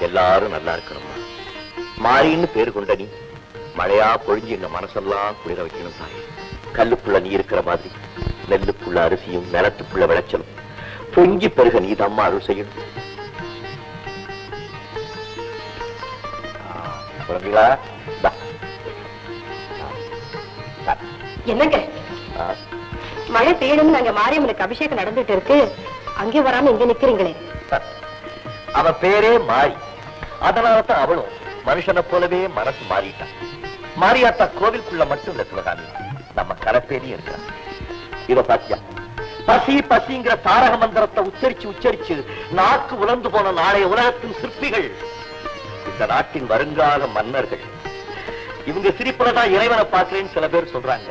எல்லாரும் நல்லா இருக்கணும்மா. மாரின்னு பேரு கொண்ட நீ மழையா பொழிஞ்சு எங்க மனசெல்லாம் குளிர வைக்கணும் தாயே. கல்லுக்குள்ள நீ இருக்கிற மாதிரி நெல்லுக்குள்ள அரிசியும் நிலத்துக்குள்ள விளைச்சலும் பொங்கி பெருக நீதம்மா அருள் செய்யணும். என்னங்க மழை பெய்யணும்னு நாங்க மாரியம்மனுக்கு அபிஷேகம் நடந்துட்டு இருக்கு, அங்கே வராம இங்க நிக்கிறீங்களே? அவ பேரே மாறி, அதனாலதான் அவளும் மனுஷனை போலவே மனசு மாறிட்டான். மாரியாத்தா கோவிலுக்குள்ள மட்டும் இல்ல சிவகாமி, நம்ம கரப்பேரி இருக்கிற இவ பாத்தியா பசி பசிங்கிற தாரக மந்திரத்தை உச்சரிச்சு உச்சரிச்சு நாக்கு உலர்ந்து போன நாளைய உலகத்தின் சிற்பிகள், இந்த நாட்டின் வருங்கால மன்னர்கள். இவங்க சிரிப்புலதான் இறைவனை பார்க்கிறேன்னு சில பேர் சொல்றாங்க.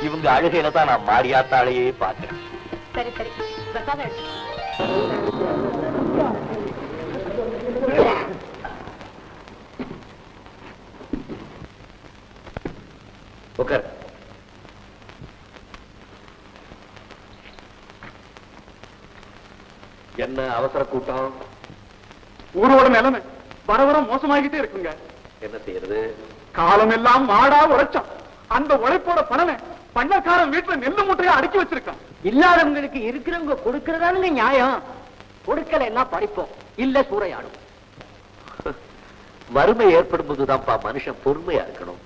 இவங்க அழுகையில தான் நான் மாரியாத்தாளையே பார்க்கிறேன். சரி சரி, உட்கார். என்ன அவசர கூட்டம்? ஊரோட நிலைமை வர வர மோசமாகிட்டே இருக்குங்க. என்ன செய்யறது? காலம் எல்லாம் மாடா உழைச்சோம். அந்த உழைப்போட பணனை பண்ணக்காரன் வீட்டுல நெல்லு மூட்டையா அடுக்கி வச்சிருக்கான். இல்லாதவங்களுக்கு இருக்கிறவங்க கொடுக்கறதானுங்க நியாயம். கொடுக்கல எல்லாம் படிப்போம், இல்ல சூறையாடும். வறுமை ஏற்படும் போதுதான்ப்பா மனுஷன் பொறுமையா இருக்கணும்.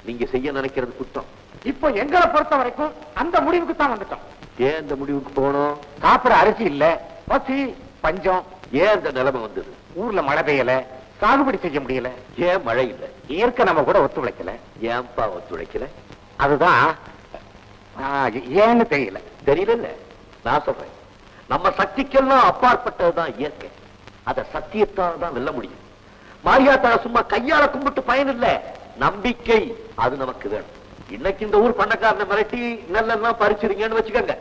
நீங்க செய்ய நினைக்கிறது குற்றம். இப்போ எங்களை பொறுத்த வரைக்கும் அந்த முடிவுக்கு தான் வந்துட்டோம். ஏன் இந்த முடிவுக்கு போனோம்? சாப்பிட அரிசி இல்ல, பசி பஞ்சம். ஏன் அந்த நிலைமை வந்தது? ஊர்ல மழை பெய்யல, சாகுபடி செய்ய முடியல. ஏன் மழை இல்ல? இயற்கை நம்ம கூட ஒத்துழைக்கல. ஏன்பா ஒத்துழைக்கல? அதுதான் ஏன்னு தெரியல. தெரியல. நான் சொல்றேன், நம்ம சக்திக்கெல்லாம் அப்பாற்பட்டதுதான் இயற்கை. அத சத்தியத்தால் தான் வெல்ல முடியும். மாரியாத்தா சும்மா கையால கும்பிட்டு பயன் இல்ல, நம்பிக்கை அது நமக்கு வேணும். இன்னைக்கு இந்த ஊர் பண்ணக்காரனை மிரட்டி நெல்லெல்லாம் பறிச்சிருங்கன்னு வச்சுக்கோங்க.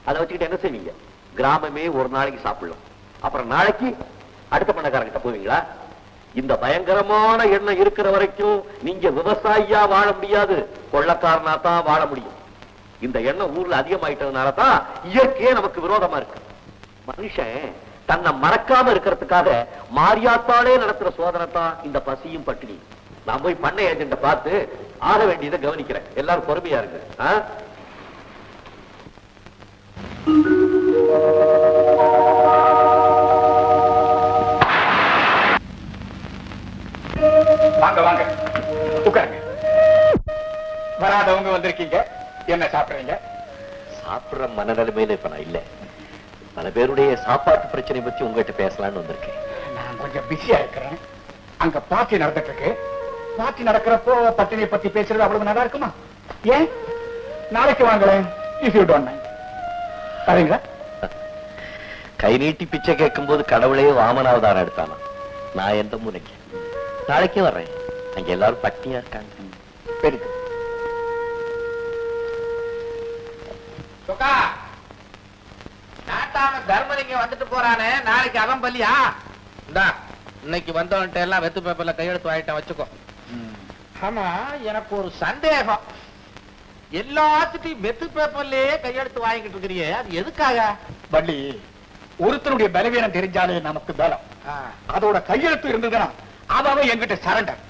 அதை வச்சுக்கிட்டு என்ன செய்வீங்க? கிராமமே ஒரு நாளைக்கு சாப்பிடலாம். அப்புறம் நாளைக்கு அடுத்த பண்ணக்காரங்கிட்ட போவீங்களா? இந்த பயங்கரமான எண்ணம் இருக்கிற வரைக்கும் நீங்க விவசாயியா வாழ முடியாது, கொள்ளக்காரனா தான் வாழ முடியும். இந்த எண்ணம் ஊர்ல அதிகமாயிட்டதுனாலதான் இயற்கையே நமக்கு விரோதமா இருக்கு. மனுஷன் தன்னை மறக்காம இருக்கிறதுக்காக மாரியாத்தாலே நடத்துற சோதனை தான் இந்த பசியும் பட்டினி. நான் போய் பண்ணை ஏஜென்ட பார்த்து ஆக வேண்டியதை கவனிக்கிறேன். எல்லாரும் பொறுமையா இருக்கு. வாங்க வாங்க உட்காருங்க. வராதவங்க வந்திருக்கீங்க, என்ன சாப்பிடுறீங்க? சாப்பிடுற மனநிலைமையில இப்ப நான் இல்ல. பல பேருடைய சாப்பாட்டு பிரச்சனை பத்தி உங்ககிட்ட பேசலாம்னு வந்திருக்கேன். நான் கொஞ்சம் பிஸியா இருக்கிறேன். அங்க பார்ட்டி நடந்துட்டு இருக்கு. பார்ட்டி நடக்கிறப்போ பட்டினியை பத்தி பேசுறது அவ்வளவு நல்லா இருக்குமா? ஏன் நாளைக்கு வாங்களேன், இஃப் யூ டோன்ட் மைண்ட். சரிங்களா? கை நீட்டி பிச்சை கேட்கும் போது கடவுளையே வாமனாவதாரம் எடுத்தானா? நான் எந்த முறைக்கு நாளைக்கே வர்றேன். அங்க எல்லாரும் பட்டினியா இருக்காங்க. சரி தர்மலிங்க வந்துட்டு போறானே, நாளைக்கு அவன் பள்ளியா? இந்தா இன்னைக்கு வந்தவன்ட்ட எல்லாம் வெத்து பேப்பர்ல கையெழுத்து வாங்கிட்ட வச்சுக்கோ. ஆமா, எனக்கு ஒரு சந்தேகம். எல்லாத்துட்டையும் வெத்து பேப்பர்லயே கையெழுத்து வாங்கிட்டு இருக்கிறியே, அது எதுக்காக? வள்ளி, ஒருத்தருடைய பலவீனம் தெரிஞ்சாலே நமக்கு பலம். அதோட கையெழுத்து இருந்ததுன்னா அவன் என்கிட்ட சரண்டர்.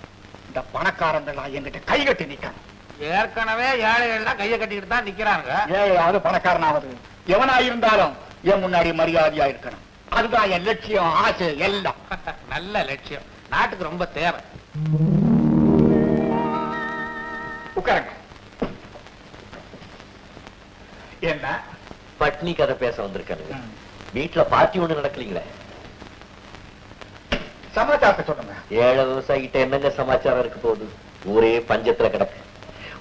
இந்த பணக்காரங்க என்கிட்ட கை கட்டி நிக்கணும். ஏற்கனவே ஏழைகள்லாம் கையை கட்டிக்கிட்டு தான் நிக்கிறாங்க. ஏழையாவது பணக்காரனாவது எவனா இருந்தாலும் என் முன்னாடி மரியாதையா இருக்கணும். அதுதான் என் லட்சியம், ஆசை எல்லாம். நல்ல லட்சியம், நாட்டுக்கு ரொம்ப தேவை. உட்காருங்க. என்ன பட்னி கதை பேச வந்திருக்காங்க. வீட்டுல பார்ட்டி ஒண்ணு நடக்கலீங்களே? சமாச்சாரத்தை சொல்லுங்க. ஏழை விவசாயிகிட்ட என்னங்க சமாச்சாரம் இருக்கு போகுது? ஊரே பஞ்சத்துல கிடக்கு.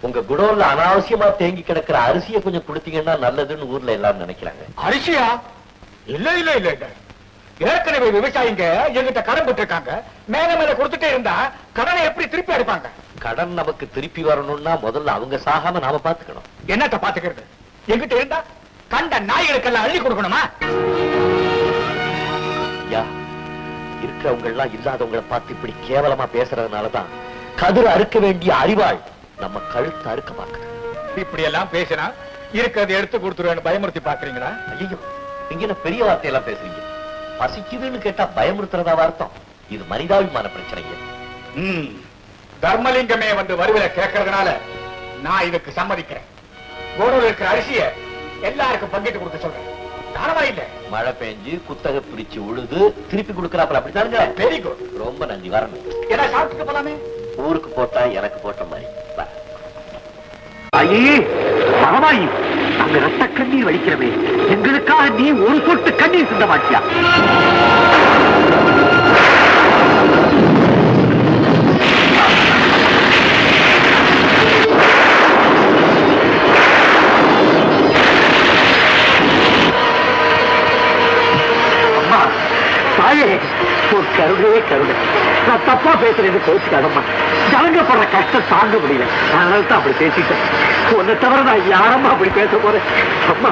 உங்க குடோன்ல அனாவசியமா தேங்கி கிடக்கிற அரிசியை கொஞ்சம் கொடுத்தீங்கன்னா நல்லதுன்னு ஊர்ல எல்லாரும் நினைக்கிறாங்க. அரிசியா? இல்ல இல்ல இல்ல இல்ல. ஏற்கனவே விவசாயிங்க எங்கிட்ட கடன் பெற்றிருக்காங்க. மேல மேல கொடுத்துட்டே இருந்தா கடனை எப்படி திருப்பி அடிப்பாங்க? கடன் நமக்கு திருப்பி வரணும்னா முதல்ல அவங்க சாகாம நாம பாத்துக்கணும். என்னத்த பாத்துக்கிறது? எங்கிட்ட இருந்தா கண்ட நாய்களுக்கெல்லாம் அள்ளி கொடுக்கணுமா? இருக்கிறவங்க எல்லாம் இல்லாதவங்களை பார்த்து இப்படி கேவலமா பேசுறதுனாலதான் கதிர அறுக்க வேண்டிய அறிவாள் நம்ம கழுத்து அறுக்க பாக்குற. இப்படி எல்லாம் பேசினா இருக்கிறத எடுத்து கொடுத்துருவேன்னு பயமுறுத்தி பாக்குறீங்களா? ஐயோ, நீங்க என்ன பெரிய வார்த்தையெல்லாம் பேசுறீங்க? பசிக்குதுன்னு கேட்டா பயமுறுத்துறதா அர்த்தம்? இது மனிதாபிமான பிரச்சனைங்க. தர்மலிங்கமே வந்து வருவில கேட்கறதுனால நான் இதுக்கு சம்மதிக்கிறேன். கோடோல இருக்கிற அரிசிய எல்லாருக்கும் பங்கிட்டு கொடுக்க சொல்றேன். தானமா இல்ல? மழை பெஞ்சு குத்தகை பிரிச்சு உழுது திருப்பி கொடுக்கறாப்புல அப்படித்தானுங்க? Very good. ரொம்ப நன்றி. வரணும். என்ன சாப்பிட்டு போலாமே? ஊருக்கு போட்டா எனக்கு போட்ட மாதிரி. ஐயே பரவாயி, அங்க ரத்த கண்ணீர் வலிக்கிறவே, எங்களுக்காக நீ ஒரு சொட்டு கண்ணீர் சிந்த மாட்டியா? அம்மா தாயே, ஒரு கருணையே கருணை. நான் தப்பா பேசுறேன்னு கோச்சுக்காதம்மா. ஜனங்கப்படுற கஷ்டம் தாங்க முடியல, அதனால தான் அப்படி பேசிட்டேன். உன்னை தவிர நான் யாரம்மா அப்படி பேச போறேன்? அம்மா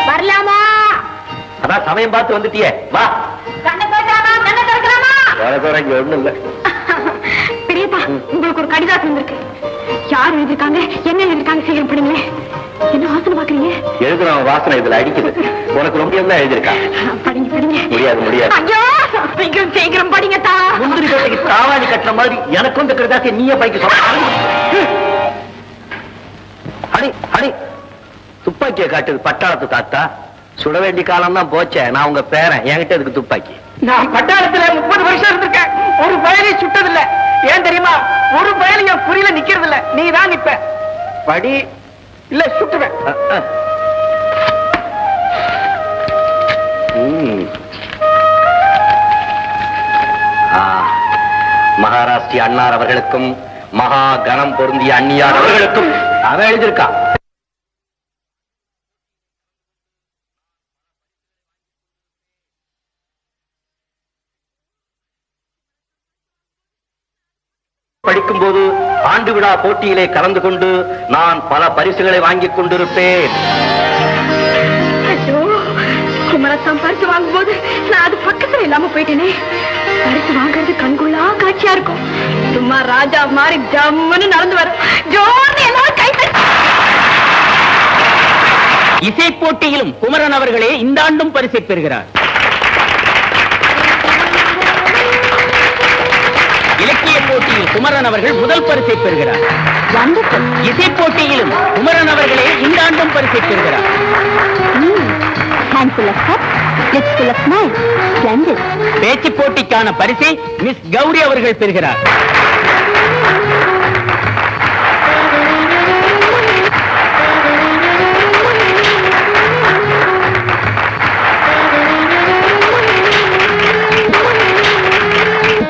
வரலாமா? அதான் சமயம் பார்த்து வந்துட்டியே, வா. கண்ணை போட்டாமா? கண்ணை திறக்கலாமா? இங்க ஒண்ணும் இல்ல. பெரியப்பா, உங்களுக்கு ஒரு கடிதாசம் வந்திருக்கு. யார் எழுதிருக்காங்க, என்ன எழுதிருக்காங்க, சீக்கிரம் படிங்களே. என்ன வாசனை பாக்குறீங்க? எழுதுற வாசனை இதுல அடிக்குது. உனக்கு ரொம்ப தான் எழுதிருக்கா. படிங்க படிங்க. முடியாது முடியாது. ஐயோ, சீக்கிரம் சீக்கிரம் படிங்கத்தா. முந்திரி கட்டைக்கு காவாலி கட்டுற மாதிரி எனக்கு வந்து கடிதாசி நீயே படிக்க சொல்ல. அடி அடி, துப்பாக்கியை காட்டுது பட்டாளத்து தாத்தா. சுட வேண்டிய காலம் தான் போச்சே. நான் உங்க பேரன், என்கிட்ட இதுக்கு துப்பாக்கி. நான் பட்டாளத்துல 30 வருஷம் இருந்திருக்கேன். ஒரு பயலை சுட்டதில்ல. ஏன் தெரியுமா? ஒரு பயல் என் குறியில நிக்கிறது இல்ல. நீ தான் நிப்ப. படி இல்ல சுட்டுவேன். மகாராஷ்டிர அண்ணார் அவர்களுக்கும் மகா கணம் பொருந்திய அந்நியார் அவர்களுக்கும் அவன் எழுதியிருக்கா. படிக்கும் போது ஆண்டு விழா போட்டியிலே கலந்து கொண்டு நான் பல பரிசுகளை வாங்கிக் கொண்டிருப்பேன். ஐயோ, குமரத்தான் பரிசு வாங்கும் போது நான் அது பக்கத்துல இல்லாம போயிட்டேனே. பரிசு வாங்குறது கண்கொள்ளா காட்சியா இருக்கும். சும்மா ராஜா மாதிரி ஜம்முன்னு நடந்து வரும். ஜோர்னு எல்லாரும் கை தட்டி. இசை போட்டியிலும் குமரன் அவர்களே இந்த ஆண்டும் பரிசை பெறுகிறார். இலக்கிய போட்டியில் குமரன் அவர்கள் முதல் பரிசை பெறுகிறார். இசை போட்டியிலும் குமரன் அவர்களே இந்த ஆண்டும் பரிசை பெறுகிறார். பேச்சு போட்டிக்கான பரிசை மிஸ் கௌரி அவர்கள் பெறுகிறார்.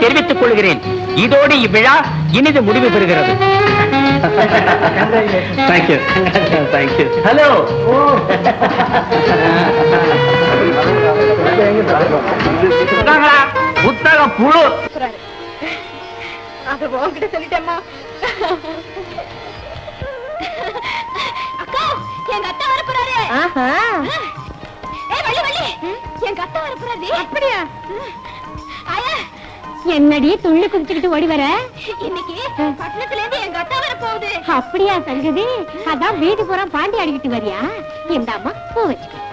தெரிவித்துக் கொள்கிறேன், இதோடு இவ்விழா இனிது முடிவு பெறுகிறது. ஹலோ, புத்தக புழு. அது உங்ககிட்ட சொல்லிட்டேம்மா. அக்கா, எங்க அத்தா வரப்போறாரு. வள்ளி வள்ளி, எங்க அத்தா வரப்போறாரு. அப்படியா? ஆயா, என்னடி துள்ளி குதிச்சுக்கிட்டு ஓடி வர? இன்னைக்கு பட்டணத்துல இருந்து எங்க அத்தா வர போகுது. அப்படியா சங்கதி? அதான் வீட்டு பூரா பாண்டி ஆடிக்கிட்டு வரியா? இந்த அம்மா பூ வச்சுக்க.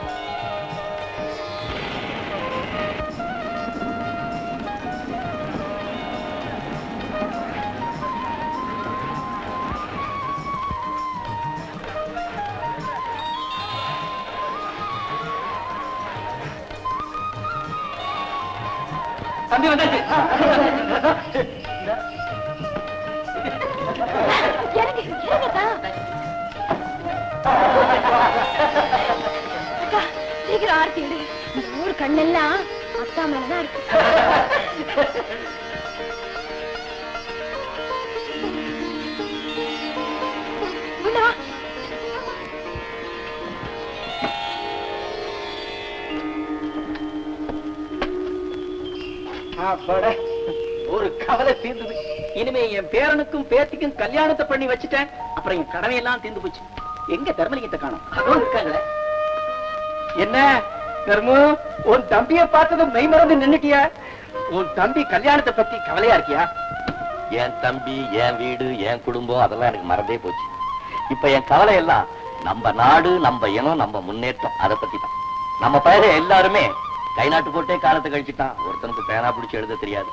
தம்பி வந்தாச்சு. சீக்கிரம் ஆர்த்தி விடு. ஊர் கண்ணெல்லாம் அக்கா மேலதான் இருக்கு. ஒரு கவலை தீர்ந்தது. இனிமே என் பேரனுக்கும் பேத்திக்கும் கல்யாணத்தை பண்ணி வச்சுட்டேன். அப்புறம் என் கடமை எல்லாம் தீர்ந்து போச்சு. எங்க தர்மலிங்கத்தை காணோம்? அதோ இருக்காங்களே. என்ன தர்மு, உன் தம்பியை பார்த்ததும் மெய் மறந்து நின்னுட்டியா? உன் தம்பி கல்யாணத்தை பத்தி கவலையா இருக்கியா? என் தம்பி, என் வீடு, என் குடும்பம் அதெல்லாம் எனக்கு மறந்தே போச்சு. இப்ப என் கவலை எல்லாம் நம்ம நாடு, நம்ம இனம், நம்ம முன்னேற்றம் அதை பத்தி தான். நம்ம பையன் எல்லாருமே கை நாட்டு போட்டே காலத்தை கழிச்சுட்டான். ஒருத்தனுக்கு பேனா பிடிச்சி எழுத தெரியாது.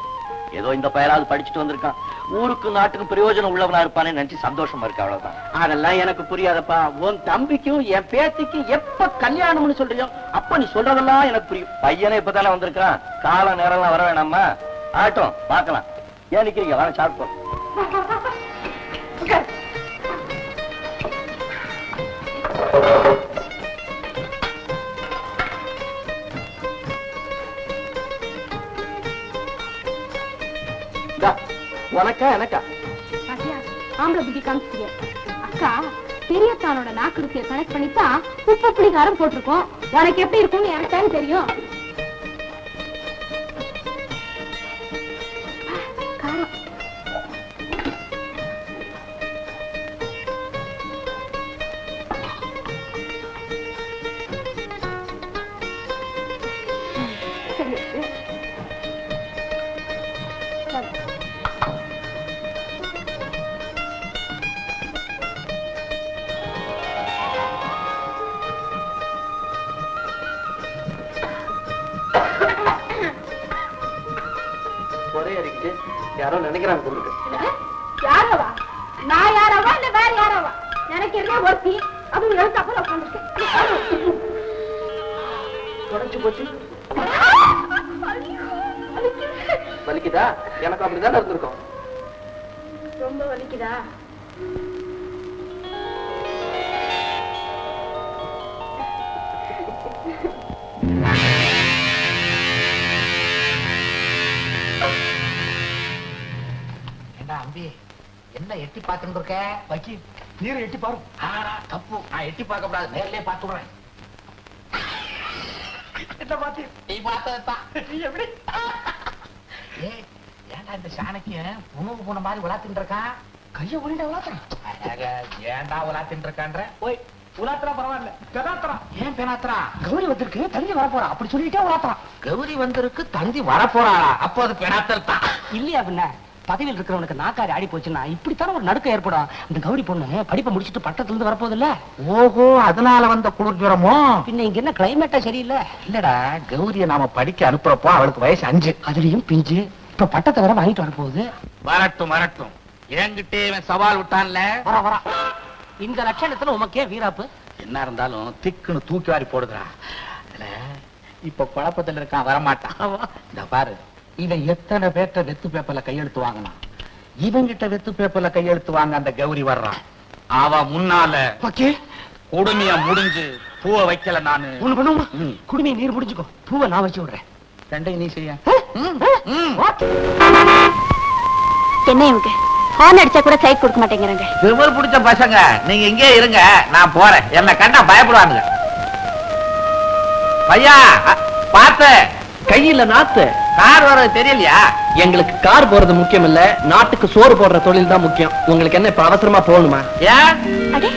ஏதோ இந்த பையனாவது படிச்சுட்டு வந்திருக்கான், ஊருக்கு நாட்டுக்கு பிரயோஜனம் உள்ளவனா இருப்பானே நினைச்சு சந்தோஷமா இருக்கு, அவ்வளவுதான். அதெல்லாம் எனக்கு புரியாதப்பா. உன் தம்பிக்கும் என் பேத்திக்கும் எப்ப கல்யாணம்னு சொல்றியோ அப்ப நீ சொல்றதெல்லாம் எனக்கு புரியும். பையனை இப்பதானே வந்திருக்கான், கால நேரம்லாம் வர வேணாமா? ஆட்டும் பாக்கலாம். ஏன் நிக்கிறீங்க? வாங்க சாப்பிட்டு உனக்கா எனக்கா? ஆம்பளை புத்தி காமிச்சிட்டிய அக்கா. பெரியத்தானோட நாக்கு ருசியை கனெக்ட் பண்ணித்தான் உப்பு புளி காரம் போட்டிருக்கோம். உனக்கு எப்படி இருக்கும்னு எனக்கு தானே தெரியும். காரம் ஒரே அடிக்கிட்டு யாரோ நினைக்கிறாங்க பொருளுக்கு. யாரவா? நான் யாரவா இல்ல வேற யாரவா? எனக்கு என்ன ஒருத்தி அது எழுத்து அப்புறம் உட்காந்துருக்கு. உடஞ்சு போச்சு. வலிக்குதா? எனக்கு அப்படிதான் இருந்திருக்கும். ரொம்ப வலிக்குதா? அம்பி என்ன எட்டி பார்த்துட்டு இருக்க? வக்கி நீரை எட்டி பாரு. தப்பு, நான் எட்டி பார்க்க கூடாது, நேர்லயே பார்த்துடுறேன். என்ன பார்த்து? நீ பார்த்ததான். எப்படி? ஏன்டா இந்த சாணக்கியன் உணவு போன மாதிரி விளாத்துட்டு இருக்கான்? கைய உருண்ட விளாத்துறான். ஏன்டா விளாத்துட்டு இருக்கான்ற? போய் உலாத்துறா பரவாயில்ல, பெனாத்துறான். ஏன் பெனாத்துறான்? கௌரி வந்திருக்கு, தந்தி வரப்போறா அப்படி சொல்லிட்டே உலாத்துறான். கௌரி வந்திருக்கு, தந்தி வரப்போறாளா? அப்போ அது பெனாத்தல் தான் இல்லையா? பின்ன பதவியில் இருக்கிறவனுக்கு நாக்காரி ஆடி போச்சுன்னா இப்படித்தானே ஒரு நடுக்கம் ஏற்படும். இந்த கௌரி பொண்ணு படிப்பை முடிச்சுட்டு பட்டத்துல இருந்து வரப்போது இல்ல. ஓஹோ, அதனால வந்த குளிர் ஜுரமோ? பின்ன இங்க என்ன கிளைமேட்டா சரியில்லை? இல்லடா, கௌரிய நாம படிக்க அனுப்புறப்போ அவளுக்கு வயசு 5, அதுலயும் பிஞ்சு. இப்ப பட்டத்தை வேற வாங்கிட்டு வரப்போகுது. வரட்டும் வரட்டும், என்கிட்டே இவன் சவால் விட்டான்ல. வர வர இந்த லட்சணத்துல உமக்கே வீராப்பு. என்ன இருந்தாலும் திக்குன்னு தூக்கி வாரி போடுறா. இப்ப குழப்பத்துல இருக்கான், வரமாட்டான். இந்த பாரு, இவன் எத்தனை பேர்ட்ட வெத்து பேப்பர்ல கையெழுத்து வாங்கினான். இவங்கிட்ட வெத்து பேப்பர்ல கையெழுத்து வாங்க அந்த கௌரி வர்றான். அவ முன்னால குடுமைய முடிஞ்சு பூவை வைக்கல. நானு ஒண்ணு பண்ணுமா? குடுமையை நீர் முடிஞ்சுக்கோ, பூவை நான் வச்சு விடுறேன். ரெண்டையும் நீ செய்ய. என்ன இவங்க ஹார்ன் அடிச்சா கூட சைட் கொடுக்க மாட்டேங்கிறாங்க. விமல் பிடிச்ச பசங்க, நீங்க இங்கே இருங்க, நான் போறேன். என்ன கண்டா பயப்படுவானுங்க. பையா பார்த்து, கையில நாத்து. கார் வர்றது தெரியலையா? எங்களுக்கு கார் போறது முக்கியம் இல்ல, நாட்டுக்கு சோறு போடுற தொழில் தான் முக்கியம். உங்களுக்கு என்ன இப்ப அவசரமா போகணுமா? ஏன்? அடே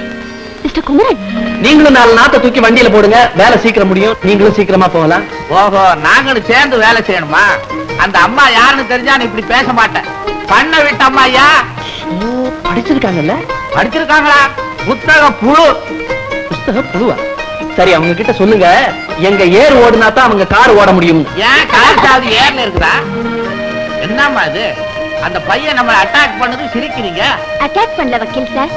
மிஸ்டர் குமரன், நீங்களும் 4 நாத்தை தூக்கி வண்டியில போடுங்க, வேலை சீக்கிரம் முடியும். நீங்களும் சீக்கிரமா போகலாம். ஓஹோ, நாங்களும் சேர்ந்து வேலை செய்யணுமா? அந்த அம்மா யாருன்னு தெரிஞ்சா நீ இப்படி பேச மாட்டேன். பண்ண விட்ட அம்மாயா? படிச்சிருக்காங்கல்ல? படிச்சிருக்காங்களா? புத்தக புழு. புத்தக புழுவா? சரி, அவங்க கிட்ட சொல்லுங்க, எங்க ஏர் ஓடுனா தான் அவங்க கார் ஓட முடியும். ஏன் கார் சாவி ஏர்ல இருக்குதா? என்னம்மா இது? அந்த பையன் நம்மளை அட்டாக் பண்ணது சிரிக்கிறீங்க. அட்டாக் பண்ணல வக்கீல் சார்,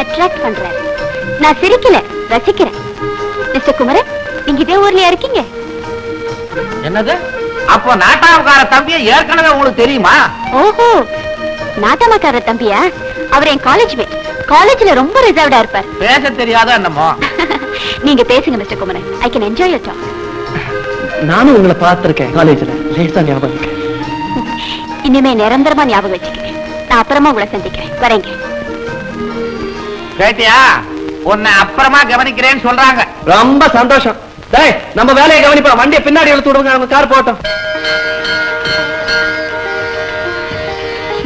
அட்ராக்ட் பண்றேன். நான் சிரிக்கல, ரசிக்கிறேன். மிஸ்டர் குமரன், நீங்க இதே ஊர்லயா இருக்கீங்க? என்னது? அப்போ நாட்டாமக்கார தம்பியை ஏற்கனவே உங்களுக்கு தெரியுமா? ஓஹோ, நாட்டாமக்கார தம்பியா? அவர் என் காலேஜ் மேட். காலேஜ்ல ரொம்ப ரிசர்வ்டா இருப்பார். பேச தெரியாத என்னமோ. நீங்க பேசுங்க mister Kumaran, I can enjoy your talk. நானும் உங்களை பார்த்திருக்கேன் காலேஜ்ல, லேசா ஞாபகம் இருக்கு. இனிமே நிரந்தரமா ஞாபகம் வச்சுக்கிறேன். நான் அப்புறமா உங்களை சந்திக்கிறேன். வரேங்க. கேட்டியா? உன்னை அப்புறமா கவனிக்கிறேன்னு சொல்றாங்க. ரொம்ப சந்தோஷம். டேய், நம்ம வேலையை கவனிப்பா. வண்டியை பின்னாடி இழுத்து விடுங்க, அவங்க கார் போட்டோம்.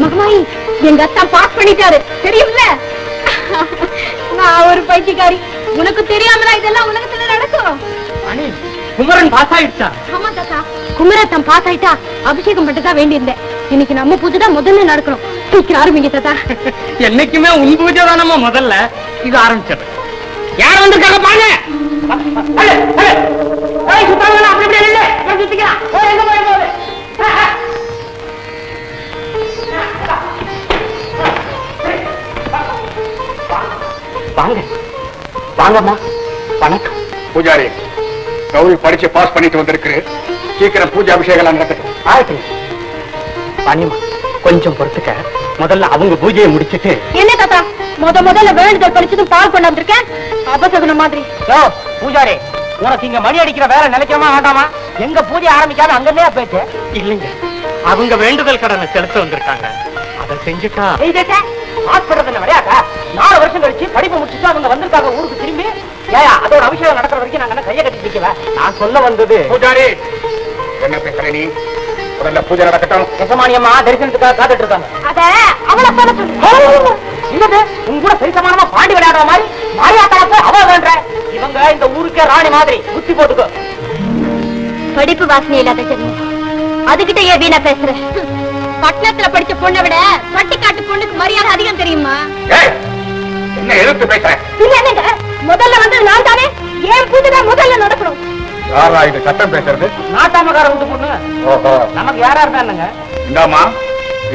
மகமாயி, எங்க அத்தா பாஸ் பண்ணிட்டாரு, தெரியும்ல? நான் ஒரு பைத்தியக்காரி. உனக்கு தெரியாமலா இதெல்லாம் உலகத்துல நடக்கும்? அனி, குமரன் பாஸ் ஆயிடுச்சா? ஆமா தாத்தா, குமரத்தம் பாஸ் ஆயிட்டா அபிஷேகம் பண்ணிட்டு தான் வேண்டியிருந்தேன். இன்னைக்கு நம்ம பூஜை தான் முதல்ல நடக்கணும். சீக்கிரம் ஆரம்பிங்க தாத்தா. என்னைக்குமே உன் பூஜை தானம்மா முதல்ல. இது ஆரம்பிச்சிடுறேன். யார் வந்திருக்காங்க பாருங்க. வாங்க வாங்கம்மா. வணக்கம். பூஜாரி, கௌரி படிச்சு பாஸ் பண்ணிட்டு வந்திருக்கு. சீக்கிரம் பூஜை அபிஷேகம் நடக்கட்டும். ஆயிட்டு வாணிமா, கொஞ்சம் பொறுத்துக்க. முதல்ல அவங்க பூஜையை முடிச்சிட்டு. என்ன தாத்தா முதல்ல வேண்டுதல் படிச்சதும் பால் கொண்டு வந்திருக்கேன். அபசகுன மாதிரி. பூஜாரி, உனக்கு இங்க மணி அடிக்கிற வேலை நினைக்கிறமா வேண்டாமா? எங்க பூஜை ஆரம்பிக்காம அங்கன்னே போயிட்டு. இல்லைங்க, அவங்க வேண்டுதல் கடனை செலுத்த வந்திருக்காங்க. அதை செஞ்சுட்டா ஹாஸ்பிட்டல் விளையாட்டா 4 வருஷம் கழிச்சு படிப்பு முடிச்சுட்டு அவங்க வந்திருக்காங்க ஊருக்கு திரும்பி. ஏயா அதோட அபிஷேகம் நடக்கிற வரைக்கும் நாங்க கையை கட்டி நிக்கல. நான் சொல்ல வந்தது. பூஜாரி, என்ன பேசுற நீ? முதல்ல பூஜை நடக்கட்டும். எசமானியம்மா தரிசனத்துக்காக காத்துட்டு இருக்காங்க. அத அவளை சொல்ல சொல்லு. என்னது உங்க கூட சரி சமானமா பாண்டி விளையாடுற மாதிரி மாரியாத்தாளப்ப அவ வேண்ட. இவங்க இந்த ஊருக்கே ராணி மாதிரி புத்தி போட்டுக்கோ. படிப்பு வாசனை இல்லாத ஜென்மம். அதுகிட்ட ஏன் வீணா பேசுற? பட்டணத்துல படிச்ச பொண்ணை விட பட்டிக்காட்டு பொண்ணுக்கு மரியாதை அதிகம் தெரியுமா? என்ன எதிர்த்து பேசுற? என்னங்க முதல்ல வந்து நான் தானே. ஏன் பூஜை தான் முதல்ல நடக்கணும். யாரா இது சட்டம் பேசுறது? நாட்டாமக்கார வந்து பொண்ணு. ஓஹோ, நமக்கு யாரா இருந்தா என்னங்க? இந்தாமா,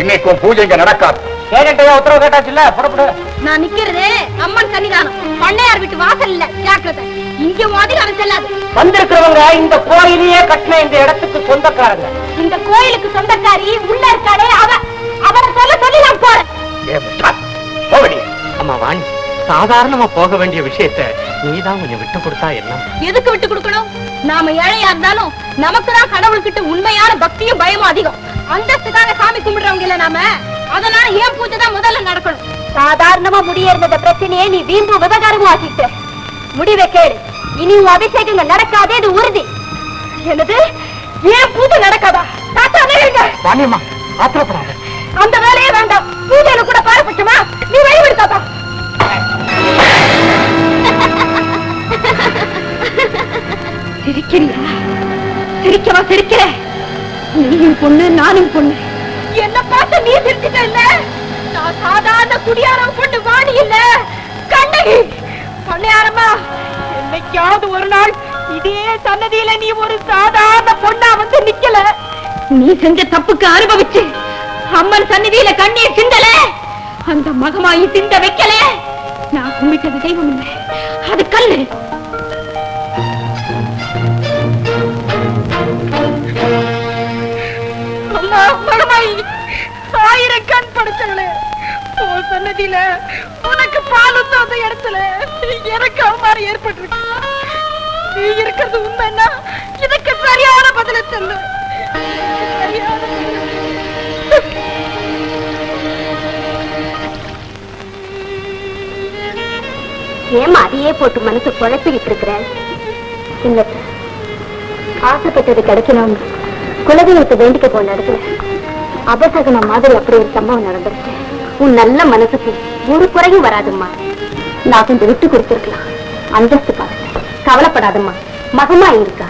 இன்னைக்கும் பூஜை இங்க நடக்காது. கேட்டா உத்தரவு கேட்டாச்சுல்ல, புறப்படு. நான் நிக்கிறது அம்மன் சன்னிதானம். பண்ணையார் வீட்டு வாசல் இல்ல. ஜாக்கிரதை, இங்க மாதிரி அவன் செல்லாது. வந்திருக்கிறவங்க இந்த கோயிலையே கட்டின இந்த இடத்துக்கு சொந்தக்காரங்க. இந்த கோயிலுக்கு சொந்தக்காரி உள்ள இருக்காளே அவரை சொல்ல சொல்லி நான் போறேன். அம்மா வாணி, சாதாரணமா போக வேண்டிய விஷயத்தை நீதான் கொஞ்சம் விட்டு கொடுத்தா என்ன? எதுக்கு விட்டு கொடுக்கணும்? நாம ஏழையா இருந்தாலும் நமக்குதான் கடவுள்கிட்ட உண்மையான பக்தியும் பயமும் அதிகம். அந்தஸ்துக்காக சாமி கும்பிடுறவங்க இல்ல நாம. அதனால ஏன் பூஜை தான் முதல்ல நடக்கணும். சாதாரணமா முடியறத பிரச்சனையே நீ வீம்பு விவகாரமும் ஆக்கிட்ட. முடிவை கேடு. இனி உன் அபிஷேகங்கள் நடக்காதே, இது உறுதி. என்னது? ஏன் பூஜை நடக்காதா? தாத்தா வாணியம்மா, ஆத்திரப்படாத. அந்த வேலையே வேண்டாம். பூஜையில கூட பாரபட்சமா? நீ வழிவிடு தாத்தா. சிரிக்கிறியா? சிரிக்கவா சிரிக்கிற? நீயும் பொண்ணு, நானும் பொண்ணு. என்ன பார்த்து நீ சிரிச்சிட்ட இல்ல? நான் சாதாரண குடியாரம் பொண்ணு வாணி இல்ல, கண்ணகி. பண்ணையாரம்மா, என்னைக்காவது ஒரு நாள் இதே சன்னதியில நீ ஒரு சாதாரண பொண்ணா வந்து நிக்கல. நீ செஞ்ச தப்புக்கு அனுபவிச்சு அம்மன் சன்னதியில கண்ணீர் சிந்தல. அந்த மகமாயி சிந்த வைக்கல. நான் கும்பிட்டது தெய்வம் இல்லை, அது கல்லு. மகமாயி, 1000 கண் படைச்சவளே, உன் சன்னதியில உனக்கு பாலும் தோந்த இடத்துல எனக்கு அவமானம் ஏற்பட்டிருக்கு. நீ இருக்கிறது உண்மைன்னா இதுக்கு சரியான பதில சொல்லு. ஏமா அதையே போட்டு மனசு குழப்பிக்கிட்டு இருக்கிறேன்? இல்ல, ஆசைப்பட்டது கிடைக்கணும் குலதெய்வத்தை வேண்டிக்க போன இடத்துல அபசகனம் மாதிரி அப்படி ஒரு சம்பவம் நடந்துருச்சு. உன் நல்ல மனசுக்கு ஒரு குறையும் வராதும்மா. நான் கொஞ்சம் விட்டு கொடுத்துருக்கலாம். அந்தஸ்துக்காக கவலைப்படாதம்மா. மகமா இருக்கா.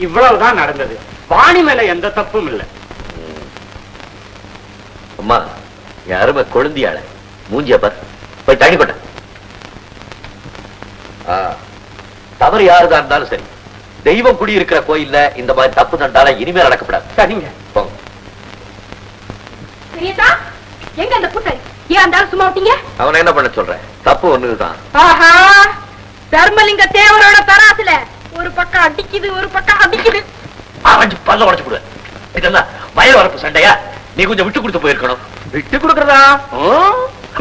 இவ்வளவுதான் நடந்தது. வாணி மேல எந்த தப்பும் இல்லை. அம்மா, யாருமே கொழுந்தியாள மூஞ்சிய பார். போய் தண்ணி கொட்ட. தவறு யாருதான் இருந்தாலும் சரி, தெய்வம் குடியிருக்கிற கோயில்ல இந்த மாதிரி தப்பு தண்டால இனிமேல் நடக்கப்படாது. சரிங்க. எங்க அந்த புட்டை? ஏன் அந்த சும்மா விட்டீங்க? அவனை என்ன பண்ண சொல்றேன்? தப்பு ஒண்ணுதான். ஆஹா, தர்மலிங்க தேவரோட தராசுல ஒரு பக்கம் அடிக்குது, ஒரு பக்கம் அடிக்குது. பல்ல உடைச்சு போடுவேன். இதெல்லாம் வயல் வரப்பு சண்டையா? நீ கொஞ்சம் விட்டு கொடுத்து போயிருக்கணும். விட்டு கொடுக்கறதா?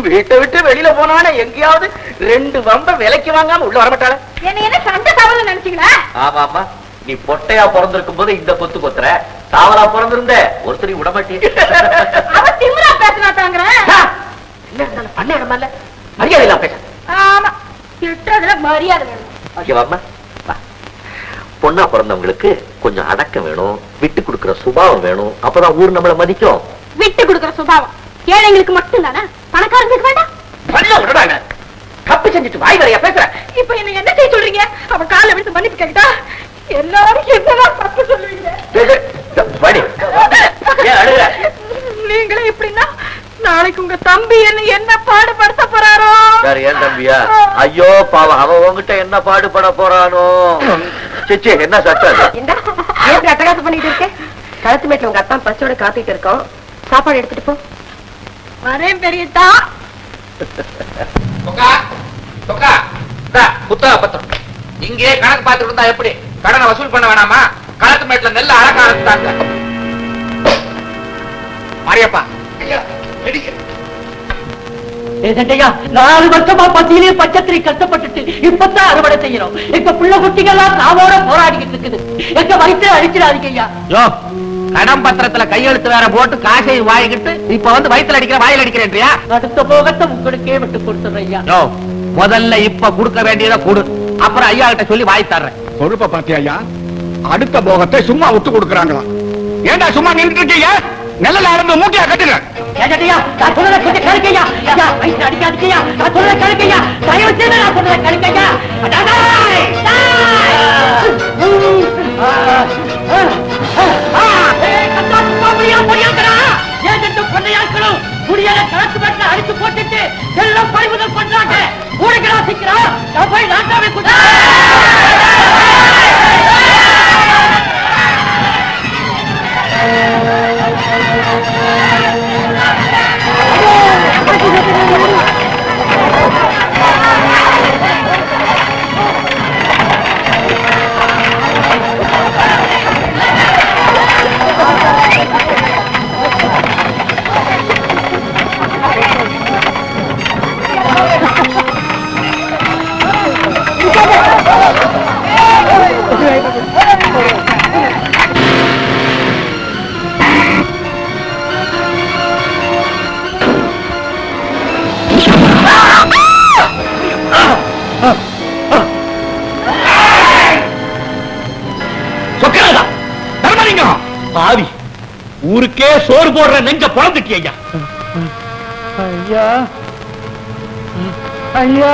வீட்டை விட்டு வெளியில போனானே எங்கேயாவது 2 வம்ப விலைக்கு வாங்காம உள்ள வரமாட்டாள. என்ன சண்டை தவறு நினைச்சீங்களா? ஆமா ஆமா, நீ பொட்டையா பிறந்திருக்கும் போது இந்த கொத்து கொத்துற, தாவலா பிறந்திருந்த ஒருத்தரி விடமாட்டேன். அவன் திமிரா பேசினாட்டாங்கிற. என்ன இருந்தாலும் பண்ண இடமா இல்ல, மரியாதை இல்லாம பேச. ஆமா, திட்டதுல மரியாதை வேணும். பொண்ணா பிறந்தவங்களுக்கு கொஞ்சம் அடக்கம் வேணும், விட்டு கொடுக்கிற சுபாவம் வேணும். அப்பதான் ஊர் நம்மள மதிக்கும். விட்டு கொடுக்கிற சுபாவம் ஏழைங்களுக்கு மட்டும் தானே, பணக்காரங்களுக்கு வேண்டாம்? பல்ல விடுறாங்க. தப்பு செஞ்சுட்டு வாய் வரையா பேசுற. இப்ப என்ன செய்ய சொல்றீங்க? அவ காலை விட்டு மன்னிப்பு கேட்டா எல்லாரும் என்னதான் தப்பு சொல்லுவீங்க? ஏன் அழுகுற? நீ நாளைக்கு உங்க தம்பி என்ன பாடுபடுத்த போறாரோ? ஏன் தம்பியா? ஐயோ பாவம், அவன் உங்ககிட்ட என்ன பாடுபட போறானோ? சிச்சி, என்ன சத்தம்? ஏன் அட்டகாசம் பண்ணிட்டு இருக்க? கழுத்து மேட்ல உங்க அத்தான் பச்சோட காத்துட்டு இருக்கோம். சாப்பாடு எடுத்துட்டு போ. வரேன் பெரியதா. புத்தக பத்திரம் இங்கே கணக்கு பார்த்துட்டு இருந்தா எப்படி? கடனை வசூல் பண்ண வேணாமா? களத்து மேட்ல நெல்ல அழகா ஆரம்பித்தாங்க. மாரியப்பா, 4 வருஷமா பத்தியிலே பச்சத்திரி கஷ்டப்பட்டுட்டு இப்பதான் அறுவடை செய்யறோம். எங்க பிள்ளை குட்டிகள்லாம் நாவோட போராடிக்கிட்டு இருக்குது. எங்க வயிற்று அடிச்சிடாதீங்க ஐயா. கடன் பத்திரத்துல கையெழுத்து வேற போட்டு காசை வாங்கிட்டு இப்ப வந்து வயிற்றுல அடிக்கிற வாயில் அடிக்கிறேன்றியா? அடுத்த போகத்தை உங்களுக்கே விட்டு கொடுத்துறேன் ஐயா. முதல்ல இப்ப கொடுக்க வேண்டியதை கொடு, அப்புறம் ஐயா கிட்ட சொல்லி வாய் தர்றேன். கொழுப்ப பாத்தியா ஐயா? அடுத்த போகத்தை சும்மா விட்டு கொடுக்கறாங்களா? ஏண்டா சும்மா நின்றுட்டு இருக்கீங்க? நெல்ல இருந்து மூட்டையா கட்டுங்க. கேட்கட்டியா? நான் சொல்றத கொஞ்சம் கேளுக்கையா. ஐயா வயிற்று அடிக்காதீங்கய்யா. நான் சொல்றத கேளுக்கையா. தயவு செய்து நான் சொல்றத கேளுக்கையா. அடிச்சு போட்டுட்டு எல்லாம் பறிமுதல் பண்றாங்க. ஊருக்கிறா சீக்கிரம். நான் போய் நாட்டாவை பாவி, ஊருக்கே சோறு போடுற நெஞ்ச பிறந்துட்டி ஐயா. ஐயா ஐயா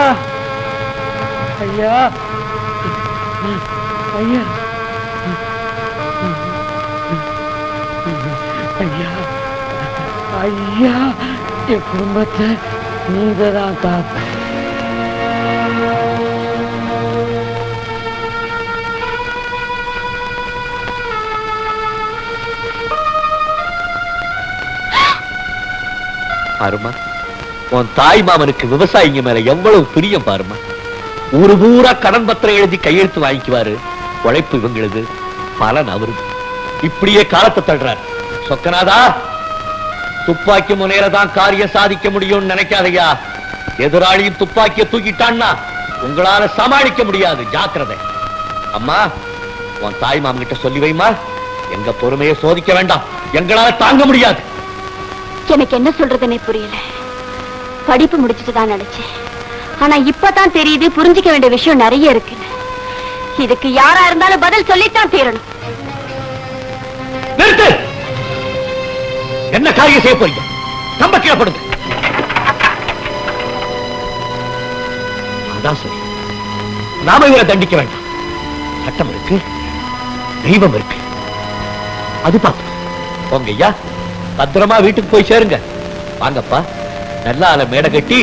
ஐயா ஐயா ஐயா ஐயா, என் குடும்பத்தை நீங்கதான் காப்ப. பாருமா, உன் தாய் மாமனுக்கு விவசாயிங்க மேல எவ்வளவு பிரியம் பாருமா. ஊரு பூரா கடன் பத்திரம் எழுதி கையெழுத்து வாங்கிக்குவாரு. உழைப்பு இவங்களது, பலன் அவருது. இப்படியே காலத்தை தள்ளுறாரு. சொக்கநாதா, துப்பாக்கி முனையிலதான் காரியம் சாதிக்க முடியும்னு நினைக்காதையா. எதிராளியும் துப்பாக்கிய தூக்கிட்டான்னா உங்களால சமாளிக்க முடியாது. ஜாக்கிரதை. அம்மா, உன் தாய் மாமன் கிட்ட சொல்லி வைமா, எங்க பொறுமையை சோதிக்க வேண்டாம், எங்களால தாங்க முடியாது. எனக்கு என்ன சொல்றதுன்னே புரியல. படிப்பு முடிச்சுட்டு தான் நினைச்சேன். ஆனா இப்பதான் தெரியுது புரிஞ்சுக்க வேண்டிய விஷயம் நிறைய இருக்கு. இதுக்கு யாரா இருந்தாலும் பதில் சொல்லித்தான் தீரணும். நிறுத்து! என்ன காரியம் செய்ய போறீங்க? நம்ப கீழப்படுங்க. அதான் சரி, நாம இவரை தண்டிக்க வேண்டாம். சட்டம் இருக்கு, தெய்வம் இருக்கு, அது பார்த்து போங்க ஐயா. பத்திரமா வீட்டுக்கு போய் சேருங்க. வாங்கப்பா, நல்லால மேடை கட்டி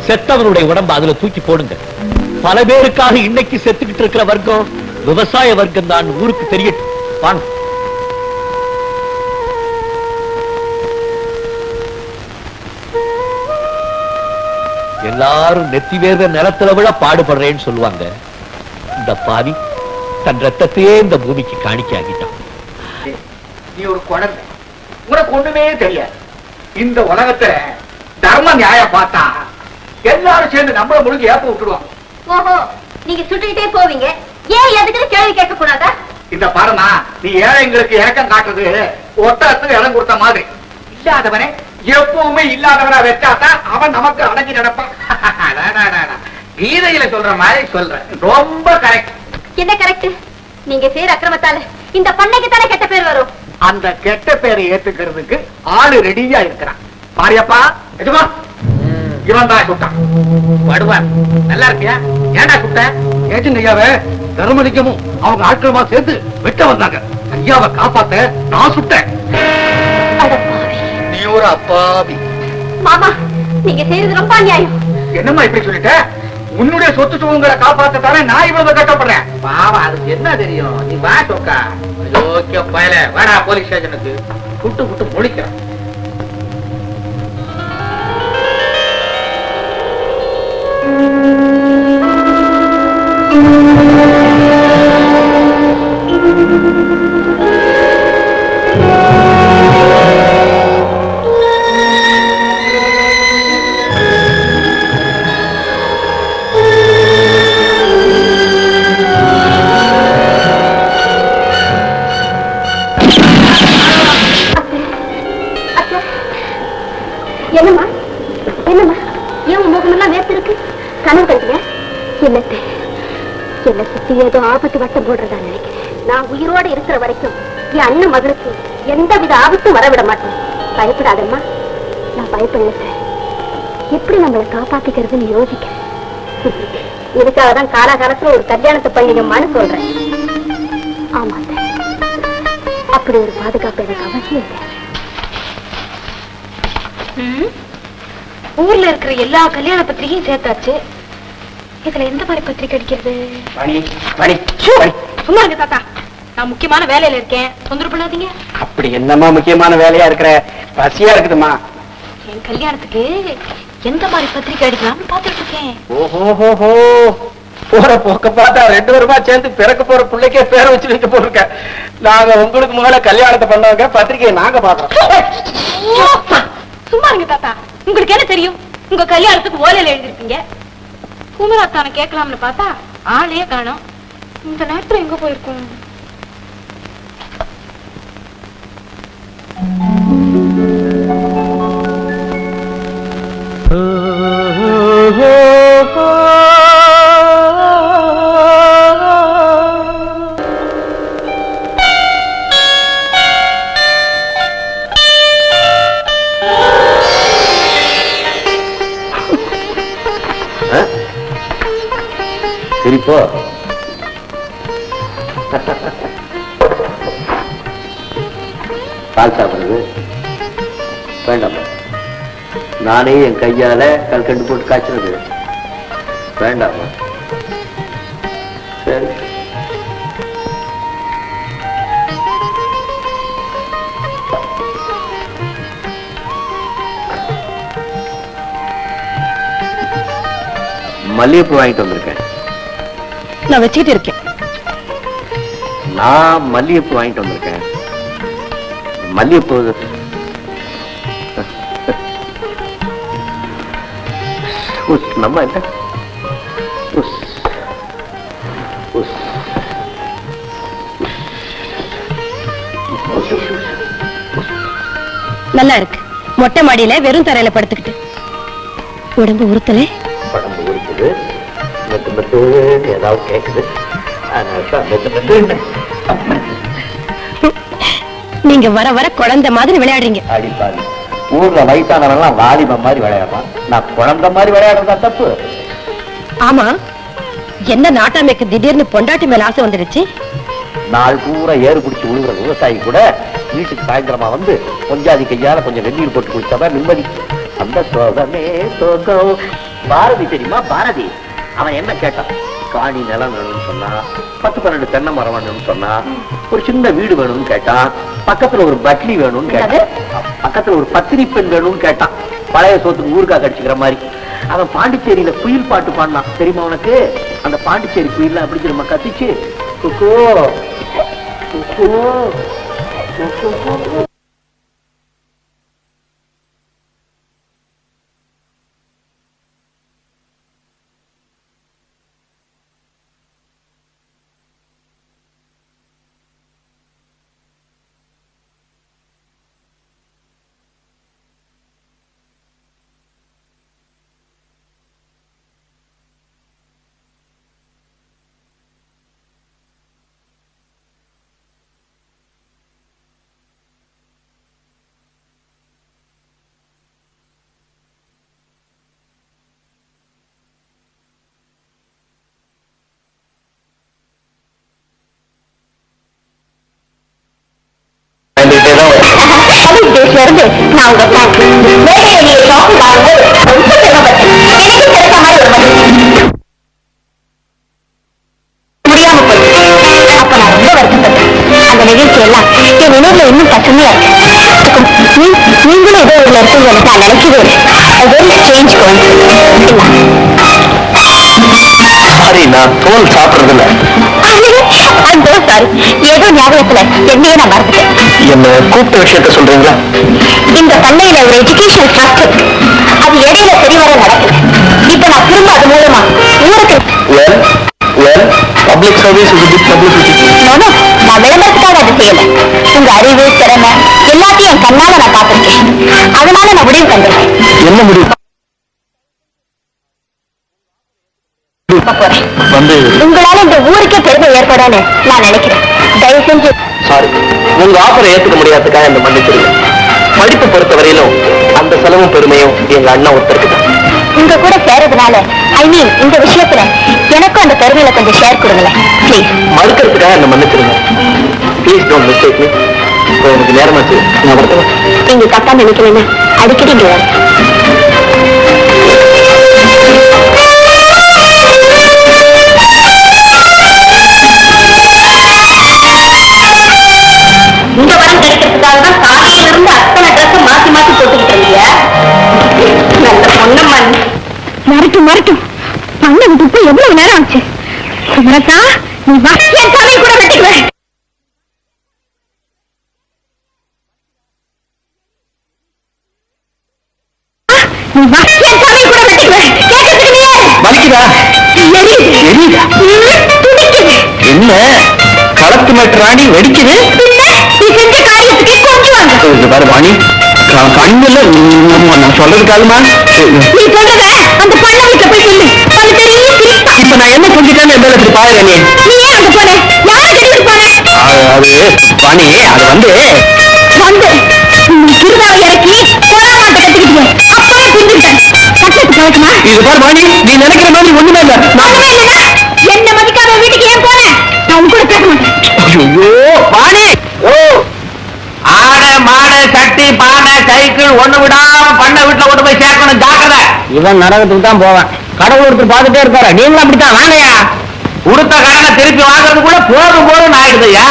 செத்தவனுடைய உடம்பு அதுல தூக்கி போடுங்க. பல பேருக்காக இன்னைக்கு செத்துக்கிட்டு இருக்கிற வர்க்கம் விவசாய வர்க்கம் தான் ஊருக்கு தெரியட்டும். வாங்க. எல்லாரும் நெத்தி வேத நிலத்துல விட பாடுபடுறேன்னு சொல்லுவாங்க. இந்த பாவி தன் ரத்தத்தையே இந்த பூமிக்கு காணிக்க ஆகிட்டான். நீ ஒரு குழந்தை, உனக்கு ஒண்ணுமே தெரியாது. இந்த உலகத்துல தர்ம நியாயம் பார்த்தா எல்லாரும் சேர்ந்து நம்மள முழுக்க ஏப்ப விட்டுடுவாங்க. ஓஹோ, நீங்க சுட்டுக்கிட்டே போவீங்க, ஏன் எதுக்கு கேள்வி கேட்க கூடாதா? இந்த பாருமா, நீ ஏழைங்களுக்கு இறக்கம் காட்டுறது ஒட்டத்துக்கு இடம் கொடுத்த மாதிரி. இல்லாதவனே எப்பவுமே இல்லாதவனா வச்சாதான் அவன் நமக்கு அடங்கி நடப்பான். கீதையில சொல்ற மாதிரி சொல்றேன், ரொம்ப கரெக்ட். என்ன கரெக்ட்? நீங்க செய்யற அக்கிரமத்தால இந்த பண்ணைக்கு தானே கெட்ட பேர் வரும். அந்த கெட்ட பேரை ஏத்துக்கிறதுக்கு ஆளு ரெடியா இருக்கிறான். பாரியப்பா, எதுமா இவன் தான் சுட்டான். வடுவான், நல்லா இருக்கியா? ஏண்டா சுட்ட? ஏஜென்ட் ஐயாவை தர்மலிங்கமும் அவங்க ஆட்களுமா சேர்ந்து வெட்ட வந்தாங்க. ஐயாவை காப்பாத்த நான் சுட்டேன். அடப்பாவி, நீ ஒரு அப்பாவி. மாமா நீங்க செய்யறது ரொம்ப அநியாயம். என்னம்மா இப்படி சொல்லிட்ட? உன்னுடைய சொத்து சுகங்களை காப்பாத்தானே நான் இவ்வளவு கஷ்டப்படுறேன். பாவா அதுக்கு என்ன தெரியும்? நீ வா சொக்கா. ஓகே பயல வாடா போலீஸ் ஸ்டேஷனுக்கு. குட்டு குட்டு முழிக்கிறான். என்னம்மா என்னம்மா ஏன் உன் முகமெல்லாம் வேர்த்து இருக்கு? கனவு கண்டியா? என்னத்தை என்ன சுத்தி ஏதோ ஆபத்து வட்டம் போடுறதா நினைக்கிறேன். நான் உயிரோடு இருக்கிற வரைக்கும் என் அண்ணன் மகளுக்கு எந்தவித ஆபத்தும் வரவிட மாட்டேன். பயப்படாதம்மா. நான் பயப்படல சார். எப்படி நம்மளை காப்பாத்திக்கிறதுன்னு யோசிக்கிறேன். இதுக்காக தான் காலாகாலத்துல ஒரு கல்யாணத்தை பண்ணிக்கமான்னு சொல்றேன். ஆமா சார், அப்படி ஒரு பாதுகாப்பு எனக்கு அவசியம் இல்லை. ஊர்ல இருக்கிற எல்லா கல்யாண பத்திரிகையும் சேர்த்தாச்சு. இதுல எந்த மாதிரி பத்திரிகை அடிக்கிறது? சும்மா இருக்கு தாத்தா, நான் முக்கியமான வேலையில இருக்கேன், தொந்தரவு பண்ணாதீங்க. அப்படி என்னமா முக்கியமான வேலையா இருக்கிற? பசியா இருக்குதுமா. என் கல்யாணத்துக்கு எந்த மாதிரி பத்திரிகை அடிக்கலாம்னு பாத்துட்டு இருக்கேன். ஓஹோஹோ, போற போக்க பார்த்தா 2 வருமா சேர்ந்து பிறக்க போற பிள்ளைக்கே பேரை வச்சு வைக்க போட்டிருக்க. நாங்க உங்களுக்கு முதல்ல கல்யாணத்தை பண்ணவங்க, பத்திரிகையை நாங்க பாக்குறோம். சும்மா இருங்க தாத்தா, உங்களுக்கு என்ன தெரியும்? உங்க கல்யாணத்துக்கு ஓலையில எழுதிருப்பீங்க. குமராத்தான கேட்கலாம்னு பார்த்தா ஆளையே காணோம். இந்த நேரத்துல எங்க போயிருக்கோம்? சரிப்போ பால் சாப்பிடுறது வேண்டாம். நானே என் கையால கல்கண்டு போட்டு காய்ச்சினது வேண்டாம். சரி மல்லிகைப்பூ வாங்கிட்டு வந்திருக்கேன். நான் வச்சுக்கிட்டு இருக்கேன். நான் மல்லிகைப்பூ வாங்கிட்டு வந்திருக்கேன். மல்லிகைப்பூ நம்ம என்ன நல்லா இருக்கு. மொட்டை மாடியில வெறும் தரையில படுத்துக்கிட்டு உடம்பு உறுத்தல. உடம்பு உறுத்துது, மெத்து மெத்து ஏதாவது கேக்குது. நீங்க வர வர குழந்தை மாதிரி விளையாடுறீங்க. அடிப்பாங்க. ஊர்ல வயசானவெல்லாம் வாலிப மாதிரி விளையாடுறான், நான் குழந்தை மாதிரி விளையாடுறதா தப்பு? ஆமா, என்ன நாட்டாமைக்கு திடீர்னு பொண்டாட்டி மேல ஆசை வந்துருச்சு? நாள் பூரா ஏறு பிடிச்சு விழுகிற விவசாயி கூட வீட்டுக்கு சாயந்தரமா வந்து கொஞ்சாதி கையால கொஞ்சம் வெந்நீர் போட்டு குடிச்சாதான் நிம்மதி. அந்த சோகமே சோகம். பாரதி தெரியுமா? பாரதி அவன் என்ன கேட்டான்? காணி நிலம் வேணும்னு சொன்னா, 10-12 தென்னை மரம் வேணும்னு சொன்னா, ஒரு சின்ன வீடு வேணும்னு கேட்டான், பக்கத்துல ஒரு பட்லி வேணும்னு கேட்டான், பக்கத்துல ஒரு பத்திரி பெண் வேணும்னு கேட்டான். பழைய சோத்துக்கு ஊருக்கா கடிச்சுக்கிற மாதிரி. அவன் பாண்டிச்சேரியில குயில் பாட்டு பாடினான் தெரியுமா உனக்கு? அந்த பாண்டிச்சேரி குயில்லாம் எப்படி தெரியுமா கத்திச்சு? குக்கோ குக்கோ குக்கோ. நான் உங்க பெரிய ஷாப்பிங் ஆகும்போது ரொம்ப பெருமைப்பட்டேன். எனக்கு கிடைச்ச மாதிரி ஒரு மதிப்பு முடியாம போச்சு. அப்ப நான் ரொம்ப வருத்தப்பட்டேன். அந்த நிகழ்ச்சி எல்லாம் என் நினைவுல இன்னும் பசுமையா இருக்கு. நீங்களும் ஏதோ ஒரு இருக்கீங்க நான் நினைக்கவே இல்லை. சாரி, நான் தோல் சாப்பிடுறதில்ல. சாரி, ஏதோ ஞாபகத்துல என்னையே நான் மறந்துட்டேன். என்ன கூப்பிட்ட விஷயத்த சொல்றீங்களா? இந்த பண்ணையில ஒரு எஜுகேஷன் ட்ரஸ்ட் அது இடையில சரிவர நடக்குது. இப்ப நான் திரும்ப அது மூலமா ஊருக்கு பப்ளிக் சர்வீஸ் நான் விளம்பரத்துக்காக அது செய்யல. உங்க அறிவு திறமை எல்லாத்தையும் என் கண்ணால நான் பார்த்திருக்கேன். அதனால நான் முடிவு கண்டிருக்கேன். என்ன முடிவு? வந்து உங்களால இந்த ஊருக்கே பெருமை ஏற்படும்னு நான் நினைக்கிறேன். தயவு செஞ்சு சாரி, உங்க ஆஃபரை ஏத்துக்க முடியாதுக்காக இந்த மன்னிச்சிருங்க. படிப்பு பொறுத்த வரையிலும் அந்த செலவும் பெருமையும் எங்க அண்ணா ஒருத்தருக்கு தான். உங்க கூட சேரதுனால இந்த விஷயத்துல எனக்கும் அந்த பெருமையில கொஞ்சம் ஷேர் கொடுங்களேன் ப்ளீஸ். மறுக்கிறதுக்காக என்ன மன்னிச்சிருங்க. Please don't mistake me. இப்போ எனக்கு நேரமாச்சு, நான் வரட்டுமா? நீங்க தப்பா நினைக்கிறேன்னா அடிக்கடி இங்க வரேன். இந்த வரம் கிடைக்கிறதுக்காக தான் காலையில இருந்து அத்தனை ட்ரெஸ் மாத்தி மாத்தி போட்டுக்கிட்டு இருந்தீங்க. நல்ல பொண்ணம்மா. மறட்டும் மறட்டும், பண்ண விட்டு எவ்வளவு நேரம் ஆச்சு. குமரத்தா, நீ வா, என் தலை கூட வெட்டிக்குவேன். நீ வா, என் தலை கூட வெட்டிக்குவேன். கேட்கறதுக்கு நீ வலிக்குதா? எரியுதா? துடிக்குது. என்ன களத்து மேட்டு ராணி வெடிக்குது? நீ செஞ்ச காரியத்துக்கு கொஞ்சம் வாங்க. பாரு வாணி, கண்ணுல நான் சொல்றது காலமா? நீ சொல்றத அந்த பண்ண வீட்டுல போய் சொல்லு. அது பெரிய சிரிப்பா. இப்ப நான் என்ன செஞ்சுட்டேன்னு என் மேல இப்படி பாருங்க. நீ ஏன் அங்க போன? யாரை கட்டிட்டு போன? அது வாணி, அது நீ திருவாவை இறக்கி கோலாமாட்ட கட்டிக்கிட்டு அப்பவே புரிஞ்சுட்டேன். சட்டத்துக்கு வழக்கமா? இது பாரு வாணி, நீ நினைக்கிற மாதிரி ஒண்ணுமே இல்ல. ஒண்ணுமே இல்லைன்னா என்ன மதிக்காத வீட்டுக்கு ஏன் போன? நான் உன் கூட பேச மாட்டேன். ஐயோ வாணி, ஆடை மாடை சட்டி பானை சைக்கிள் ஒண்ணு விடாம பண்ண வீட்டுல கொண்டு போய் சேர்க்கணும். ஜாக்கிரதை. இவன் நரகத்துக்கு தான் போவேன். கடவுள் ஒருத்தர் பார்த்துட்டே இருக்காரு. நீங்களும் அப்படித்தான். வாங்கயா, கொடுத்த கடனை திருப்பி வாங்குறதுக்குள்ள போதும் போதும் ஆயிடுதுயா.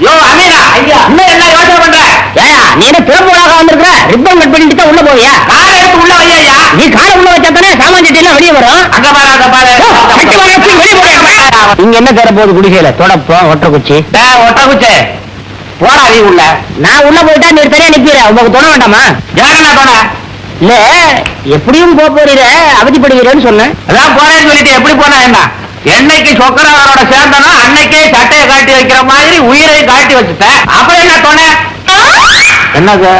யோ அமீனா, ஐயா இன்னும் என்ன யோசனை பண்ற? ஏயா நீ என்ன திறப்புலாக வந்திருக்கிற? ரிப்பன் கட் பண்ணிட்டு தான் உள்ள போவியா? காரை எடுத்து உள்ள வையா. நீ காரை உள்ள வச்சா தானே சாமான் சட்டி எல்லாம் வெளியே வரும். அங்க பாரு, அங்க பாரு. இங்க என்ன தர போகுது? குடிசையில தொடப்பம் ஒற்றை குச்சி ஒட்ட குச்சே போடா நீ உள்ள. நான் உள்ள போயிட்டா நீ தனியா நிக்கிற. உங்களுக்கு தொட வேண்டாமா? ஏன்னா போன இல்ல எப்படியும் போறீர அவதிப்படுவீரன்னு சொன்னேன். அதான் போறேன்னு சொல்லிட்டு எப்படி போனா என்ன? என்னைக்கு சொக்கரவரோட சேர்ந்தனோ அன்னைக்கே சட்டையை காட்டி வைக்கிற மாதிரி உயிரை காட்டி வச்சுட்டேன். அப்புறம் என்ன தோண? என்னது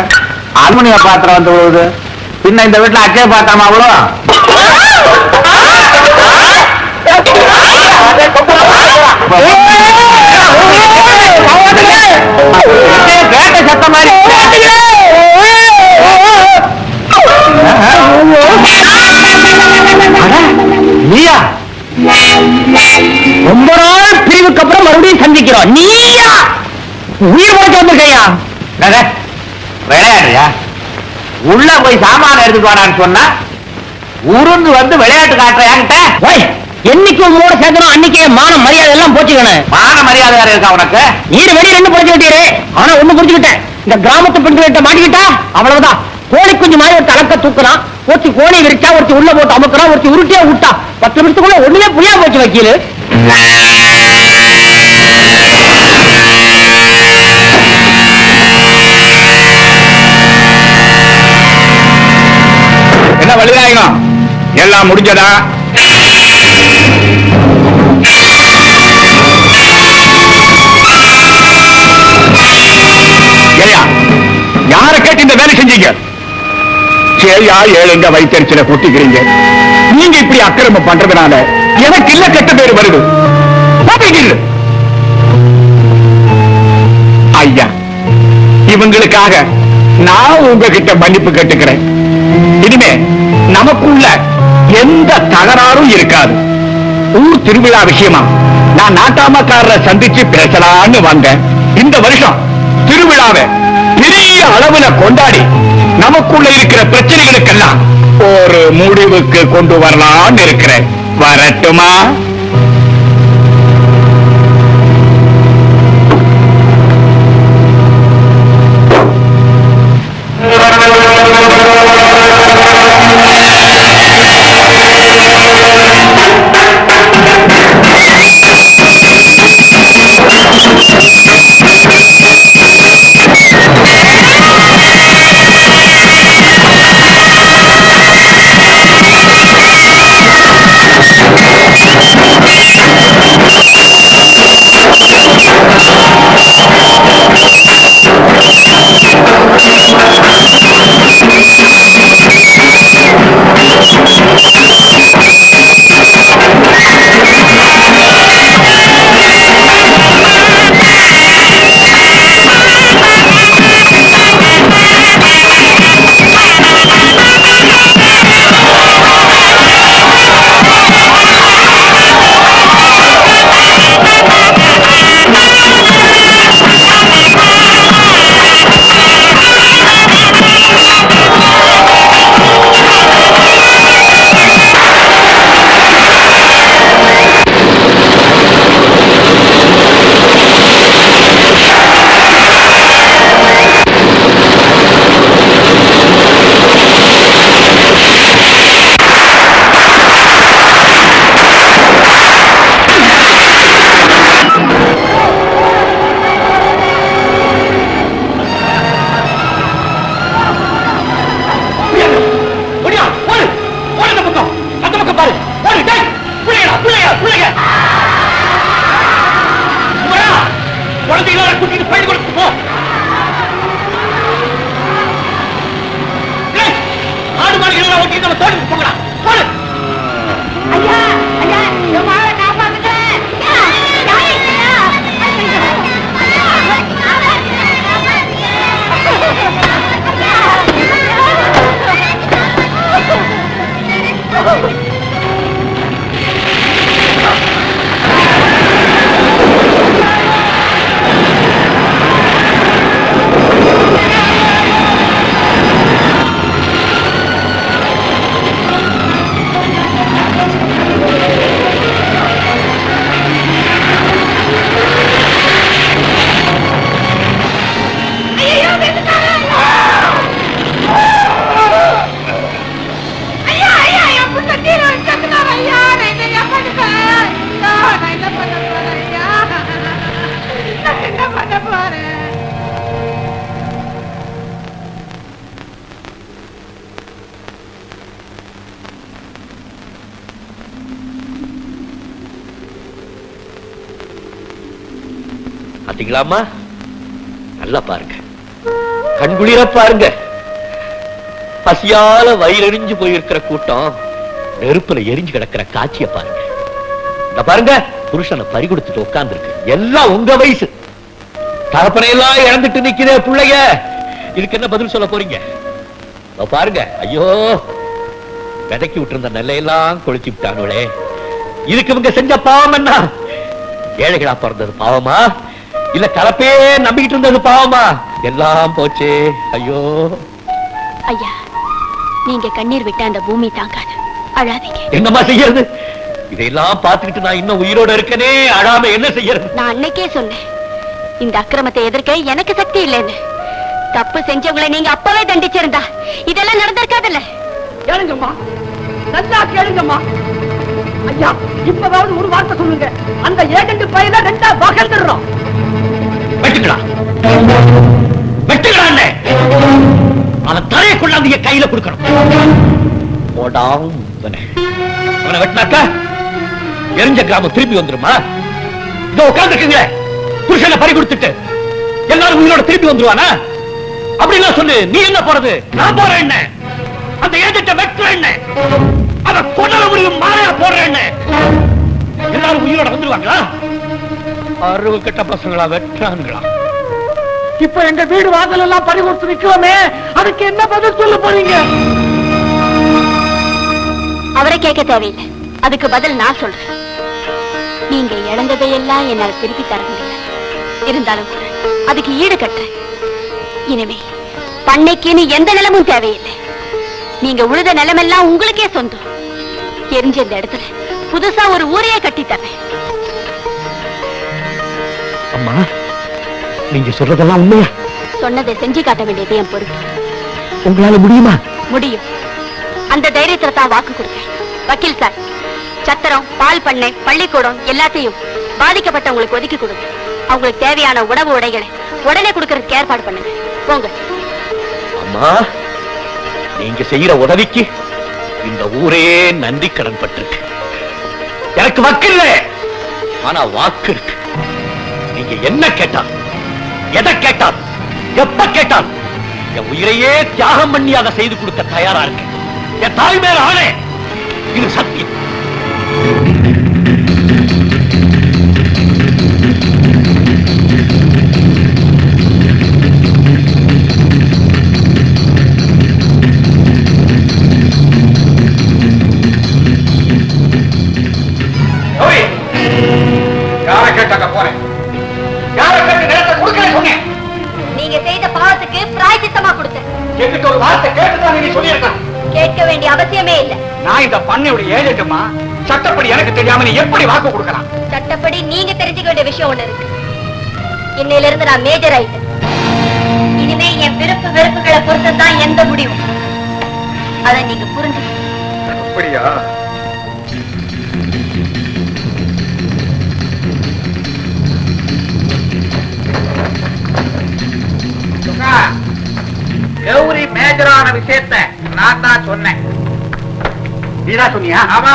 அலுமினிய பாத்திரம் வந்து விழுது? பின்ன இந்த வீட்டுல அச்சய பாத்திரமா அவ்வளோ? கேட்ட சத்தம் மாதிரி நீயா? ரொம்ப நாள் பிரிவுக்கு அப்புறம் மறுபடியும் சந்திக்கிறோம். நீயா உயிர் வரைக்கும் வந்திருக்கையா? விளையாடுறியா? உள்ள போய் சாமான எடுத்துட்டு வரான்னு சொன்னா உருந்து வந்து விளையாட்டு காட்டுறியான்ட்ட. என்னைக்கு உங்களோட சேர்க்கணும் அன்னைக்கே மான மரியாதை எல்லாம் போச்சுக்கணும். மான மரியாதை வேற இருக்கா உனக்கு? ஈடு வெளியே ரெண்டு புரிஞ்சு விட்டீரு. ஆனா ஒண்ணு புரிஞ்சுக்கிட்டேன், இந்த கிராமத்து பெண்கிட்ட மாட்டிக்கிட்டா அவ்வளவுதான். கோழி குஞ்சு மாதிரி ஒரு தலக்க தூக்குறான். ஒருத்தி கோழி விரிச்சா, ஒருத்தி உள்ள போட்டு அமுக்குறான், ஒருத்தி உருட்டியா விட்டா. 10 நிமிஷத்துக்குள்ள ஒண்ணுமே புரியாம போச்சு வக்கீலு. என்ன வழிநாயகம், எல்லாம் முடிஞ்சதா? ஏயா யார கேட்டு இந்த வேலை செஞ்சீங்க? சேயா ஏழுங்க வைத்தறிச்சல கொட்டிக்கிறீங்க. நீங்க இப்படி அக்கிரமம் பண்றதுனால எனக்கு இல்ல கெட்ட பேரு வருது. ஐயா, இவங்களுக்காக நான் உங்ககிட்ட மன்னிப்பு கேட்டுக்கிறேன். இனிமே நமக்குள்ள எந்த தகராறும் இருக்காது. ஊர் திருவிழா விஷயமா நான் நாட்டாமக்காரரை சந்திச்சு பேசலான்னு வந்தேன். இந்த வருஷம் திருவிழாவை பெரிய அளவுல கொண்டாடி நம்ம நமக்குள்ள இருக்கிற பிரச்சனைகளுக்கெல்லாம் ஒரு முடிவுக்கு கொண்டு வரலாம்னு இருக்கிறேன். வரட்டுமா? பாத்தீங்களாமா? நல்லா பாருங்க, கண்குளிர பாருங்க. பசியால வயிறறிஞ்சு போயிருக்கிற கூட்டம் நெருப்புல எரிஞ்சு கிடக்கிற காட்சிய பாருங்க. இந்த பாருங்க, புருஷனை பறி கொடுத்துட்டு உட்கார்ந்து இருக்கு. எல்லாம் உங்க வயசு. தகப்பனை எல்லாம் இழந்துட்டு நிக்கிறே பிள்ளைங்க. இதுக்கு என்ன பதில் சொல்ல போறீங்க? பாருங்க, ஐயோ, விதைக்கி விட்டுருந்த நெல்லையெல்லாம் கொளுத்தி விட்டானுங்களே. இதுக்கு இவங்க செஞ்ச பாவம் என்ன? ஏழைகளா பிறந்தது பாவமா, இல்ல கலப்பே நம்பிக்கிட்டு இருந்தது பாவமா? எல்லாம் போச்சே. ஐயோ ஐயா, நீங்க கண்ணீர் விட்ட அந்த பூமி தாங்காது, அழாதீங்க. என்னமா செய்யறது? இதையெல்லாம் பார்த்துக்கிட்டு நான் இன்னும் உயிரோட இருக்கனே, அழாம என்ன செய்யறது? நான் அன்னைக்கே சொன்னேன், இந்த அக்கிரமத்தை எதிர்க்க எனக்கு சக்தி இல்லைன்னு. தப்பு செஞ்சவங்களை நீங்க அப்பவே தண்டிச்சிருந்தா இதெல்லாம் நடந்திருக்காதுல்ல. கேளுங்கம்மா, நல்லா கேளுங்கம்மா. ஐயா, இப்பதாவது ஒரு வார்த்தை சொல்லுங்க. அந்த ஏஜென்ட் பையனை ரெண்டா வகர்ந்துடுறோம். வெட்டுங்களா, வெட்டுங்களா, அவன் தலையை கொண்டாந்து என் கையில கொடுக்கணும். அவனை வெட்டினாக்கா எரிஞ்ச கிராமம் திரும்பி வந்துருமா? இதோ உட்கார்ந்துருக்குங்க, புருஷனை பறி கொடுத்துட்டு எல்லாரும் உயிரோட திரும்பி வந்துருவானா? அப்படின்னா சொல்லு. நீ என்ன போறது? நான் போறேன். என்ன அந்த ஏஜென்ட்ட வெட்டுறேன், என்ன அதை கொள்ள முடியும் மாலையா போடுறேன். எல்லாரும் உயிரோட வந்துருவாங்களா? அறுவு கட்ட பசங்களா வெட்டுறாங்களா? இப்ப எங்க வீடு வாசல் எல்லாம் பறி கொடுத்து நிக்கிறோமே, அதுக்கு என்ன பதில் சொல்ல போறீங்க? அவரை கேட்க தேவையில்லை, அதுக்கு பதில் நான் சொல்றேன். நீங்க இழந்ததையெல்லாம் என்னால் திருப்பி தர முடியாது. இருந்தாலும் கூட அதுக்கு ஈடு கட்டுறேன். இனிமே பண்ணைக்குன்னு எந்த நிலமும் தேவையில்லை. நீங்க உழுத நிலமெல்லாம் உங்களுக்கே சொந்தம். எரிஞ்ச இந்த இடத்துல புதுசா ஒரு ஊரையே கட்டித்தரேன். அம்மா, நீங்க சொல்றதெல்லாம் உண்மையா? சொன்னதை செஞ்சு காட்ட வேண்டியது என் பொறுப்பு. உங்களால முடியுமா? முடியும். அந்த தைரியத்துல தான் வாக்கு கொடுத்தேன். வக்கீல் சார், சத்திரம், பால் பண்ணை, பள்ளிக்கூடம் எல்லாத்தையும் பாதிக்கப்பட்டவங்களுக்கு ஒதுக்கி கொடுங்க. அவங்களுக்கு தேவையான உணவு உடைகளை உடனே கொடுக்கறதுக்கு ஏற்பாடு பண்ணுங்க. போங்க. அம்மா, நீங்க செய்யற உதவிக்கு இந்த ஊரே நன்றி கடன் பட்டிருக்கு. எனக்கு வக்கில்ல, ஆனா வாக்கு இருக்கு. நீங்க என்ன கேட்டால், எதை கேட்டால், எப்ப கேட்டால் என் உயிரையே தியாகம் பண்ணி அதை செய்து கொடுக்க தயாரா இருக்கு. என் தாய் மேல ஆணை, இது சத்தியம். யாரை கேட்டாக்க போறேன்? யாரை கேட்டு நேரத்தை கொடுக்கல சொன்னேன்? நீங்க செய்த பாவத்துக்கு பிராயச்சித்தமா கொடுத்தேன். என்கிட்ட ஒரு வார்த்தை கேட்டுதான் நீ சொல்லியிருக்கான். கேட்க வேண்டிய அவசியமே இல்ல. நான் இந்த பண்ணையுடைய ஏஜென்ட்மா. சட்டப்படி எனக்கு தெரியாம நீ எப்படி வாக்கு கொடுக்கலாம்? சட்டப்படி நீங்க தெரிஞ்சுக்க வேண்டிய விஷயம் ஒண்ணு இருக்கு. இன்னையில இருந்து நான் மேஜர் ஆயிட்டேன். இனிமே என் விருப்பு வெறுப்புகளை பொறுத்துதான் எந்த முடிவும். அதை நீங்க புரிஞ்சுக்கணும். அப்படியா? கௌரி மேஜரான விஷயத்தை நான் தான் சொன்னேன். நீதான் சொன்னியா? ஆமா.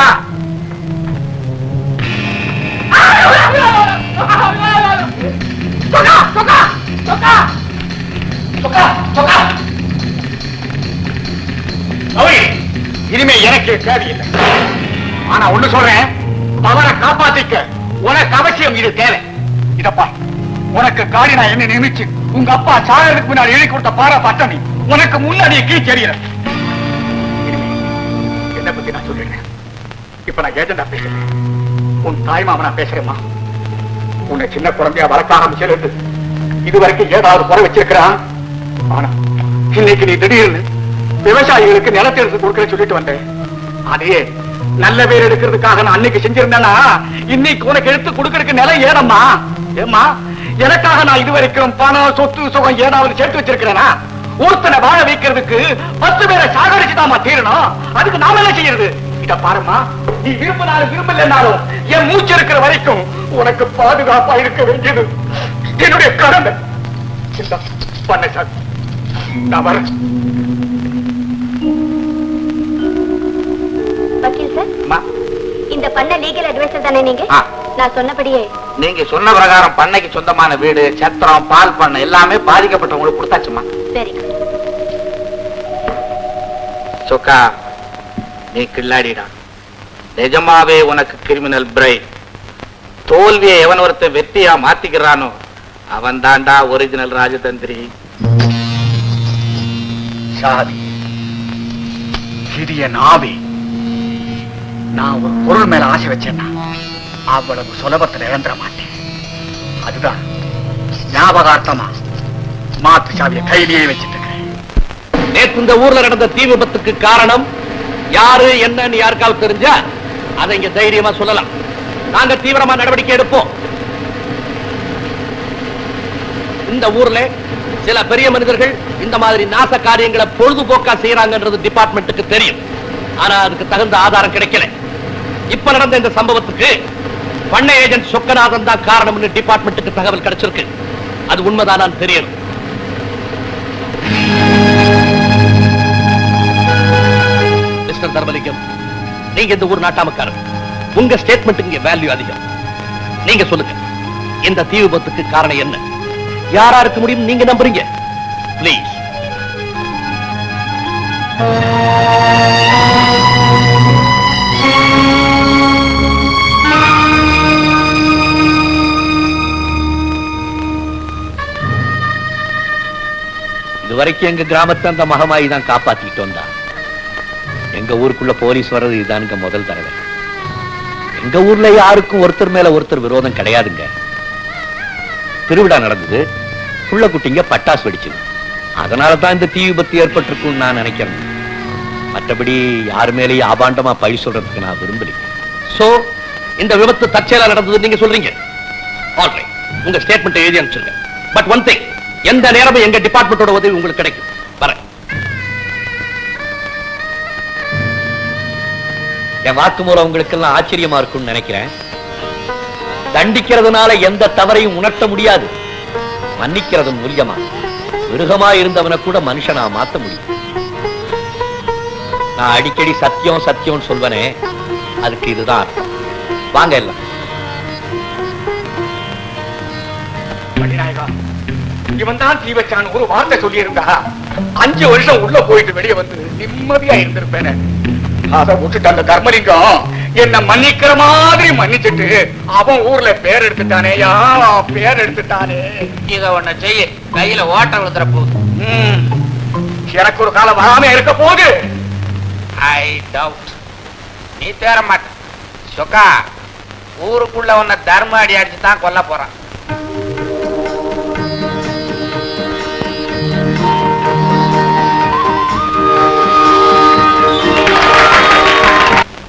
இனிமே எனக்கு தேவையில்லை. ஆனா ஒண்ணு சொல்றேன், தவற காப்பாத்திக்க உனக்கு அவசியம் இது தேவை. இதப்பா, உனக்கு காடி நான் என்ன நியமிச்சு உங்க அப்பா சாகிறதுக்கு முன்னாடி எழுதி கொடுத்த பாரா பட்டணி உனக்கு முன்னாடியே கீழ் தெரியுற. என்ன பத்தி நான் சொல்லிடுறேன். இப்ப நான் ஏஜெண்டா பேசுறேன். உன் தாய் மாமனா பேசுறேம்மா. உன்னை சின்ன குழந்தையா வளர்க்க ஆரம்பிச்சிருந்து இதுவரைக்கும் ஏதாவது குறை வச்சிருக்கிறான். ஆனா இன்னைக்கு நீ திடீர்னு விவசாயிகளுக்கு நிலத்தை எடுத்து கொடுக்க சொல்லிட்டு வந்தேன். அதையே நல்ல பேர் எடுக்கிறதுக்காக நான் அன்னைக்கு செஞ்சிருந்தேன்னா இன்னைக்கு உனக்கு எடுத்து கொடுக்கறதுக்கு நிலம் ஏதம்மா? ஏம்மா, எனக்காக நான் இதுவரைக்கும் பணம், சொத்து, சுகம் ஏதாவது சேர்த்து வச்சிருக்கிறேனா? ஒருத்தனை வாழ வைக்கிறதுக்கு 10 பேரை சாகடிச்சுதாமா தீரணும். அதுக்கு நாம என்ன செய்யறது? இத பாருமா, நீ விரும்பினாலும் விரும்பலனாலும் என் மூச்சு இருக்கிற வரைக்கும் உனக்கு பாதுகாப்பா இருக்க வேண்டியது என்னுடைய கடமை. பண்ண சார், நான் வரேன். வக்கீல் சார், இந்த பண்ண லீகல் அட்வைசர் தானே நீங்க? நான் சொன்னபடியே நீங்க சொன்ன பிரகாரம் பண்ணைக்கு சொந்தமான வீடு, சத்திரம், பால் பண்ணை எல்லாமே பாதிக்கப்பட்டவங்களுக்கு கொடுத்தாச்சுமா. சரி. சொக்கா, நீ கில்லாடிடா. நிஜமாவே உனக்கு கிரிமினல் பிரைன். தோல்வியை எவன் ஒருத்த வெற்றியா மாத்திக்கிறானோ அவன் தாண்டா ஒரிஜினல் ராஜதந்திரி. சாதி சிறிய நாவி. நான் ஒரு பொருள் மேல ஆசை வச்சேன்னா அவ்வளவு சுலபத்தில் இழந்துட மாட்டேன். அதுதான் ஞாபகார்த்தமா மாத்து சாவிய கையிலேயே வச்சிட்டு இருக்கேன். நேற்று இந்த ஊர்ல நடந்த தீ விபத்துக்கு காரணம் யாரு என்னன்னு யாருக்காவது தெரிஞ்சா அதை இங்க தைரியமா சொல்லலாம். நாங்க தீவிரமா நடவடிக்கை எடுப்போம். இந்த ஊர்ல சில பெரிய மனிதர்கள் இந்த மாதிரி நாச காரியங்களை பொழுதுபோக்கா செய்யறாங்கன்றது டிபார்ட்மெண்ட்டுக்கு தெரியும். ஆனா அதுக்கு தகுந்த ஆதாரம் கிடைக்கல. இப்ப நடந்த இந்த சம்பவத்துக்கு பண்ணை ஏஜென்ட் சொக்கநாதன் தான் காரணம்னு டிபார்ட்மெண்ட்டுக்கு தகவல் கிடைச்சிருக்கு. அது உண்மைதான் தெரியணும். மிஸ்டர் தர்மலிங்கம், நீங்க இந்த ஊர் நாட்டாமக்காரர். உங்க ஸ்டேட்மெண்ட் இங்க வேல்யூ அதிகம். நீங்க சொல்லுங்க, இந்த தீ விபத்துக்கு காரணம் என்ன? யாரா இருக்க முடியும் நீங்க நம்புறீங்க? பிளீஸ். இதுவரைக்கும் எங்க கிராமத்தை அந்த மகமாயி தான் காப்பாத்திட்டு வந்தா. எங்க ஊருக்குள்ள போலீஸ் வர்றது இதுதானுங்க முதல் தடவை. எங்க ஊர்ல யாருக்கும் ஒருத்தர் மேல ஒருத்தர் விரோதம் கிடையாதுங்க. திருவிழா நடந்தது, புள்ள குட்டிங்க பட்டாசு வெடிச்சது. அதனாலதான் இந்த தீ விபத்து ஏற்பட்டிருக்கும்னு நான் நினைக்கிறேன். மற்றபடி யாரு மேலேயும் ஆபாண்டமா பழி சொல்றதுக்கு நான் விரும்பல. சோ இந்த விபத்து தற்செயலா நடந்தது நீங்க சொல்றீங்க. ஆல்ரைட், உங்க ஸ்டேட்மெண்ட் எழுதி அனுப்பிச்சிருங்க. பட் ஒன் திங், எந்த நேரமும் எங்க டிபார்ட்மெண்டோட உதவி உங்களுக்கு கிடைக்கும். வரேன். என் வாக்குமூலம் உங்களுக்கு எல்லாம் ஆச்சரியமா இருக்கும்னு நினைக்கிறேன். தண்டிக்கிறதுனால எந்த தவறையும் உணர்த்த முடியாது. மன்னிக்கிறது மூலியமா மிருகமா இருந்தவனை கூட மனுஷனா மாத்த முடியும். நான் அடிக்கடி சத்தியம் சத்தியம் சொல்வனே, அதுக்கு இதுதான் அர்த்தம். வாங்க எல்லாம். இவன் தான் தீ வச்சான் ஒரு வார்த்தை சொல்லி இருந்தா 5 வருஷம் உள்ள போயிட்டு வெளியே வந்து நிம்மதியா இருந்திருப்பேன். அதை விட்டுட்டு அந்த தர்மலிங்கம் என்ன மன்னிக்கிற மாதிரி மன்னிச்சுட்டு அவன் ஊர்ல பேர் எடுத்துட்டானேயா, பேர் எடுத்துட்டானே. இத ஒண்ணு செய்ய, கையில ஓட்ட விழுந்துற போகுது. எனக்கு ஒரு காலம் வராம இருக்க போகுது. ஐ டவுட் நீ தேர மாட்ட. சொக்கா, ஊருக்குள்ள உன்னை தர்ம அடி அடிச்சு தான் கொல்ல போறான்.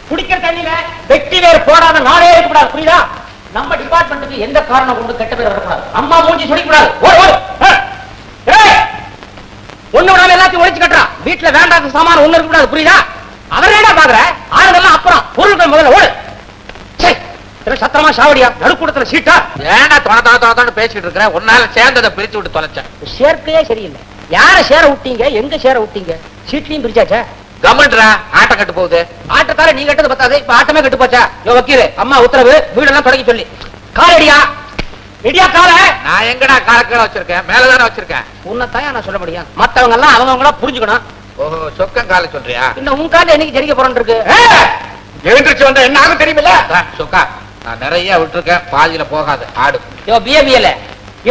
குடிக்கிற தண்ணியில வெட்டி வேர் போடாத நாளே இருக்கக்கூடாது, புரியுதா? நம்ம டிபார்ட்மெண்ட்டுக்கு எந்த காரணம் கொண்டு கெட்ட பேர் வரக்கூடாது. அம்மா மூஞ்சி சொல்லிக்கூடாது. ஒண்ணு விடாம எல்லாத்தையும் ஒழிச்சு கட்டுறான். வீட்டுல வேண்டாத சாமான ஒண்ணு இருக்கக்கூடாது, புரியுதா? அவர் என்ன பாக்குற ஆளுங்கெல்லாம் அப்புறம் பொருட்கள் முதல்ல ஓடு. சத்திரமா சாவடியா நடுக்கூடத்துல சீட்டா ஏன்டா தொண பேசிட்டு இருக்கிற? உன்னால சேர்ந்ததை பிரிச்சு விட்டு தொலைச்சேன். சேர்க்கையே சரியில்லை. யார சேர விட்டீங்க, எங்க சேர விட்டீங்க? சீட்லயும் பிரிச்சாச்சா? கவர்மெண்ட்ரா ஆட்டம் கட்டு போகுது. ஆட்டக்கார நீ கட்டது பத்தாது, இப்ப ஆட்டமே கட்டு போச்சா? வக்கீல் அம்மா உத்தரவு, வீடெல்லாம் தொடங்கி சொல்லி காலடியா ரெடியா கால. நான் எங்கடா காலக்கீழ வச்சிருக்கேன்? மேலதானே வச்சிருக்கேன். உன்னதான் நான் சொல்ல முடியும். மத்தவங்க எல்லாம் அவங்களா புரிஞ்சுக்கணும். ஓஹோ, சொக்கம் கால சொல்றியா? இன்னும் உன் கால என்னைக்கு ஜெரிக்க போறோம் இருக்கு. எழுந்திருச்சு வந்தா என்ன ஆகும் தெரியுமில்ல? சொக்கா, நான் நிறைய விட்டுருக்கேன், பாதியில போகாது ஆடு. பிஏபிஎல்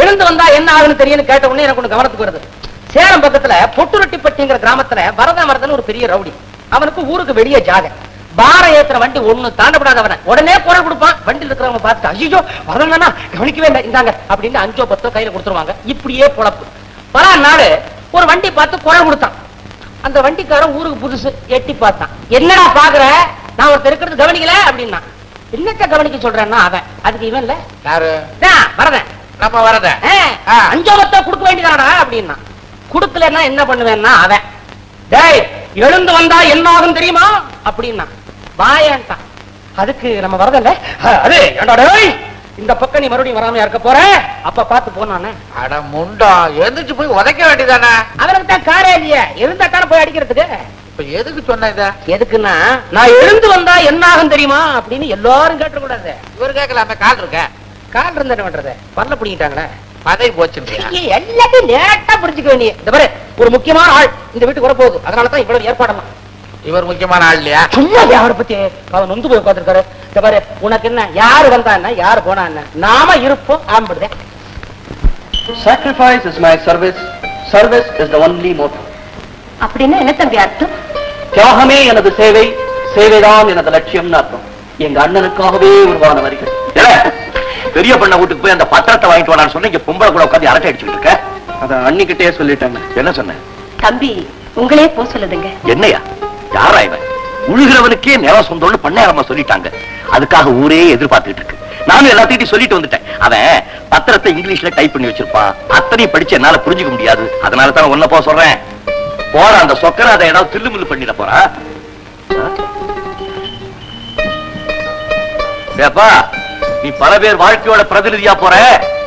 எழுந்து வந்தா என்ன ஆகுன்னு தெரியும்னு கேட்ட உடனே எனக்கு ஒண்ணு கவனத்துக்கு வருது. சேலம் பக்கத்துல பொட்டுரட்டிப்பட்டிங்கிற கிராமத்துல வரதன் ஒரு பெரிய ரவுடி. அவனுக்கு ஊருக்கு வெளியே ஜாக பாரம் ஏத்துற வண்டி ஒண்ணு தாண்டப்படாதவன உடனே குரல் கொடுப்பான். வண்டியில் இருக்கிறவங்க பார்த்துட்டு ஐயோ வரதனா கவனிக்கவே இல்லை, இந்தாங்க அப்படின்னு 5 10 கையில கொடுத்துருவாங்க. இப்படியே பொழப்பு. பல நாள் ஒரு வண்டி பார்த்து குரல் கொடுத்தான். அந்த வண்டிக்காரன் ஊருக்கு புதுசு, எட்டி பார்த்தான். என்னடா பாக்குற, நான் ஒருத்தர் இருக்கிறது கவனிக்கல அப்படின்னா. என்னத்த கவனிக்க சொல்றேன்னா அவன், அதுக்கு இவன் இல்ல யாரு? வரதன். நம்ம வரத 5 10 கொடுக்க வேண்டியதானடா அப்படின்னா. குடுக்கலன்னா என்ன பண்ணுவேன்னா அவன், டேய் எழுந்து வந்தா என்ன ஆகும் தெரியுமா அப்படின்னா. வாயான்ட்டான். அதுக்கு நம்ம வரதல்ல, அது ஏண்டா டேய் இந்த பக்கம் நீ மறுபடியும் வராம இருக்க போற, அப்ப பார்த்து போனானே. அட முண்டா, எழுந்துச்சு போய் உதைக்க வேண்டியதானே? அவனுக்கு தான் காரே இல்லையே, இருந்தா தானே போய் அடிக்கிறதுக்கு. இப்ப எதுக்கு சொன்ன இத? எதுக்குன்னா நான் எழுந்து வந்தா என்ன ஆகும் தெரியுமா அப்படின்னு எல்லாரும் கேட்ட கூடாது. இவர் கேட்கலாமே, கால் இருக்க. கால் இருந்தா என்ன பண்றது? பல்ல பிடிக்கிட்டாங்களே, பதவி போச்சுன்றியா? எல்லாத்தையும் நேரட்டா புரிஞ்சுக்க வேண்டிய. இந்த பாரு, ஒரு முக்கியமான ஆள் இந்த வீட்டுக்கு வர போகுது, அதனாலதான் இவ்வளவு ஏற்பாடலாம். இவர் முக்கியமான ஆள் இல்லையா? சும்மா அவரை பத்தி அவன் நொந்து போய் உட்காந்துருக்காரு. இந்த பாரு, உனக்கு என்ன, யாரு வந்தா என்ன, யாரு போனா என்ன, நாம இருப்போம். ஆம்படுதே. Sacrifice is my service. Service is the only motive. அப்படின்னா என்ன தம்பி அர்த்தம்? தியாகமே எனது சேவை, சேவைதான் எனது லட்சியம்னு அர்த்தம். எங்க அண்ணனுக்காகவே உருவான வரிகள். பெரிய பண்ண வீட்டுக்கு போய் அந்த பத்திரத்தை வாங்கிட்டு வாடான்னு சொன்ன, இங்க பொம்பளை கூட உட்காந்து அரட்டை அடிச்சுட்டு இருக்க. அத அன்னிக்கிட்டே சொல்லிட்டாங்க. என்ன சொன்ன? தம்பி உங்களே போ சொல்லுதுங்க. என்னையா? யாரா இவன்? உழுகிறவனுக்கே நேரம் சொந்தம்னு பண்ணையாரமா சொல்லிட்டாங்க. அதுக்காக ஊரே எதிர்பார்த்துட்டு இருக்கு. நானும் எல்லாத்தையும் சொல்லிட்டு வந்துட்டேன். அவன் பத்திரத்தை இங்கிலீஷ்ல டைப் பண்ணி வச்சிருப்பான். அத்தனையும் படிச்சு என்னால புரிஞ்சுக்க முடியாது. அதனால தான் ஒன்ன போக சொல்றேன். போற அந்த சொக்கரை அதை ஏதாவது தில்லுமுள்ளு பண்ணிட போறா. ஏப்பா, நீ பல பேர் வாழ்க்கையோட பிரதிநிதியா போற,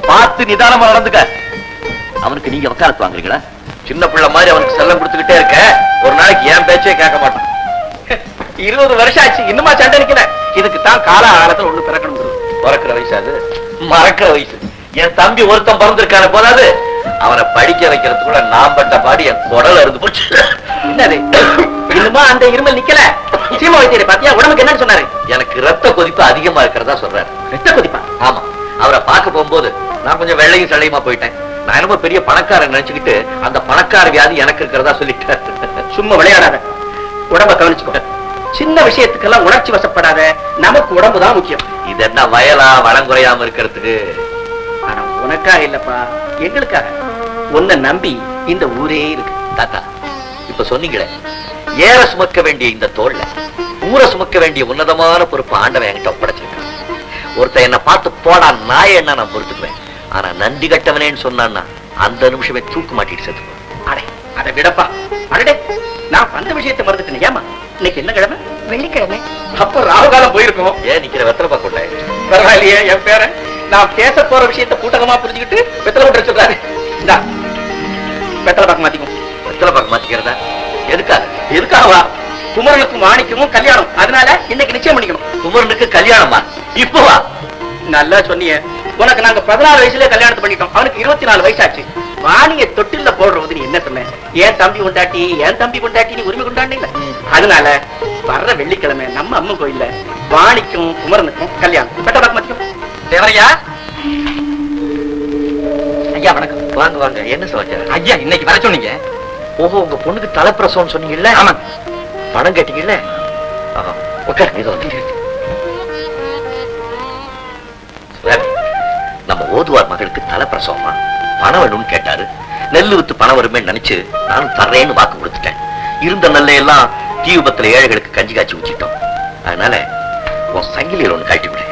பார்த்து நிதானமா நடந்துக்க. அவனுக்கு நீங்க வக்காலத்து வாங்குறீங்களா? சின்ன பிள்ளை மாதிரி அவனுக்கு செல்லம் கொடுத்துக்கிட்டே இருக்க. ஒரு நாளைக்கு என் பேச்சே கேட்க மாட்டான். 20 வருஷம் ஆச்சு, இன்னுமா சண்டை நிக்கல. இதுக்கு தான் கால ஆகாரத்துல ஒண்ணு பிறக்கணும். பிறக்கிற வயசு அது, மறக்கிற வயசு. என் தம்பி ஒருத்தன் பிறந்திருக்கான போதாது, அவனை படிக்க வைக்கிறது கூட நான் பட்ட பாடி என் குடல் அறுந்து போச்சு. என்னது இன்னுமா அந்த இருமல் நிக்கல? சீமா வைத்தியரை பாத்தியா? உடம்புக்கு என்ன சொன்னாரு? எனக்கு ரத்த கொதிப்பு அதிகமா இருக்கிறதா சொல்றாரு. ரத்த கொதிப்பா? ஆமா. அவரை பார்க்க போகும்போது நான் கொஞ்சம் வெள்ளையும் சளையுமா போயிட்டேன். நான் என்னமோ பெரிய பணக்காரன் நினைச்சுக்கிட்டு அந்த பணக்கார வியாதி எனக்கு இருக்கிறதா சொல்லிட்டேன். சும்மா விளையாடாத, உடம்ப கவனிச்சுக்கோ. சின்ன விஷயத்துக்கெல்லாம் உணர்ச்சி வசப்படாத, நமக்கு உடம்பு தான் முக்கியம். இது என்ன வயலா வளங்குறையாம இருக்கிறதுக்கு? ஆனா உனக்காக இல்லப்பா, எங்களுக்காக. உன்னை நம்பி இந்த ஊரே இருக்கு. தாத்தா இப்ப சொன்னீங்களே, ஏற சுமக்க வேண்டிய இந்த தோல்ல ஊரை சுமக்க வேண்டிய உன்னதமான பொறுப்பு ஆண்டவன் என்கிட்ட ஒப்படைச்சிருக்கான். ஒருத்தன் என்ன பார்த்து போடா நாய என்ன நான் பொறுத்துக்குவேன். ஆனா நன்றி கட்டவனேன்னு சொன்னான்னா அந்த நிமிஷமே தூக்கு மாட்டிட்டு செத்துக்குவேன். அடே அதை விடப்பா. அடடே நான் வந்த விஷயத்தை மறந்துட்டேன். ஏமா இன்னைக்கு என்ன கிழமை? வெள்ளிக்கிழமை. அப்ப ராகுகாலம் போயிருக்கோம். ஏன் நிக்கிற வெத்தலை பாக்கல? பரவாயில்லையே, என் பேரன் நான் பேச போற விஷயத்தை கூட்டகமா புரிஞ்சுக்கிட்டு வெத்தலை விட்டுற சொல்றாரு. இந்தா வெத்தலை பாக்க மாத்திக்கும். வெத்தலை பாக்க மாத்திக்கிறதா? எதுக்காக? எதுக்காகவா? குமரனுக்கும் வாணிக்கும் கல்யாணம், அதனால இன்னைக்கு நிச்சயம் பண்ணிக்கணும். குமரனுக்கு கல்யாணமா? இப்பவா? நல்லா சொன்னீங்க. உனக்கு நாங்க 14 வயசுல கல்யாணத்தை பண்ணிட்டோம். அவனுக்கு 24 வயசாச்சு. வாணிய தொட்டில போடுறது நீ என்ன சொன்ன? ஏன் தம்பி கொண்டாட்டி நீ உரிமை கொண்டாண்டீங்கள. அதனால வர்ற வெள்ளிக்கிழமை நம்ம அம்மன் கோயில்ல வாணிக்கும் குமரனுக்கும் கல்யாணம். பெட்ட பாக்க மாத்திக்கும். தேவரையா ஐயா வணக்கம். வாங்க வாங்க. என்ன சமாச்சாரம்? ஐயா இன்னைக்கு வர சொன்னீங்க. ஓஹோ, உங்க பொண்ணுக்கு தலைப்பிரசவம் சொன்னீங்கல்ல? ஆமா. பணம் கேட்டீங்கல்ல? உட்கார். இது வந்து நம்ம ஓதுவார் மகளுக்கு தலைப்பிரசவமா, பணம் வேணும்னு கேட்டாரு. நெல்லு வித்து பணம் வருமே நினைச்சு நானும் தர்றேன்னு வாக்கு கொடுத்துட்டேன். இருந்த நெல்லை எல்லாம் தீ விபத்துல ஏழைகளுக்கு கஞ்சி காய்ச்சி ஊச்சிட்டோம். அதனால உன் சங்கிலியில் ஒண்ணு கழட்டி விடு.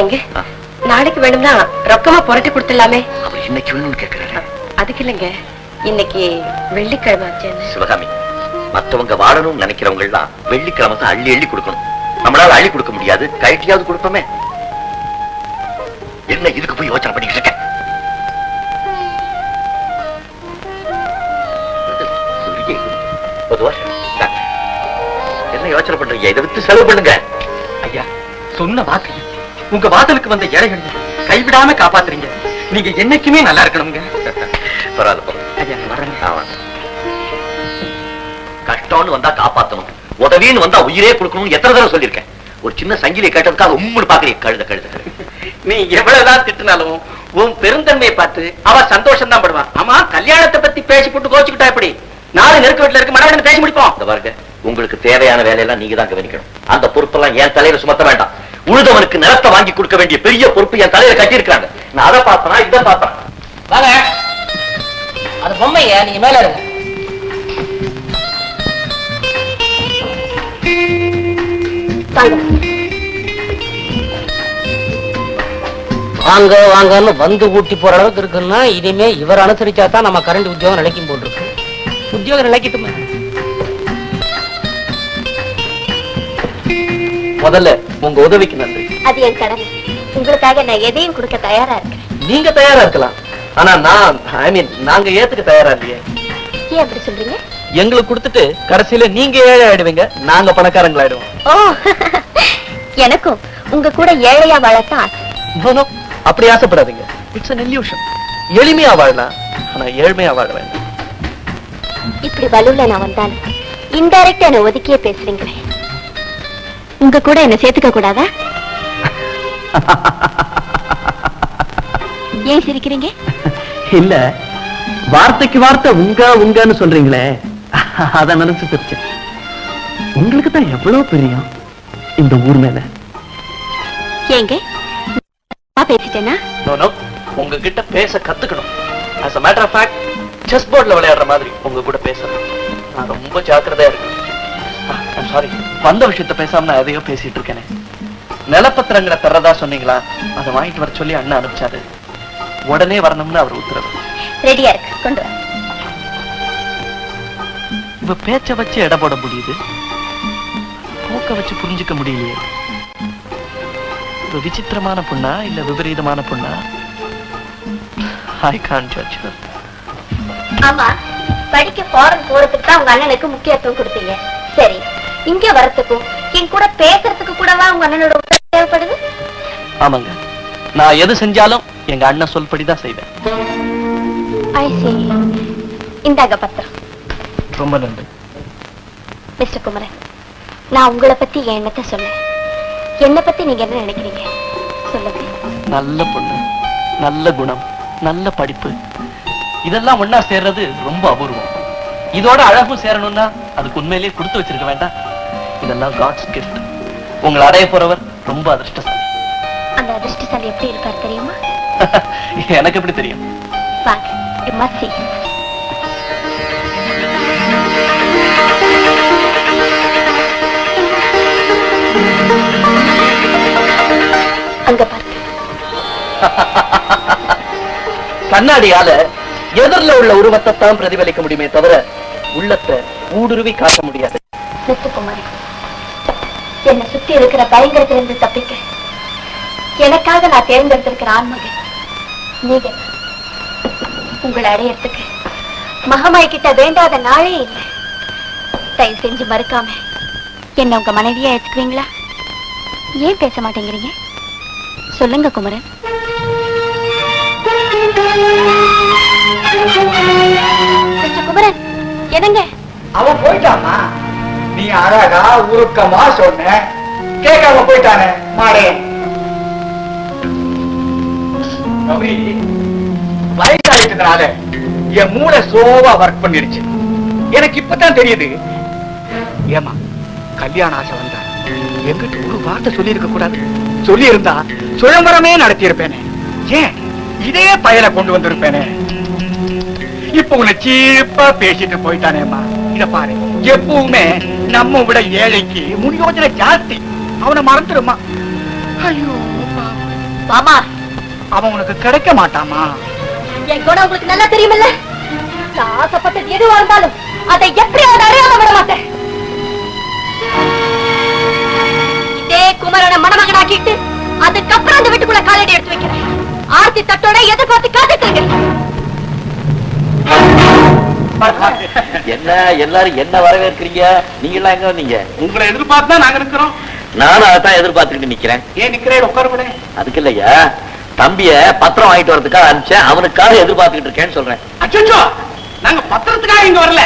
எங்க நாளைக்கு வேணும்னா ரொக்கமா புரட்டி கொடுத்துடலாமே. அவர் இன்னைக்கு வேணும்னு கேட்கிறாரு. அதுக்கு இல்லைங்க, இன்னைக்கு வெள்ளிக்கிழமை. சிவகாமி, மத்தவங்க வாழணும்னு நினைக்கிறவங்க எல்லாம் வெள்ளிக்கிழமை தான் அள்ளி அள்ளி கொடுக்கணும். நம்மளால அள்ளி கொடுக்க முடியாது, கழட்டியாவது கொடுப்போமே. என்ன இதுக்கு போய் யோசனை பண்ணிட்டு இருக்க? என்ன யோசனை பண்றீங்க? இதை வித்து செலவு பண்ணுங்க. ஐயா சொன்ன வாக்கு உங்க வாசலுக்கு வந்த ஏழைகள் கைவிடாம காப்பாத்துறீங்க. நீங்க என்னைக்குமே நல்லா இருக்கணுங்க. பரவாயில்ல. ஐயா வரேன். கஷ்டம்னு வந்தா காப்பாத்தணும், உதவின்னு வந்தா உயிரே கொடுக்கணும்னு எத்தனை தடவை சொல்லியிருக்கேன். ஒரு சின்ன சங்கிலியை கேட்டதுக்காக உம்முன்னு பாக்குறீங்க. கழுத நீ எவ்வளவுதான் திட்டினாலும் உன் பெருந்தன்மையை பார்த்து அவ சந்தோஷம் தான் படுவான். ஆமா, கல்யாணத்தை பத்தி பேசி போட்டு கோச்சுக்கிட்டா எப்படி? நாலு நெருக்க வீட்டுல இருக்கு, மனவன் பேசி முடிப்போம். இந்த பாருங்க, உங்களுக்கு தேவையான வேலையெல்லாம் நீங்க தான் கவனிக்கணும். அந்த பொறுப்பெல்லாம் என் தலையில சுமத்த வேண்டாம். உழுதவனுக்கு நிலத்தை வாங்கி கொடுக்க வேண்டிய பெரிய பொறுப்பு என் தலையில கட்டி இருக்காங்க. நான் அதை பார்த்தனா இதை பார்த்தேன். வாங்க, அது பொம்மையா, நீங்க மேல இருங்க. வாங்க வாங்கன்னு வந்து ஊட்டி போற அளவுக்கு இருக்குன்னா இனிமே இவர் அனுசரிச்சா தான் நம்ம கரண்ட் உத்தியோகம் நிலைக்கும் போட்டிருக்கு. உத்தியோகம் நிலைக்கட்டுமே. முதல்ல உங்க உதவிக்கு நன்றி. அது என் கடமை. உங்களுக்காக நான் எதையும் கொடுக்க தயாரா இருக்கேன். நீங்க தயாரா இருக்கலாம், ஆனா நாங்க ஏத்துக்க தயாரா இல்லையே. ஏன் அப்படி சொல்றீங்க? எங்களுக்கு கொடுத்துட்டு கடைசியில நீங்க ஏழை ஆயிடுவீங்க, நாங்க பணக்காரங்களாயிடுவோம். ஓ, எனக்கும் உங்க கூட ஏழையா வாழத்தான் ஆசை. அப்படி ஆசைப்படாதீங்க. It's an illusion. எளிமையா வாழலாம், ஆனா ஏழ்மையா வாழ வேண்டாம். இப்படி வலுவுல நான் வந்தாலும் இன்டைரக்டா என்ன ஒதுக்கியே பேசுறீங்களே. உங்க கூட என்ன சேர்த்துக்க கூடாதா? ஏன் சிரிக்கிறீங்க? இல்ல, வார்த்தைக்கு வார்த்தை உங்கன்னு சொல்றீங்களே, அத நினைச்சு சிரிச்சேன். உங்களுக்கு தான் எவ்வளவு பிரியம் இந்த ஊர் மேல. ஏங்க பேசிட்டேனா? உங்ககிட்ட பேச கத்துக்கணும். as a matter of fact, chess போர்ட்ல விளையாடுற மாதிரி உங்க கூட பேசணும். நான் ரொம்ப ஜாக்கிரதையா இருக்கேன். சாரி, வந்த விஷயத்த பேசாம நான் எதையோ பேசிட்டு இருக்கேனே. நிலப்பத்திரங்களை தர்றதா சொன்னீங்களா? அதை வாங்கிட்டு வர சொல்லி அண்ணா அனுப்பிச்சாரு. உடனே வரணும்னு அவர் உத்தரவு. ரெடியா இருக்கு, கொண்டு வா. இவ பேச்ச வச்சு எடை போட முடியுது, போக்க வச்சு புரிஞ்சுக்க முடியலையே. விசித்திரமான பொண்ணா இல்ல விபரீதமான பொண்ணா? I can't judge her. ஆமா, படிக்க ஃபாரின் போறதுக்கு தான் உங்க அண்ணனுக்கு முக்கியத்துவம் கொடுத்தீங்க. சரி, இங்க வரத்துக்கும் என் கூட பேசுறதுக்கு கூடவா உங்க அண்ணனோட உதவி தேவைப்படுது? ஆமாங்க, நான் எது செஞ்சாலும் எங்க அண்ணன் சொல்படிதான் செய்வேன். I see. இந்தாங்க பத்திரம். ரொம்ப நன்றி. மிஸ்டர் குமரன், நான் உங்களை பத்தி என் எண்ணத்தை சொன்னேன். என்ன பத்தி நீங்க என்ன நினைக்கிறீங்க சொல்லுங்க. நல்ல பொண்ணு, நல்ல குணம், நல்ல படிப்பு, இதெல்லாம் ஒன்னா சேர்றது ரொம்ப அபூர்வம். இதோட அழகும் சேரணும்னா அதுக்கு உண்மையிலேயே கொடுத்து வச்சிருக்க வேண்டாம். இதெல்லாம் காட்ஸ் கிஃப்ட். உங்களை அடைய போறவர் ரொம்ப அதிர்ஷ்டசாலி. அந்த அதிர்ஷ்டசாலி எப்படி இருப்பார் தெரியுமா? எனக்கு எப்படி தெரியும்? வாங்க, you must see. கண்ணாடியால எதிரில உள்ள உருவத்தை தான் பிரதிபலிக்க முடியுமே தவிர உள்ளத்தை ஊடுருவி காட்ட முடியாது. முத்துக்குமாரி, என்னை சுத்தி இருக்கிற பயங்கரத்திலிருந்து தப்பிக்க எனக்காக நான் தேர்ந்தெடுத்திருக்கிற ஆண்மகன் நீங்க. உங்களை அடையறதுக்கு மகமாய் கிட்ட வேண்டாத நாளே இல்லை. தயவு செஞ்சு மறுக்காம என்ன உங்க மனைவியா ஏத்துக்குவீங்களா? ஏன் பேச மாட்டேங்கிறீங்க? சொல்லுங்க குமரன். குமரன், என்னங்க? அவன் போயிட்டாமா, நீ அழகா உருக்கமா சொன்ன, கேட்காம போயிட்டானே மாடே. கௌரி, வயசாயிட்டதுனால என் மூளை சோவா ஒர்க் பண்ணிடுச்சு. எனக்கு இப்பதான் தெரியுது. ஏமா கல்யாண ஆசை வந்தா என்கிட்ட ஒரு வார்த்தை சொல்லி இருக்க கூடாது. சொல்லி இருந்தா சுயம்பரமே நடத்தி இருப்பேனே. ஏன் இதே பயலை கொண்டு வந்திருப்பேனே. இப்ப உன்னை சீப்பா பேசிட்டு போயிட்டானேம்மா. இத பாரு, எப்பவுமே நம்ம விட ஏழைக்கு முன்யோஜனை ஜாஸ்தி. அவனை மறந்துடுமா? ஐயோ மாமா, அவன் உனக்கு கிடைக்க மாட்டாமா. என் குணம் உங்களுக்கு நல்லா தெரியுமில்ல. நான் ஆசைப்பட்டது எதுவா இருந்தாலும் அதை எப்படியாவது அறியாம விட மாட்டேன். இதே குமரனை மணமகனாக்கிட்டு அதுக்கப்புறம் அந்த வீட்டுக்குள்ள காலடி எடுத்து வைக்கிறேன். ஆர்த்தி தட்டோட எதிர்பார்த்து காத்துட்டு என்ன எல்லாரும் என்ன வரவேற்கிறீங்க? நீங்க எல்லாம் எங்க வந்தீங்க? உங்களை எதிர்பார்த்து தான் நாங்க இருக்கிறோம். நானும் அதான் எதிர்பார்த்துக்கிட்டு நிக்கிறேன். ஏன் நிக்கிறேன்? உட்கார. அதுக்கு இல்லையா, தம்பிய பத்திரம் வாங்கிட்டு வரதுக்காக அனுப்பிச்சேன். அவனுக்காக எதிர்பார்த்துக்கிட்டு இருக்கேன்னு சொல்றேன். அச்சோ, நாங்க பத்திரத்துக்காக இங்க வரல.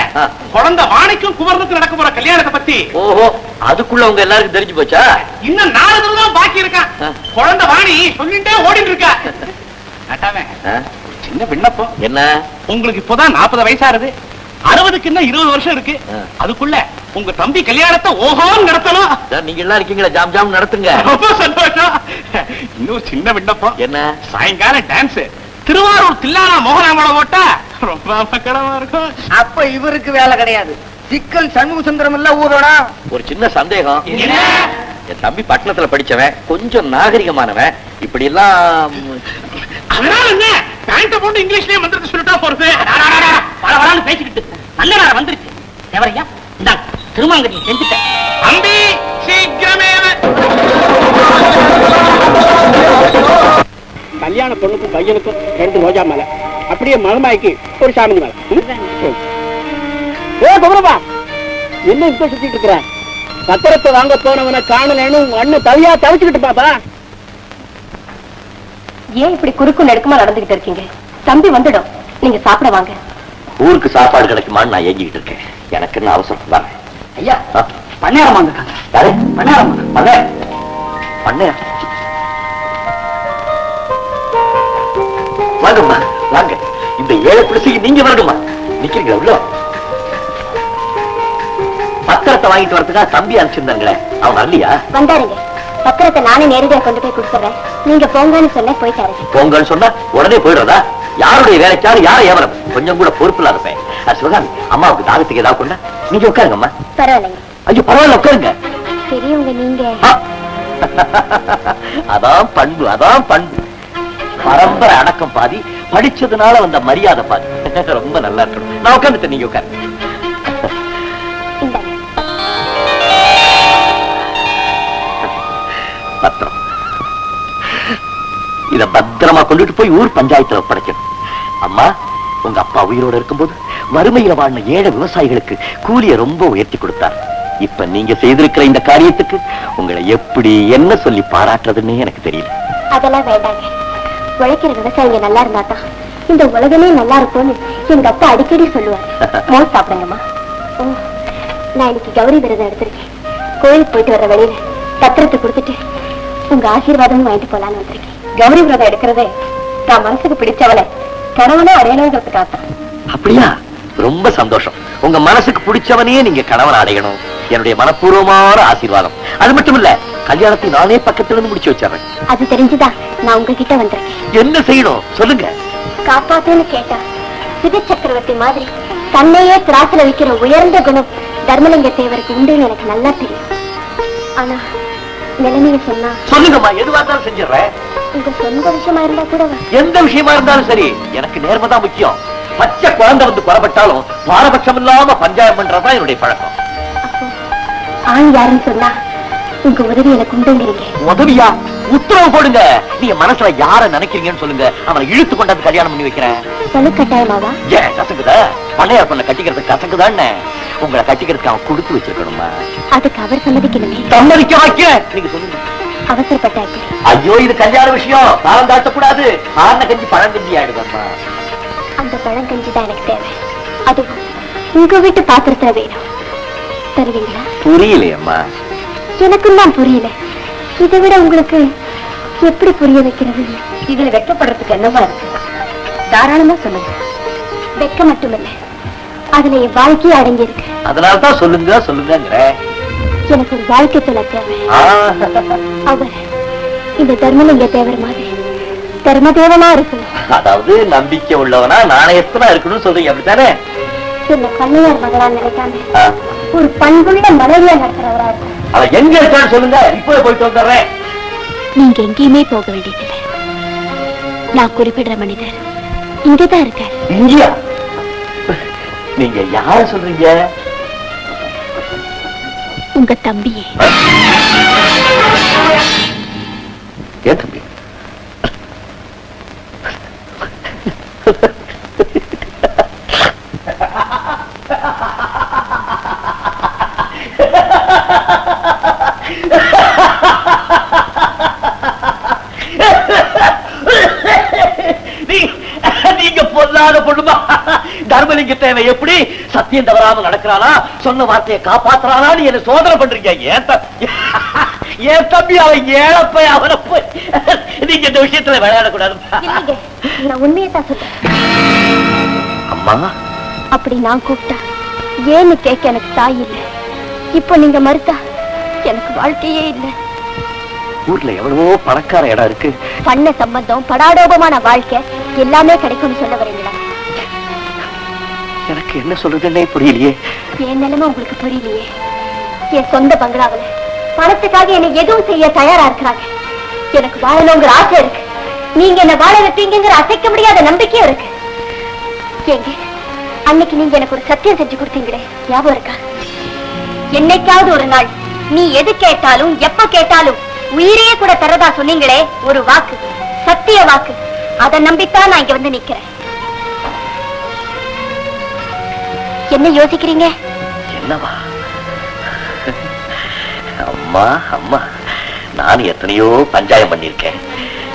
குழந்தை வாணிக்கும் குமரனுக்கு நடக்க போற கல்யாணத்தை பத்தி. ஓஹோ, அதுக்குள்ள உங்க எல்லாருக்கும் தெரிஞ்சு போச்சா? இன்னும் 4 நாள் தான் பாக்கி இருக்கா. குழந்தை வாணி சொல்லிட்டே ஓடிட்டு இருக்கா. சின்ன விண்ணப்பம். என்ன? உங்களுக்கு இப்போதான் 40 வயசாருது. 60க்கு இன்னும் 20 வருஷம் இருக்கு. அதுக்குள்ள உங்க தம்பி கல்யாணத்தை ஓஹோன்னு நடத்தணும். நீங்க எல்லாம் இருக்கீங்களா? ஜாம் ஜாம் நடத்துங்க. ரொம்ப சந்தோஷம். இன்னும் சின்ன விண்ணப்பம். என்ன? சாயங்காலம் டான்ஸ் திருவாரூர் தில்லானா மோகனாமலை ஓட்டா ரொம்ப மக்களமா இருக்கும். அப்ப இவருக்கு வேலை கிடையாது. சிக்கல் சண்முக சுந்தரம் இல்ல ஊரோடா. ஒரு சின்ன சந்தேகம். என் தம்பி பட்டணத்துல படிச்சவன், கொஞ்சம் நாகரிகமானவன். இப்படி எல்லாம் அதனால என்ன, பேண்ட போட்டு இங்கிலீஷ்லயே மந்திரத்தை சொல்லிட்டா போறது. பரவாயில்ல பேசிக்கிட்டு நல்ல நேரம் வந்துருச்சு. எவரையா இந்த திருமங்கலி செஞ்சுட்டேன். அம்பி சீக்கிரமே. கல்யாண பொண்ணுக்கும் பையனுக்கும் 2 ரோஜா மாலை, அப்படியே மலமாய்க்கு ஒரு சாமந்தி மாலை. ஏ குமரப்பா, என்ன இப்ப சுத்திட்டு இருக்கிற? பத்திரத்தை வாங்க போனவனை காணலன்னு அண்ணன் தவியா தவிச்சுக்கிட்டு பாப்பா. ஏன் இப்படி குறுக்கு நெடுக்குமா நடந்துகிட்டு இருக்கீங்க? தம்பி வந்துடும், நீங்க சாப்பிட வாங்க. ஊருக்கு சாப்பாடு கிடைக்குமான்னு நான் ஏங்கிக்கிட்டு இருக்கேன். எனக்கு என்ன அவசரம் தான். ஐயா, பண்ணையாரம் வாங்கிருக்காங்க. யாரு? பண்ணையாரம். பண்ணையா? வாங்கம்மா வாங்க. இந்த ஏழை பிடிச்சிக்கு நீங்க வரணுமா? நிக்கிறீங்களா உள்ள? பத்திரத்தை வாங்கிட்டு வரதுக்காக தம்பி அனுப்பிச்சிருந்தாங்களே, அவன் வரலையா? வந்தாருங்க. பத்திரத்தை நானே நேரடியா கொண்டு போய் கொடுத்துறேன். நீங்க போங்கன்னு சொன்ன போயிட்டாரு. போங்கன்னு சொன்னா உடனே போயிடுறதா? யாருடைய வேலைக்காரு யாரும் ஏவரம்? கொஞ்சம் கூட பொறுப்புல இருப்பேன். சிவகாமி, அம்மாவுக்கு தாகத்துக்கு ஏதாவது கொண்டா? நீங்க உட்காருங்கம்மா. பரவாயில்லைங்க. ஐயோ பரவாயில்ல, உட்காருங்க. பெரியவங்க நீங்க. அதான் பண்பு, அதான் பண்பு. பரம்பரை அடக்கம் பாதி, படிச்சதுனால வந்த மரியாதை பாதி. ரொம்ப நல்லா இருக்கணும். நான் உட்காந்துட்டேன், நீங்க உட்காருங்க. பத்திரம் இத பத்திரமா கொண்டுட்டு போய் ஊர் பஞ்சாயத்துல ஒப்படைக்கணும். அம்மா, உங்க அப்பா உயிரோட இருக்கும்போது வறுமையில வாழ்ந்த ஏழை விவசாயிகளுக்கு கூலியை ரொம்ப உயர்த்தி கொடுத்தார். இப்ப நீங்க செய்திருக்கிற இந்த காரியத்துக்கு உங்களை எப்படி என்ன சொல்லி பாராட்டுறதுன்னு எனக்கு தெரியல. அதெல்லாம் வேண்டாங்க. உழைக்கிற விவசாயிங்க நல்லா இருந்தாதான் இந்த உலகமே நல்லா இருக்கும்னு எங்க அப்பா அடிக்கடி சொல்லுவாரு. மோர் சாப்பிடுங்கம்மா. நான் இன்னைக்கு கௌரி விரதம் எடுத்திருக்கேன். கோயிலுக்கு போயிட்டு வர்ற வழியில பத்திரத்தை கொடுத்துட்டு உங்க ஆசீர்வாதமும் வாங்கிட்டு போலான்னு வந்திருக்கேன். கௌரி விரதம் எடுக்கிறதே நான் மனசுக்கு பிடிச்சவளை கணவனா அடையணுங்கிறதுக்காகத்தான். அப்படியா? ரொம்ப சந்தோஷம். உங்க மனசுக்கு பிடிச்சவனையே நீங்க கணவன் அடையணும். என்னுடைய மனப்பூர்வமான ஆசீர்வாதம். அது மட்டும் இல்ல, கல்யாணத்தை நானே பக்கத்துல இருந்து முடிச்சு வச்சிடறேன். அது தெரிஞ்சுதான் நான் உங்ககிட்ட வந்திருக்கேன். என்ன செய்யணும் சொல்லுங்க. காப்பாத்துன்னு கேட்டா சிவ சக்கரவர்த்தி மாதிரி தன்னையே திராசுல வைக்கிற உயர்ந்த குணம் தர்மலிங்க தேவருக்கு உண்டுன்னு எனக்கு நல்லா தெரியும். ஆனா நிலைமையை சொன்னா சொல்லுங்கம்மா, எதுவா இருந்தாலும் செஞ்சிடறேன். உங்க சொந்த விஷயமா இருந்தா கூட எந்த விஷயமா இருந்தாலும் சரி, எனக்கு நேர்மைதான் முக்கியம். பச்சை குழந்தை வந்து குறப்பட்டாலும் பாரபட்சம் இல்லாம பஞ்சாயம் பண்றதுதான் என்னுடைய பழக்கம். ஆண் யாருன்னு சொன்னா உங்க உதவி எனக்கு உண்டுங்கிறீங்க. உதவியா? உத்தரவு போடுங்க. நீங்க மனசுல யார நினைக்கிறீங்கன்னு சொல்லுங்க, அவனை இழுத்து கொண்டாந்து கல்யாணம் பண்ணி வைக்கிறேன். கட்டாயமாவா? ஏன் கசக்குதா? பண்ணையார் பொண்ணை கட்டிக்கிறதுக்கு கசக்குதான்னு? உங்களை கட்டிக்கிறதுக்கு அவன் கொடுத்து வச்சிருக்கணுமா? அதுக்கு அவர் சம்மதிக்கணுமே. சம்மதிக்க வைக்க நீங்க சொல்லுங்க. அவசரப்பட்டாச்சு. ஐயோ, இது கல்யாண விஷயம், காலம் தாழ்த்தக்கூடாது. ஆன கஞ்சி பழங்கஞ்சி ஆயிடுதம்மா. அந்த பழங்கஞ்சி தான் எனக்கு தேவை. அதுவும் உங்க வீட்டு பாத்திரத்துல வேணும். தருவீங்களா? புரியலையம்மா. எனக்கும் தான் புரியல. இதை விட உங்களுக்கு எப்படி புரிய வைக்கிறது? இதுல வெட்கப்படுறதுக்கு என்னவா இருக்கு? தாராளமா சொல்லுங்க. வெட்க மட்டுமில்ல, அதுல என் வாழ்க்கையே அடங்கி இருக்கு. அதனால்தான் சொல்லுங்க சொல்லுங்க. எனக்கு ஒரு வாழ்க்கை சொல்ல தேவை. அவர் இந்த தர்மலிங்க தேவர் மாதிரி தர்மதேவனா இருக்கணும். அதாவது நம்பிக்கை உள்ளவனா நாணயத்தனா இருக்கணும்னு சொல்றீங்க, அப்படித்தானே? என்ன பண்ணையார் மகளா நினைக்காம ஒரு பண்புள்ள மனைவியா நடத்துறவரா இருக்கும். அவ எங்க இருக்கான்னு சொல்லுங்க, இப்போ போயிட்டு வந்துடுறேன். நீங்க எங்கேயுமே போக வேண்டியதில்லை. நான் குறிப்பிடுற மனிதர் இங்கதான் இருக்கார். இங்கயா? நீங்க யார சொல்றீங்க? உங்க தம்பியே. ஏன் தம்பி? நீங்க பொல்லாத பொண்ணுமா? தர்மலிங்க தேவை எப்படி சத்தியம் தவறாம நடக்கிறானா, சொன்ன வார்த்தையை காப்பாத்துறானா, நீ என்ன சோதனை பண்றீங்க? ஏன் தம்பி அவன் ஏழப்பை, அவனை போய் நீங்க இந்த விஷயத்துல விளையாடக்கூடாது. நான் உண்மையை தான் சொல்றேன். அம்மா, அப்படி நான் கூப்பிட்டா ஏன்னு கேட்க எனக்கு தாய் இல்லை. இப்போ நீங்க மறுத்தா எனக்கு வாழ்க்கையே இல்லை. ஊர்ல எவ்வளவோ பணக்கார இடம் இருக்கு. பண்ண சம்பந்தம், படாடோபமான வாழ்க்கை எல்லாமே கிடைக்கும்னு சொல்ல வரீங்களா? எனக்கு என்ன சொல்றதுன்னே புரியலையே. என் நிலைமை உங்களுக்கு புரியலையே. என் சொந்த பங்களாவில் பணத்துக்காக என்னை எதுவும் செய்ய தயாரா இருக்கிறாங்க. எனக்கு வாழணுங்கிற ஆசை இருக்கு. நீங்க என்ன வாழ வைப்பீங்கிற அசைக்க முடியாத நம்பிக்கையும் இருக்கு. ஏங்க, அன்னைக்கு நீங்க எனக்கு ஒரு சத்தியம் செஞ்சு கொடுத்தீங்களே, ஞாபகம் இருக்கா? என்னைக்காவது ஒரு நாள் நீ எது கேட்டாலும் எப்ப கேட்டாலும் உயிரையே கூட தரதா சொன்னீங்களே, ஒரு வாக்கு, சத்திய வாக்கு. அதை நம்பித்தான் நான் இங்க வந்து நிக்கிறேன். என்ன யோசிக்கிறீங்க? என்னவா? அம்மா அம்மா, நான் எத்தனையோ பஞ்சாயம் பண்ணிருக்கேன்,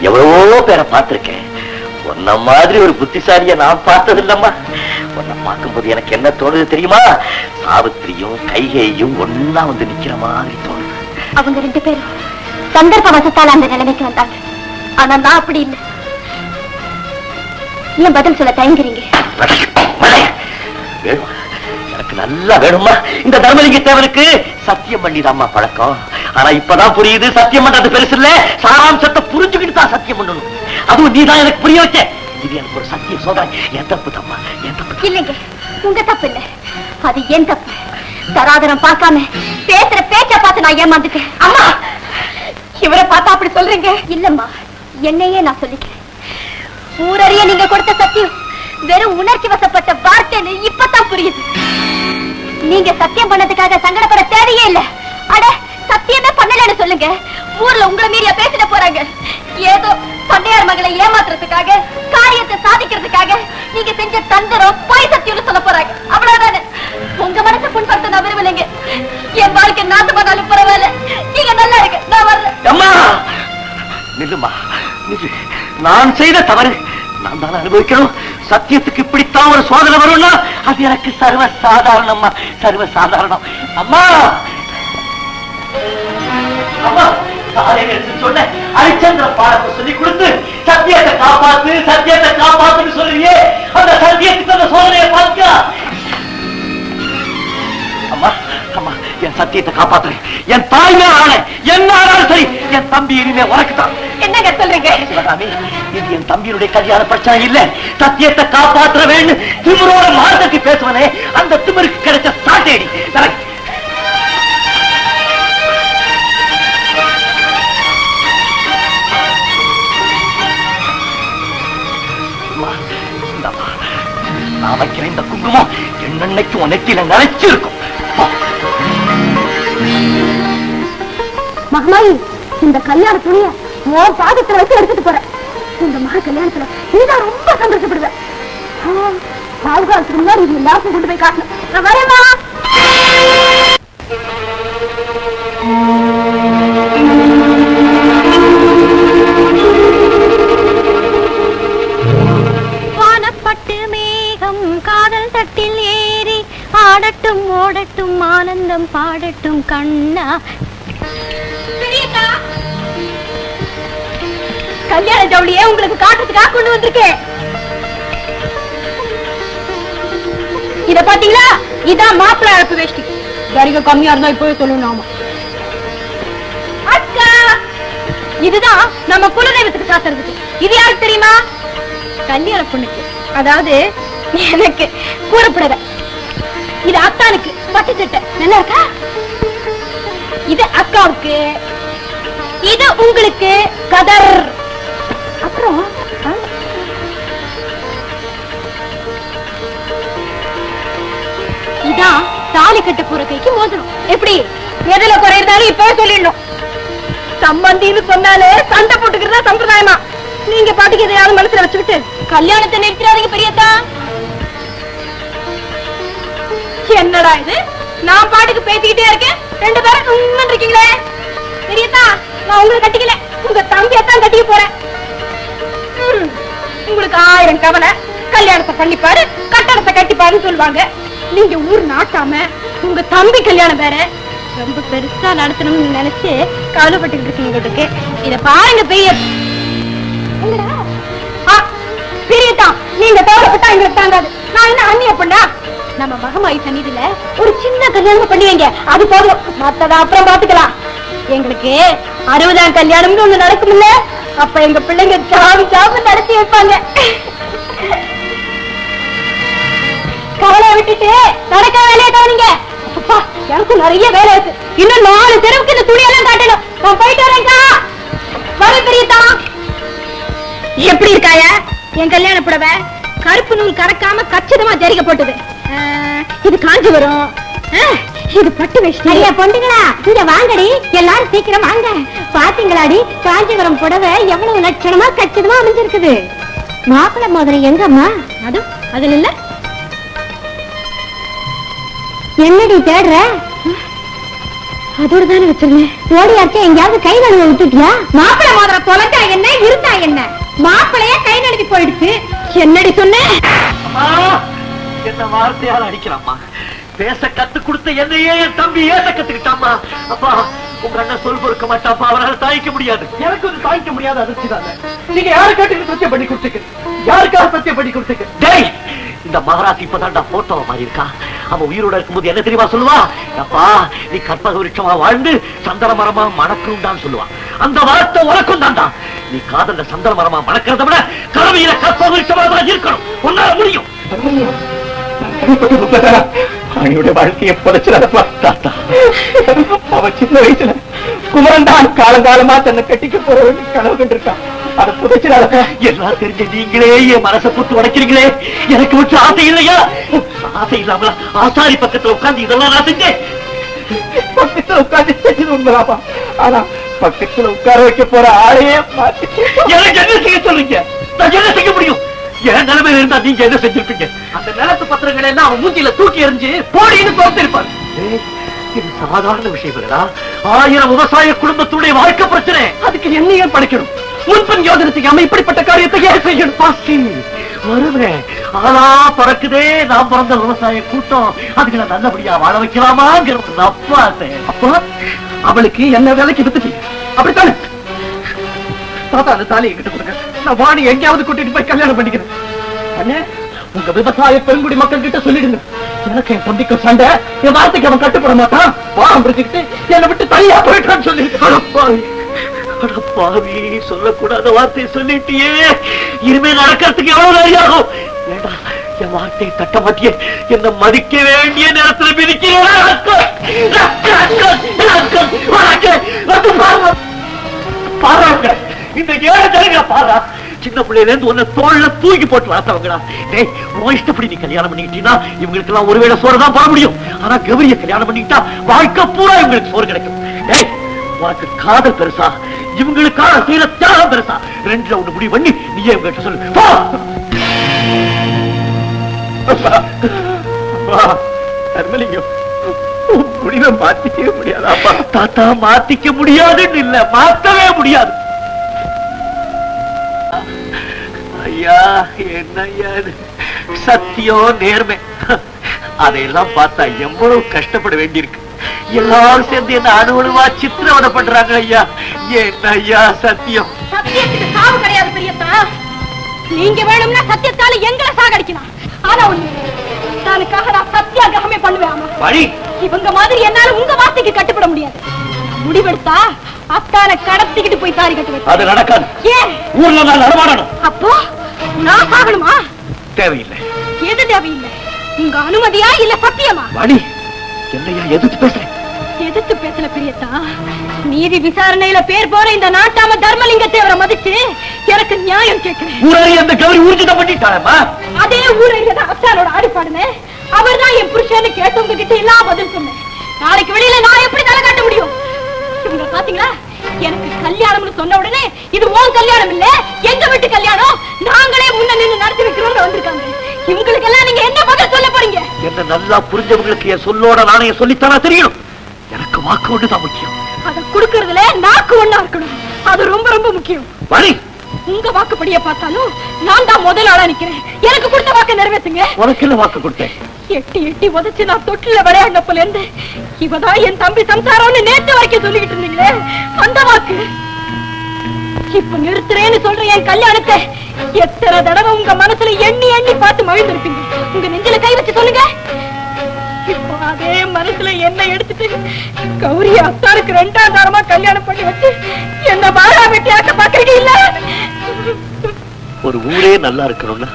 எவ்வளவோ பேரை பார்த்திருக்கேன். உன்ன மாதிரி ஒரு புத்திசாலிய நான் பார்த்தது இல்லம்மா. உன்னை பார்க்கும்போது எனக்கு என்ன தோணுது தெரியுமா? சாவித்திரியும் கைகையும் ஒன்னா வந்து நிக்கிற மாதிரி தோணுது. அவங்க ரெண்டு பேரும் சந்தர்ப்ப வசத்தால் அந்த நிலைமைக்கு வந்தாங்க. ஆனா நான் அப்படி இல்லை. ஏன் பதில் சொல்ல தயங்குறீங்க? எனக்கு நல்லா வேணுமா? இந்த தர்மலிங்க தேவனுக்கு சத்தியம் பண்ணிதாம்மா பழக்கம். ஆனா இப்பதான் புரியுது, சத்தியம் பண்றது பெருசு இல்ல, சாராம்சத்தை புரிஞ்சுக்கிட்டு தான் சத்தியம் பண்ணணும். அதுவும் நீதான் எனக்கு புரிய வச்ச. இது எனக்கு ஒரு சத்திய சோதனை. என் தப்பு தம்மா, என் தப்பு இல்லைங்க. உங்க தப்பு இல்ல, அது என் தப்பு. தராதரம் பார்க்காம பேசுற பேச்ச பார்த்து நான் ஏமாந்துட்டேன். அம்மா, இவரை பார்த்தா அப்படி சொல்றீங்க? இல்லம்மா, என்னையே நான் சொல்லிக்கிறேன். ஊரறிய நீங்க கொடுத்த சத்தியம் வெறும் உணர்ச்சி வசப்பட்ட வார்த்தைன்னு இப்பதான் புரியுது. நீங்க சத்தியம் பண்ணதுக்காக சங்கடப்பட தேவையே இல்ல. அட, சத்தியமே பண்ணலன்னு சொல்லுங்க. ஊர்ல உங்களை மீறியா பேசிட போறாங்க. ஏதோ பண்ணையார் மகளை ஏமாத்துறதுக்காக, காரியத்தை சாதிக்கிறதுக்காக நீங்க செஞ்ச தந்திரம் பொய் சத்தியம்னு சொல்ல போறாங்க. அவ்வளவுதானே. உங்க மனசை புண்படுத்த நான் விரும்பலைங்க. என் வாழ்க்கை நாசமானாலும் பரவாயில்ல, நீங்க நல்லா இருக்கு. நான் வரல. அம்மா நில்லுமா, நில்லு. நான் செய்த தவறு நான் தானே அனுபவிக்கணும். சத்தியத்துக்கு இப்படித்தான் ஒரு சோதனை வரும்னா அது எனக்கு சர்வ சாதாரணம்மா, சர்வ சாதாரணம். அம்மா அம்மா, சொன்ன ஹரிச்சந்திர பாடத்தை சொல்லி கொடுத்து சத்தியத்தை காப்பாத்து, சத்தியத்தை காப்பாத்துன்னு சொல்றியே, அந்த சத்தியத்துக்கு அந்த சோதனையை பார்த்தியா? அம்மா அம்மா, என் சத்தியத்தை காப்பாத்துறேன். என் தாய்மே ஆன என்ன ஆனாலும் சரி, என் தம்பி இனிமே உனக்குதான். என்னங்க சொல்றீங்க? இது என் தம்பியுடைய கல்யாண பிரச்சனை இல்ல. சத்தியத்தை காப்பாற்ற வேண்டும் திமிரோட மார்க்கத்தை பேசுவனே, அந்த திமிருக்கு கிடைச்ச சாட்டேடி. உன் நெத்தியில நினைச்சிருக்கும். மகமாயி, இந்த கல்யாண துணிய உன் பாதத்துல வச்சு எடுத்துட்டு போறேன். இந்த மக கல்யாணத்துல நீதான் ரொம்ப சந்தோஷப்படுவேன். பாதுகாத்துக்கு முன்னாடி இது எல்லாத்தையும் கொண்டு போய் காட்டணும். நான் வரேம்மா. வானப்பட்டு மேகம் காதல் தட்டில் ஏறி ஆடட்டும் ஓடட்டும் ஆனந்தம் பாடட்டும் கண்ணா. கல்யாண ஜவுளியே உங்களுக்கு காட்டுறதுக்காக கொண்டு வந்திருக்கேன். இத பாத்தீங்களா? இதான் மாப்பிள்ளை அழைப்பு வேஷ்டி. வரிக கம்மியா இருந்தா இப்பவே சொல்லணும். அக்கா, இதுதான் நம்ம குலதெய்வத்துக்கு சாத்துறதுக்கு. இது யாருக்கு தெரியுமா? கல்யாண பொண்ணுக்கு, அதாவது எனக்கு கூறப்படல. இது அத்தானுக்கு பட்டு சட்டை. நல்லா இருக்கா? இது அக்காவுக்கு, இது உங்களுக்கு கதர். அப்புறம் இதான் தாலி கட்ட போற கைக்கு மோதிரம். எப்படி எதுல குறையிருந்தாலும் இப்பவே சொல்லிடணும். சம்பந்தின்னு சொன்னாலே சண்டை போட்டுக்கிறதா சம்பிரதாயமா. நீங்க பாட்டுக்கு எதையாவது மனசுல வச்சுக்கிட்டு கல்யாணத்தை நிறுத்திடாதீங்க பெரியத்தா. என்னடா இது, நான் பாட்டுக்கு பேசிக்கிட்டே இருக்கேன், ரெண்டு பேரும் இருக்கீங்களே. பெரியத்தா, நான் உங்களை கட்டிக்கல, உங்க தம்பியத்தான் கட்டிக்க போறேன். உங்களுக்கு 1000 கவலை. கல்யாணத்தை பண்ணிப்பாரு, கட்டணத்தை கட்டிப்பாருன்னு சொல்லுவாங்க. நீங்க ஊர் நாட்டாம உங்க தம்பி கல்யாணம் வேற ரொம்ப பெருசா நடத்தணும்னு நினைச்சு கவலைப்பட்டுக்கிட்டு இருக்கீங்க. இத பாருங்க பெரியதா, நீங்க கவலைப்பட்டா எங்களுக்கு தாங்காது. நான் என்ன அண்ணிய பண்ணா? நம்ம மகமாயி சன்னிதியில ஒரு சின்ன கல்யாணம் பண்ணி வைங்க, அது போதும். மத்தத அப்புறம் பாத்துக்கலாம். எங்களுக்கு 60ஆம் கல்யாணம்னு ஒண்ணு நடக்கும்ல, அப்ப எங்க பிள்ளைங்க ஜாம் நடத்தி வைப்பாங்க. கவலை விட்டுட்டு நடக்க வேலையை கவனிங்க. அப்பா, எனக்கும் நிறைய வேலை இருக்கு. இன்னும் 4 தெருவுக்கு இந்த துணியெல்லாம் காட்டணும். நான் போயிட்டு வரேன்க்கா. வர பெரியதா. எப்படி இருக்காய என் கல்யாண புடவை? கருப்பு நூல் கறக்காம கச்சிதமா ஜரிக போட்டது. இது காஞ்சி வரும். இது பட்டு வேஷ்டி. ஐயா பொண்டுங்களா, இங்க வாங்கடி, எல்லாரும் சீக்கிரம் வாங்க. பாத்தீங்களாடி காஞ்சிபுரம் புடவை எவ்வளவு லட்சணமா கச்சிதமா அமைஞ்சிருக்குது. மாப்பிள்ளை மோதிரம் எங்கம்மா? அதுல இல்ல. என்னடி தேடுற? அதோட தானே வச்சிருந்தேன். ஓடியாச்சும் எங்கேயாவது கை நழுவ விட்டுட்டியா? மாப்பிள்ளை மோதிரம் தொலைஞ்சா என்ன, இருந்தா என்ன? மாப்பிள்ளையே கை நழுவி போயிடுச்சு. என்னடி சொன்ன? என்ன வார்த்தையால் அடிக்கலாமா? பேச கத்து கொடுத்த என்னையே என் தம்பி ஏச கத்துக்கிட்டாமா. அப்பா, உங்க அண்ணன் சொல் பொறுக்க மாட்டாப்பா, அவரால் தாய்க்க முடியாது. எனக்கு ஒரு தாய்க்க முடியாத அதிர்ச்சிதான். நீங்க யாரு கேட்டு சத்தியம் பண்ணி கொடுத்துக்க? யாருக்காக சத்தியம் பண்ணி கொடுத்துக்க? டேய், இந்த மகாராஜ் இப்பதான்டா போட்டோ மாதிரி இருக்கா. அவன் உயிரோட இருக்கும்போது என்ன தெரியுமா சொல்லுவா? அப்பா, நீ கற்பக விருட்சமா வாழ்ந்து சந்தன மரமா மணக்கணும்தான் சொல்லுவா. அந்த வார்த்தை உனக்கும் தான்டா. நீ காதல்ல சந்தன மரமா மணக்கிறத விட கலவையில கற்பக விருட்சமா தான் இருக்கணும். உன்னால முடியும். அவனுடைய வாழ்க்கையை புதைச்சிடாதப்பா. தாத்தா, அவன் சின்ன வயசுல குமரன் தான் காலங்காலமா தன்னை கட்டிக்க போற கனவு கண்டிருக்கான். அதை புதைச்சிடாதப்பா. எல்லாம் தெரிஞ்ச நீங்களே என் மனசை புத்து உடைக்கிறீங்களே. எனக்கு விட்டு ஆசை இல்லையா? ஆசை இல்லாமல ஆசாரி பக்கத்துல உட்கார்ந்து இதெல்லாம் நான் செஞ்சேன். பக்கத்துல உட்கார்ந்து செஞ்சது உண்மைதாப்பா. ஆனா பக்கத்துல உட்கார வைக்க போற ஆளையே மாத்தி எனக்கு என்ன செய்ய சொல்றீங்க? நான் என்ன செய்ய முடியும்? என் நிலைமையில இருந்தா நீங்க என்ன செஞ்சிருப்பீங்க? அந்த நிலத்து பத்திரங்களை எல்லாம் அவன் மூஞ்சில தூக்கி எறிஞ்சு போடின்னு தோர்த்திருப்பார். இது சாதாரண விஷயம் இல்லடா. 1000 விவசாய குடும்பத்துடைய வாழ்க்கை பிரச்சனை. அதுக்கு என்னையே படைக்கணும். முன்பன் யோஜனை செய்யாம இப்படிப்பட்ட காரியத்தை ஏன் செய்யணும்? பாஸ்டி வருவேன். ஆனா பறக்குதே நாம் பிறந்த விவசாய கூட்டம். அதுக்கு நல்லபடியா வாழ வைக்கலாமாங்கிற ஒரு அப்பா. அப்பா, அவளுக்கு என்ன வேலைக்கு வித்துட்டீங்க, அப்படித்தானே? தாத்தா, அந்த தாலியை கிட்ட கொடுங்க. நான் வாணி எங்கேயாவது கூட்டிட்டு போய் கல்யாணம் பண்ணிக்கிறேன். அண்ணே, உங்க விவசாய பெருங்குடி மக்கள் கிட்ட சொல்லிடுங்க, எனக்கு என் தம்பிக்கு சண்டை, என் வார்த்தைக்கு அவன் கட்டுப்பட மாட்டான், வாரம் பிடிச்சுக்கிட்டு என்னை விட்டு தனியா போயிட்டான்னு சொல்லிட்டு. அடப்பாவி, சொல்லக்கூடாத வார்த்தையை சொல்லிட்டியே. இனிமே நடக்கிறதுக்கு எவ்வளவு நேரம்? வேண்டாம், என் வார்த்தையை தட்ட மாட்டியே. என்ன மதிக்க வேண்டிய நேரத்துல மிதிக்கிறேன். இந்த 7 ஜனங்களை பாரா. சின்ன சின்ன பிள்ளையில இருந்து உன்னை தோல்ல தூக்கி போட்டு வளர்த்தவங்களா. டேய், உன் இஷ்டப்படி நீ கல்யாணம் பண்ணிக்கிட்டீங்கன்னா இவங்களுக்கு எல்லாம் ஒருவேளை சோறு தான் போட முடியும். ஆனா கௌரிய கல்யாணம் பண்ணிக்கிட்டா வாழ்க்கை பூரா இவங்களுக்கு சோறு கிடைக்கும். டேய், உனக்கு காதல் பெருசா, இவங்களுக்காக செய்யற தியாகம் பெருசா? ரெண்டுல ஒண்ணு முடிவு பண்ணி நீயே இவங்க சொல்லு. தர்மலிங்கம், முடிவை மாத்திக்கவே முடியாதாப்பா? தாத்தா, மாத்திக்க முடியாதுன்னு இல்ல, மாத்தவே முடியாது. ஐயா, என்ன ஐயா இது? சத்தியம், நேர்மை, அதையெல்லாம் பார்த்தா எவ்வளவு கஷ்டப்பட வேண்டியிருக்கு. எல்லாரும் சேர்ந்து என்ன அணுவணுவா சித்திரவதை பண்றாங்க ஐயா. என்ன ஐயா சத்தியம்? சத்தியத்துக்கு சாவு கிடையாது பெரியத்தா. நீங்க வேணும்னா சத்தியத்தால எங்களை சாகடிக்கலாம். ஆனா ஒண்ணு, தானுக்காக நான் சத்தியாகிரகமே பண்ணுவேன். வழி இவங்க மாதிரி என்னால உங்க வார்த்தைக்கு கட்டுப்பட முடியாது. முடிவெடுத்தா அத்தான கடத்திக்கிட்டு போய் தாரி கட்டுவேன். அது நடக்காது. ஏன்? ஊர்ல நான் நடமாடணும். அப்போ நான் சாகணுமா? தேவையில்லை. எது தேவையில்லை? உங்க அனுமதியா இல்ல சத்தியமா? வழி என்னையா எதிர்த்து பேசுறேன்? எதிர்த்து பேசல பெரியத்தா. நீதி விசாரணையில பேர் போற இந்த நாட்டாம தர்மலிங்கத்தை அவரை மதிச்சு எனக்கு நியாயம் கேட்கிறேன். ஊரறி அந்த கௌரி ஊர்ஜிதம் பண்ணிட்டாரம்மா. அதே ஊரறியதான் அத்தானோட ஆடிப்பாடுனே. அவர் தான் என் புருஷன்னு கேட்டவங்க கிட்ட எல்லாம் பதில் சொன்னேன். நாளைக்கு வெளியில நான் எப்படி தலை காட்ட முடியும்? இவங்க பாத்தீங்களா, எனக்கு கல்யாணம்னு சொன்ன உடனே இது உன் கல்யாணம் இல்ல, எங்க வீட்டு கல்யாணம், நாங்களே முன்ன நின்று நடத்தி வைக்கிறோம் வந்திருக்காங்க. இவங்களுக்கு எல்லாம் நீங்க என்ன பதில் சொல்ல போறீங்க? என்ன நல்லா புரிஞ்சவங்களுக்கு என் சொல்லோட நாணயம் சொல்லித்தானா தெரியணும். எனக்கு வாக்கு ஒண்ணுதான் முக்கியம். அதை கொடுக்கறதுல நாக்கு ஒண்ணா இருக்கணும். அது ரொம்ப ரொம்ப முக்கியம். வழி உங்க வாக்குப்படியே பார்த்தாலும் நான் தான் முதல் ஆளா நிக்கிறேன். எனக்கு கொடுத்த வாக்கு நிறைவேற்றுங்க. உனக்கு என்ன வாக்கு கொடுத்தேன்? எட்டி எட்டி உதச்சு நான் தொட்டில விளையாடினப்பல இருந்து இவதான் என் தம்பி சம்சாரம்னு நேற்று வரைக்கும் சொல்லிக்கிட்டு இருந்தீங்களே, அந்த வாக்கு இப்ப நிறுத்துறேன்னு சொல்ற என் கல்யாணத்தை எத்தனை தடவை உங்க மனசுல எண்ணி எண்ணி பார்த்து மகிழ்ந்திருப்பீங்க. உங்க நெஞ்சில கை வச்சு சொல்லுங்க. இப்போ அதே மனசுல என்ன எடுத்துட்டு கௌரி அத்தாருக்கு 2ஆம் தாரமா கல்யாணம் பண்ணி வச்சு என்ன வாழா வெட்டியாக்க பாக்குறீங்க இல்ல? ஒரு ஊரே நல்லா இருக்கணும்னா,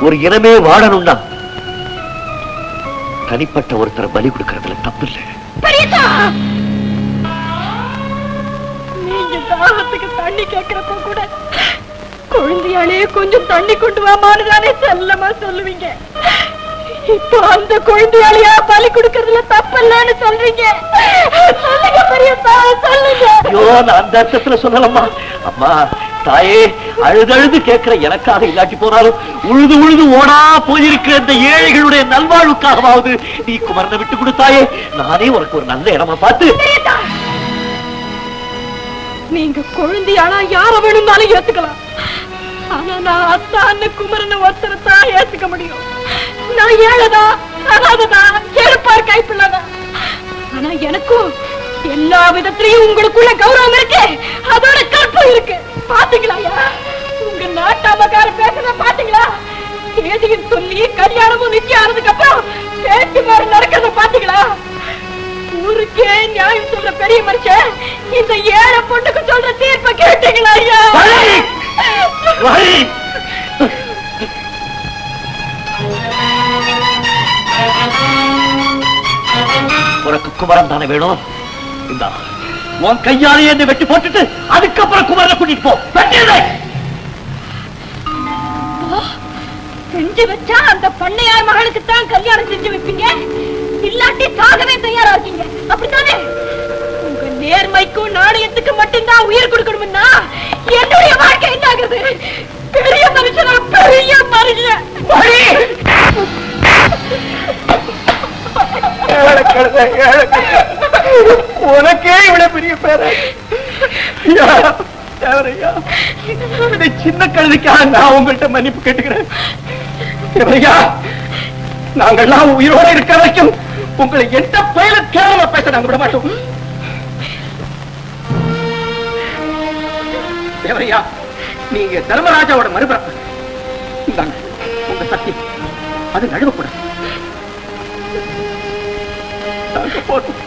ஒரு இனமே வாழணும்னா தனிப்பட்ட ஒருத்தரை பலி கொடுக்கறதுல தப்பு இல்லை. நீங்க தாகத்துக்கு தண்ணி கேட்கிறப்ப கூட குழந்தையாலே கொஞ்சம் தண்ணி கொண்டு வாமான்னு தானே செல்லமா சொல்லுவீங்க. இப்போ அந்த குழந்தையாலையா பலி கொடுக்கறதுல தப்பு இல்லன்னு சொல்றீங்க. சொல்லுங்க பெரியப்பா, சொல்லுங்க. ஐயோ, நான் அந்த அர்த்தத்துல சொல்லலம்மா. அம்மா தாயே, அழுதழுது கேட்கிற எனக்காக இல்லாட்டி போனாலும் உழுது உழுது ஓடா போயிருக்கிற இந்த ஏழைகளுடைய நல்வாழ்வுக்காகவாவது நீ குமரனை விட்டு கொடுத்தாயே. நானே உனக்கு ஒரு நல்ல இடமா பார்த்து. நீங்க குழந்தையானா யார வேணும்னாலும் ஏத்துக்கலாம். ஆனா நான் அத்தான்னு குமரனை ஒருத்தரத்தான் ஏத்துக்க முடியும். நான் ஏழதா அனாததா எழுப்பார் கைப்பிள்ளதான். ஆனா எனக்கும் எல்லா விதத்திலையும் உங்களுக்குள்ள கௌரவம் இருக்கு, அதோட கற்பம் இருக்கு. பாத்தீங்களா உங்க நாட்டாமக்கார பேசுறத பாத்தீங்களா? தேதியும் சொல்லி கல்யாணமும் நிச்சயம் ஆனதுக்கு அப்புறம் பேச்சு மாதிரி நடக்கிறத பாத்தீங்களா? ஊருக்கே நியாயம் சொல்ற பெரிய மனுஷன் இந்த ஏழை பொண்ணுக்கு சொல்ற தீர்ப்பை கேட்டீங்களா ஐயா? உனக்கு குமரன் தானே வேணும்? இந்த உன் கையாலே என்ன வெட்டி போட்டுட்டு அதுக்கப்புறம் குமரனை கூட்டிட்டு போ. செஞ்சு வச்சா அந்த பண்ணையார் மகளுக்கு தான் கல்யாணம் செஞ்சு வைப்பீங்க, இல்லாட்டி சாகவே தயாரா இருக்கீங்க, அப்படித்தானே? உங்க நேர்மைக்கும் நாணயத்துக்கு மட்டும்தான் உயிர் கொடுக்கணும்னா என்னுடைய வாழ்க்கை என்ன ஆகுது? பெரிய மனுஷனா பெரிய மனுஷன். உனக்கே இவ்வளவு பெரிய பேர சின்ன கழுதைக்காக நான் உங்கள்கிட்ட மன்னிப்பு கேட்டுக்கிறேன். நாங்கள்லாம் உயிரோட இருக்க வரைக்கும் உங்களை எந்த பயில கேவலமா பேச நாங்க விட மாட்டோம். தேவரையா, நீங்க தர்மராஜாவோட மறுபுறம் உங்க சக்தி அது நழுவக்கூடாது. போதும்.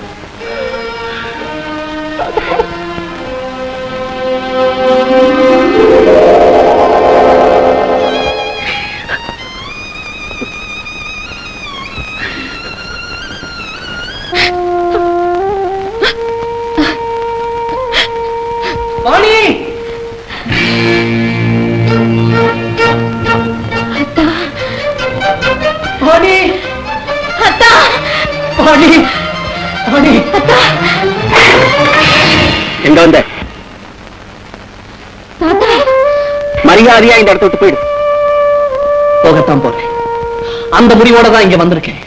எங்க வந்த? மரியாதையா இந்த இடத்த விட்டு போயிடு. போகத்தான் போறேன். அந்த முடிவோட தான் இங்க வந்திருக்கேன்.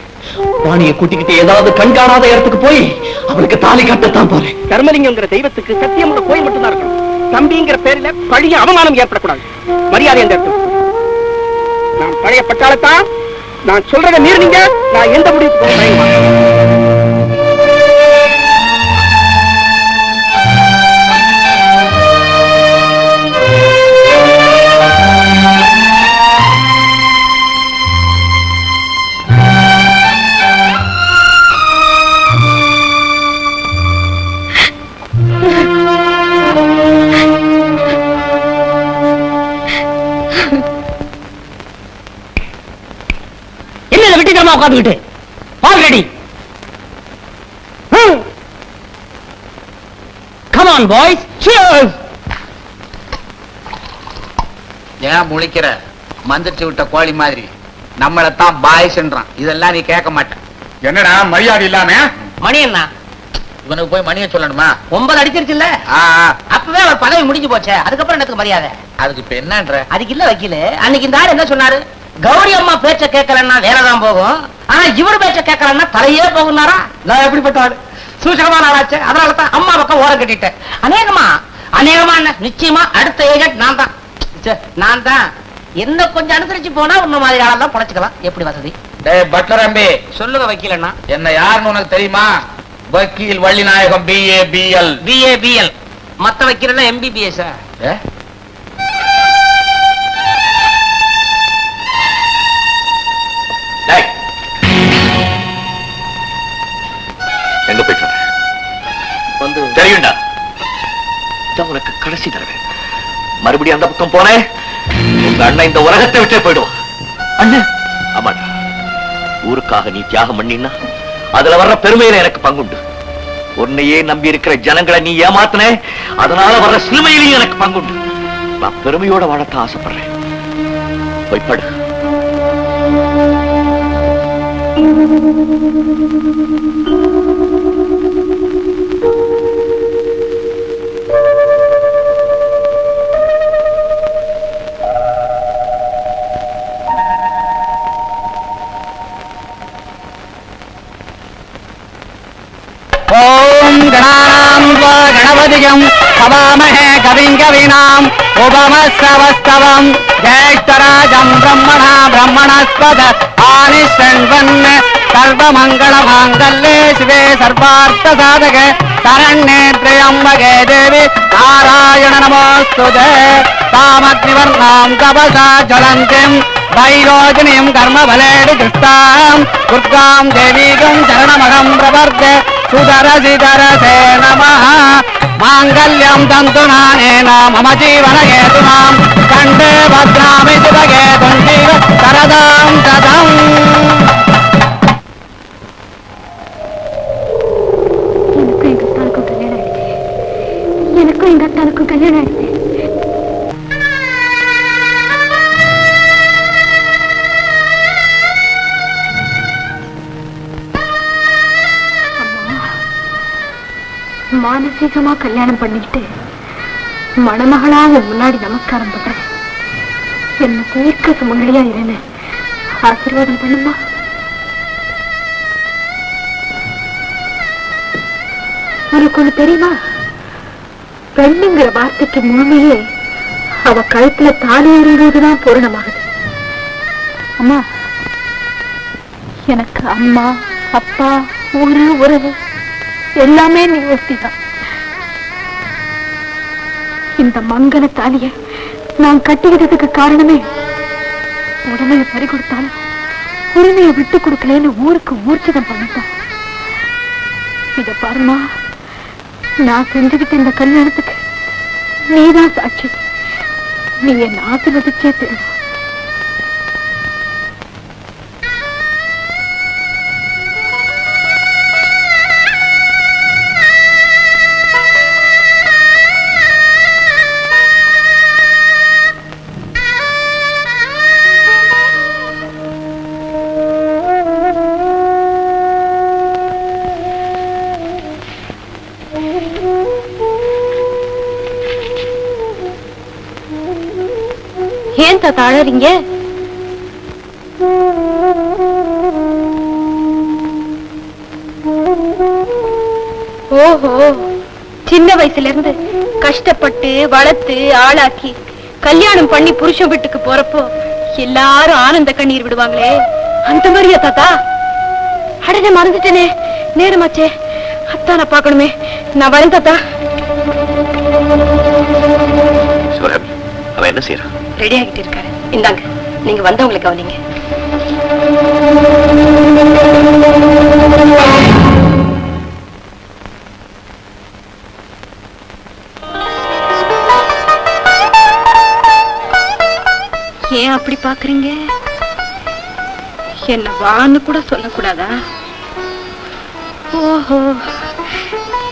வாணியை கூட்டிக்கிட்டு ஏதாவது கண்காணாத இடத்துக்கு போய் அவளுக்கு தாலி கட்டத்தான் போறேன். தர்மலிங்கங்கிற தெய்வத்துக்கு சத்தியம்ன்ற கோயில் மட்டும்தான் இருக்கணும். தம்பிங்கிற பேர்ல பழைய அவமானம் ஏற்படக்கூடாது. மரியாதை இந்த இடத்துக்கு. நான் பழைய பட்டாளத்தான். நான் சொல்றதை மீறினீங்க, நான் எந்த முடிவுக்கு போகிறேன்? உட்காந்துக்கிட்டு already come on boys, cheers. ஏன் முழிக்கிற? மந்திரிச்சு விட்ட கோழி மாதிரி நம்மளத்தான் பாய்ஸ்ன்றான். இதெல்லாம் நீ கேட்க மாட்டேன். என்னடா மரியாதை இல்லாம? மணி என்ன இவனுக்கு போய் மணியை சொல்லணுமா? 9 அடிச்சிருச்சு இல்ல? அப்பவே அவர் பதவி முடிஞ்சு போச்சே, அதுக்கப்புறம் என்னத்துக்கு மரியாதை? அதுக்கு இப்ப என்னன்ற? அதுக்கு இல்ல வக்கீல, அன்னைக்கு இந்த ஆள் என்ன சொன்னாரு? கௌரி அம்மா பேச்ச கேட்கலன்னா வேலைதான் போகும், ஆனா இவர் பேச்ச கேட்கலன்னா தலையே போகும்னாரா? நான் எப்படிப்பட்ட ஆளு? சூசகமான ஆளாச்சு. அதனாலதான் அம்மா பக்கம் ஓரம் கட்டிட்டேன். அநேகமா என்ன நிச்சயமா அடுத்த ஏஜென்ட் நான் தான். என்ன கொஞ்சம் அனுசரிச்சு போனா உன்ன மாதிரி ஆளெல்லாம் படைச்சுக்கலாம். எப்படி வசதி? பட்லர் அம்பி சொல்லுங்க வக்கீலண்ணா. என்ன யாருன்னு உனக்கு தெரியுமா? வக்கீல் வள்ளிநாயகம் BA BL. மத்த வக்கீல் MBBS. எங்க போயிட்டு வந்து தெரியும்டா, உனக்கு கடைசி தடவை. மறுபடியும் அந்த பக்கம் போனேன், உங்க அண்ணன் இந்த உலகத்தை விட்டே போயிடுவான். அண்ணன் ஆமாடா, ஊருக்காக நீ தியாகம் பண்ணினா அதுல வர்ற பெருமையில எனக்கு பங்குண்டு. உன்னையே நம்பி இருக்கிற ஜனங்களை நீ ஏமாத்தின, அதனால வர்ற சிலுமையிலையும் எனக்கு பங்குண்டு. நான் பெருமையோட வாழத்தான் ஆசைப்படுறேன். போய் படு. ஓம் கணபதியம் பவாமஹே கவிம் கவினாம் உபமஸ்ரவஸ்தவம் ஜேஷ்டராஜம் பிரம்மணஸ்பத ஆனிஷண்வன் சர்வமங்கள மாங்கல்யே சிவே சர்வார்த்த சாதக சரண்யே த்ர்யம்பகே தேவி நாராயண நமோஸ்துதே. தாமக்னிவர்ணாம் தபசா ஜலந்திம் வைரோஜனியம் கர்மபலேடு கிருஷ்டாம் துர்காம் தேவீகம் சரணமகம் பிரவர்த்தே சுதரசிதரசே நமः. மாங்கல்யம் தந்துநானேன மம ஜீவன ஹேதுனாம் கண்டே பத்ராமி சுபகே துஞ்சீவ சரதாம் சதம். எனக்கும் எங்க அத்தானுக்கும் கல்யாணம் ஆயிடுச்சு. மானசீகமா கல்யாணம் பண்ணிக்கிட்டு மணமகளா முன்னாடி நமஸ்காரம் பண்றேன். என்ன தீர்க்க சுமங்கலியா இருன்னு ஆசீர்வாதம் பண்ணுமா? உனக்கு ஒண்ணு தெரியுமா? பெண்ணுங்கிற வார்த்தைக்கு முழுமையே அவ கழுத்துல தாலி ஏறியதுதான் பூரணமாகுது. அம்மா, எனக்கு அம்மா அப்பா ஊரு உறவு எல்லாமே நீ ஒருத்திதான். இந்த மங்கள தாலிய நான் கட்டிக்கிட்டதுக்கு காரணமே உடமையை பறி கொடுத்தாலும் உரிமையை விட்டு கொடுக்கலன்னு ஊருக்கு ஊர்ச்சிதம் பண்ணிட்டான். இத பாருமா, நான் செஞ்சுக்கிட்ட இந்த கல்யாணத்துக்கு நீதான் சாட்சி. நீ என் ஆசீர்வதிச்சே தெரியும். ஏன் தாத்தா அழறீங்க? ஓஹோ, சின்ன வயசுல இருந்து கஷ்டப்பட்டு வளர்த்து ஆளாக்கி கல்யாணம் பண்ணி புருஷன் வீட்டுக்கு போறப்போ எல்லாரும் ஆனந்த கண்ணீர் விடுவாங்களே, அந்த மாதிரியா தாத்தா? அடனே மறந்துட்டேனே, நேரமாச்சே, அத்தான பாக்கணுமே. நான் வரேன் தாத்தா. சிவகாமி, அவன் என்ன செய்யறான்? ரெடி ஆகிட்டு இருக்காரு. இந்தாங்க, நீங்க வந்தவங்களை கவனிங்க. ஏன் அப்படி பாக்குறீங்க? என்ன வான்னு கூட சொல்லக்கூடாதா? ஓஹோ,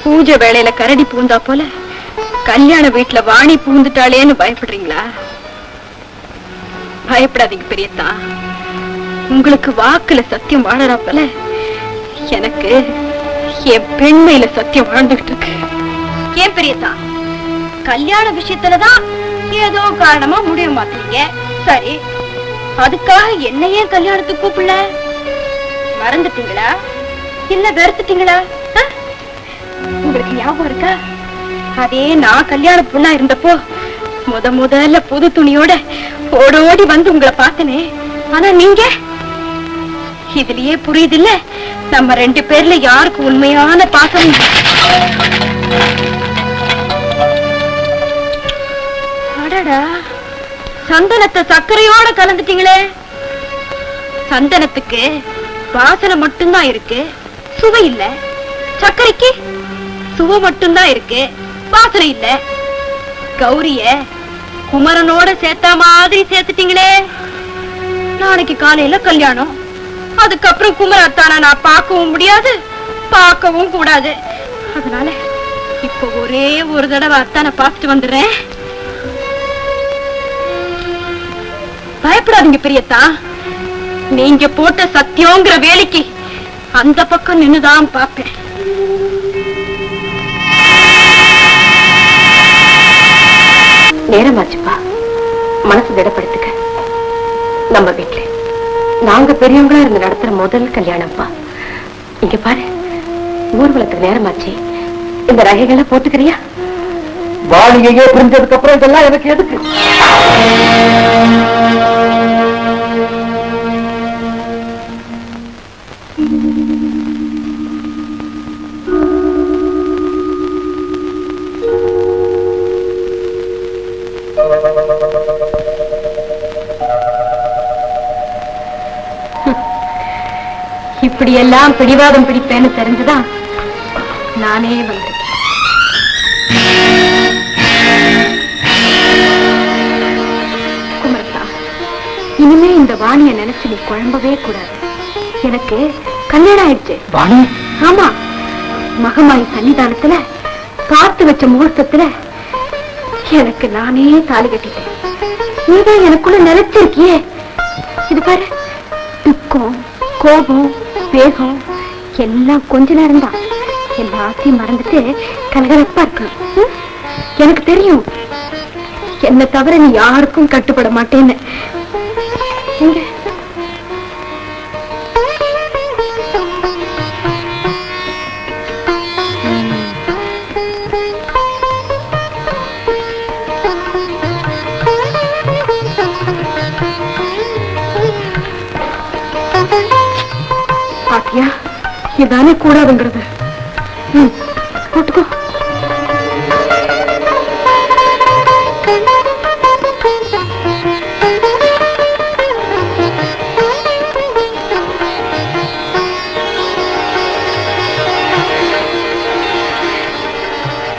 பூஜை வேளையில கரடி பூந்தா போல கல்யாண வீட்டுல வாணி பூந்துட்டாளேன்னு பயப்படுறீங்களா? பயப்படாதீங்க பெரியத்தா. உங்களுக்கு வாக்குல சத்தியம் வாழறாப்பல எனக்கு என் பெண்மையில சத்தியம் வாழ்ந்துகிட்டு இருக்கு. ஏன் பெரியத்தா, கல்யாண விஷயத்துலதான் ஏதோ காரணமா முடிவு மாத்தீங்க. சரி, அதுக்காக என்னையே கல்யாணத்துக்கு கூப்பிடல? மறந்துட்டீங்களா இல்ல வெறுத்துட்டீங்களா? உங்களுக்கு ஞாபகம் இருக்கா? அதே நான் கல்யாண பொண்ணா இருந்தப்போ முதல்ல புது துணியோட ஓடோடி வந்து உங்களை பார்த்தனே. ஆனா நீங்க, இதுலயே புரியுது இல்ல நம்ம 2 பேர்ல யாருக்கு உண்மையான பாசம். அடடா, சந்தனத்தை சர்க்கரையோட கலந்துட்டீங்களே. சந்தனத்துக்கு வாசனை மட்டும்தான் இருக்கு, சுவை இல்ல. சர்க்கரைக்கு சுவை மட்டும்தான் இருக்கு, வாசனை இல்ல. கௌரிய குமரனோட சேர்த்தா மாதிரி சேர்த்துட்டீங்களே. நாளைக்கு காலையில கல்யாணம், அதுக்கப்புறம் குமரத்தான நான் பார்க்கவும் முடியாது, பார்க்கவும் கூடாது. அதனால இப்ப ஒரே ஒரு தடவை அத்தான பார்த்துட்டு வந்துடுறேன். பயப்படாதீங்க பெரியத்தா. நீங்க போட்ட சத்தியங்கிற வேலைக்கு அந்த பக்கம் நின்னுதான் பாப்பேன். நேரமாச்சுப்பா, மனசு திடப்படுத்துக்க. நம்ம வீட்டுல நாங்க பெரியவங்களா இருந்து நடத்துற முதல் கல்யாணம்ப்பா. இங்க பாரு, ஊர்வலத்துக்கு நேரமாச்சு. இந்த ரகைகளை போட்டுக்கிறியா? வாணிகையே புரிஞ்சதுக்கு அப்புறம் இதெல்லாம் எனக்கு எதுக்கு? இப்படி எல்லாம் பிடிவாதம் பிடிப்பேன்னு தெரிஞ்சுதான் நானே வந்தேன். குமரத்தா, இனிமே இந்த வாணிய நினைச்சு நீ குழம்பவே கூடாது. எனக்கு கல்யாணம் ஆயிடுச்சு. வாணி? ஆமா, மகமாயி சன்னிதானத்துல பார்த்து வச்ச முகூர்த்தத்துல எனக்கு நானே தாலி கட்டிட்டேன். நீதான் எனக்குள்ள நினைச்சிருக்கியே. இது பாரு, துக்கம், கோபம், வேகம் எல்லாம் கொஞ்ச நேரம் தான். எல்லாத்தையும் மறந்துட்டு கலகலப்பா இருக்கணும். எனக்கு தெரியும், என்ன தவிர நீ யாருக்கும் கட்டுப்பட மாட்டேன்னு. பாத்தியா, இதானே கூடாதுங்கிறது. போட்டுக்கோ.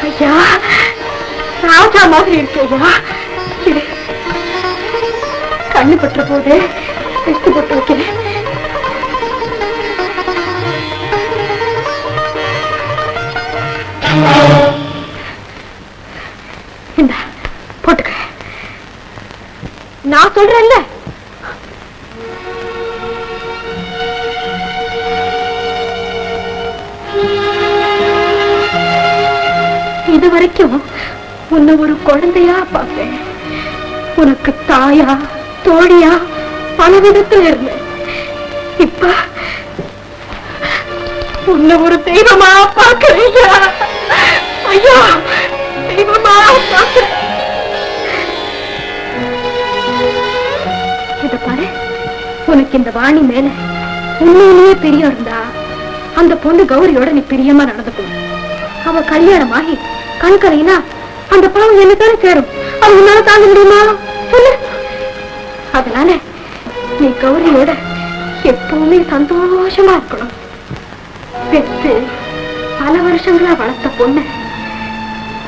ஐயா, ராஜா மாதிரி இருக்கு ஐயா. கண்ணு பற்ற போது வெட்டு போட்டு வைக்கிறேன். இந்த போட்டுக்க. நான் சொல்றேன்ல, இது வரைக்கும் உன்னை ஒரு குழந்தையா பார்ப்பேன். உனக்கு தாயா தோழியா பல விதத்தில் இருந்தேன். இப்ப உன்னை ஒரு தெய்வமா பார்க்கிறேன் ஐயா, தெய்வமா பார்க்கிறேன். இத பாரு, உனக்கு இந்த வாணி மேல உண்மையிலேயே பிரியம் இருந்தா அந்த பொண்ணு கௌரியோட நீ பிரியமா நடந்துக்கணும். அவ கல்யாணமாகி கண்கலைனா அந்த பாவம் என்னத்தானே சேரும். அது உன்னால தாங்க முடியுமா சொல்லு? அதனால நீ கௌரியோட எப்பவுமே சந்தோஷமா இருக்கணும். பெற்று பல வருஷங்களா வளர்த்த பொண்ணு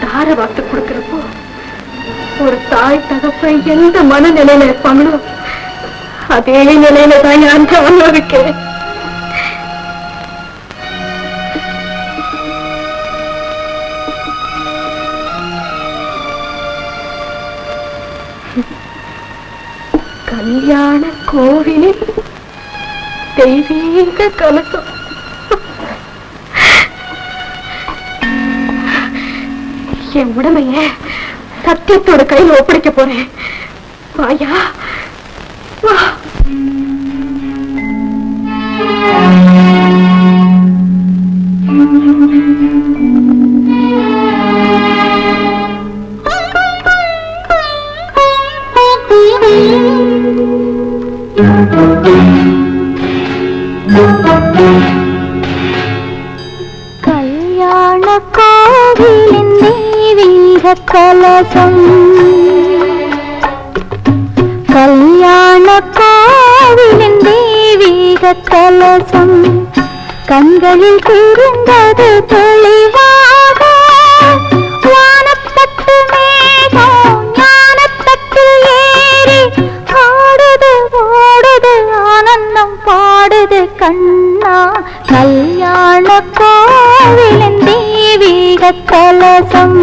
தார வார்த்தை கொடுக்கிறப்போ ஒரு தாய் தகப்ப எந்த மனநிலையில இருப்பாங்களோ அதே நிலையில தான் நான் அனுபவிக்கிறேன். கல்யாண கோவிலில் தெய்வீக கலசம். என் உடமைய சத்தியத்தோட கையில் ஒப்படைக்க போறேன். வாயா வா. கல்யாண கோவிலின் தெய்வீக கலசம், கல்யாண கோவிலின் தெய்வீக கலசம் கண்களில் தெரிந்தது தெளிவாக. வானத்தட்டு மேகம் ஞானத்தட்டில் ஏறி ஆடுது ஓடுது ஆனந்தம் பாடுது கண்ணா. கல்யாண கோவிலின் தெய்வீக கலசம்.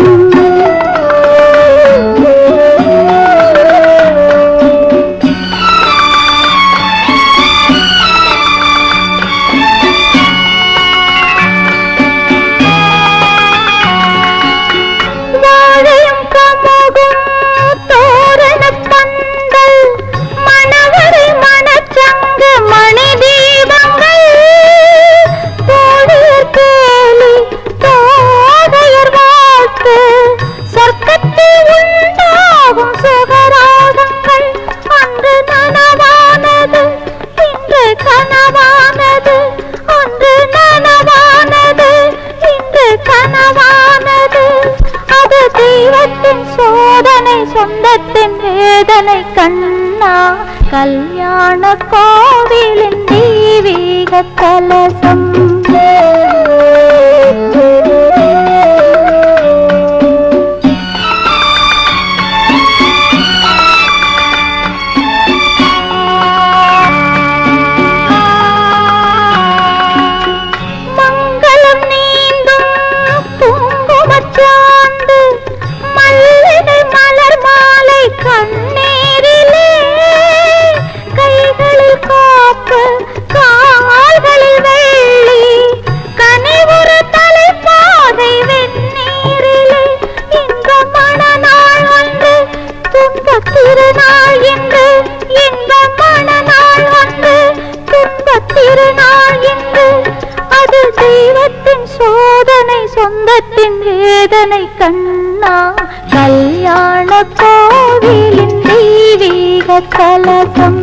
சொந்தத்தின் வேதனை கண்ணா. கல்யாண கோவிலின் தெய்வீக கலசம். சொந்தத்தின் வேதனை கண்ணா. கல்யாண கோவிலின் தெய்வீக கலசம்.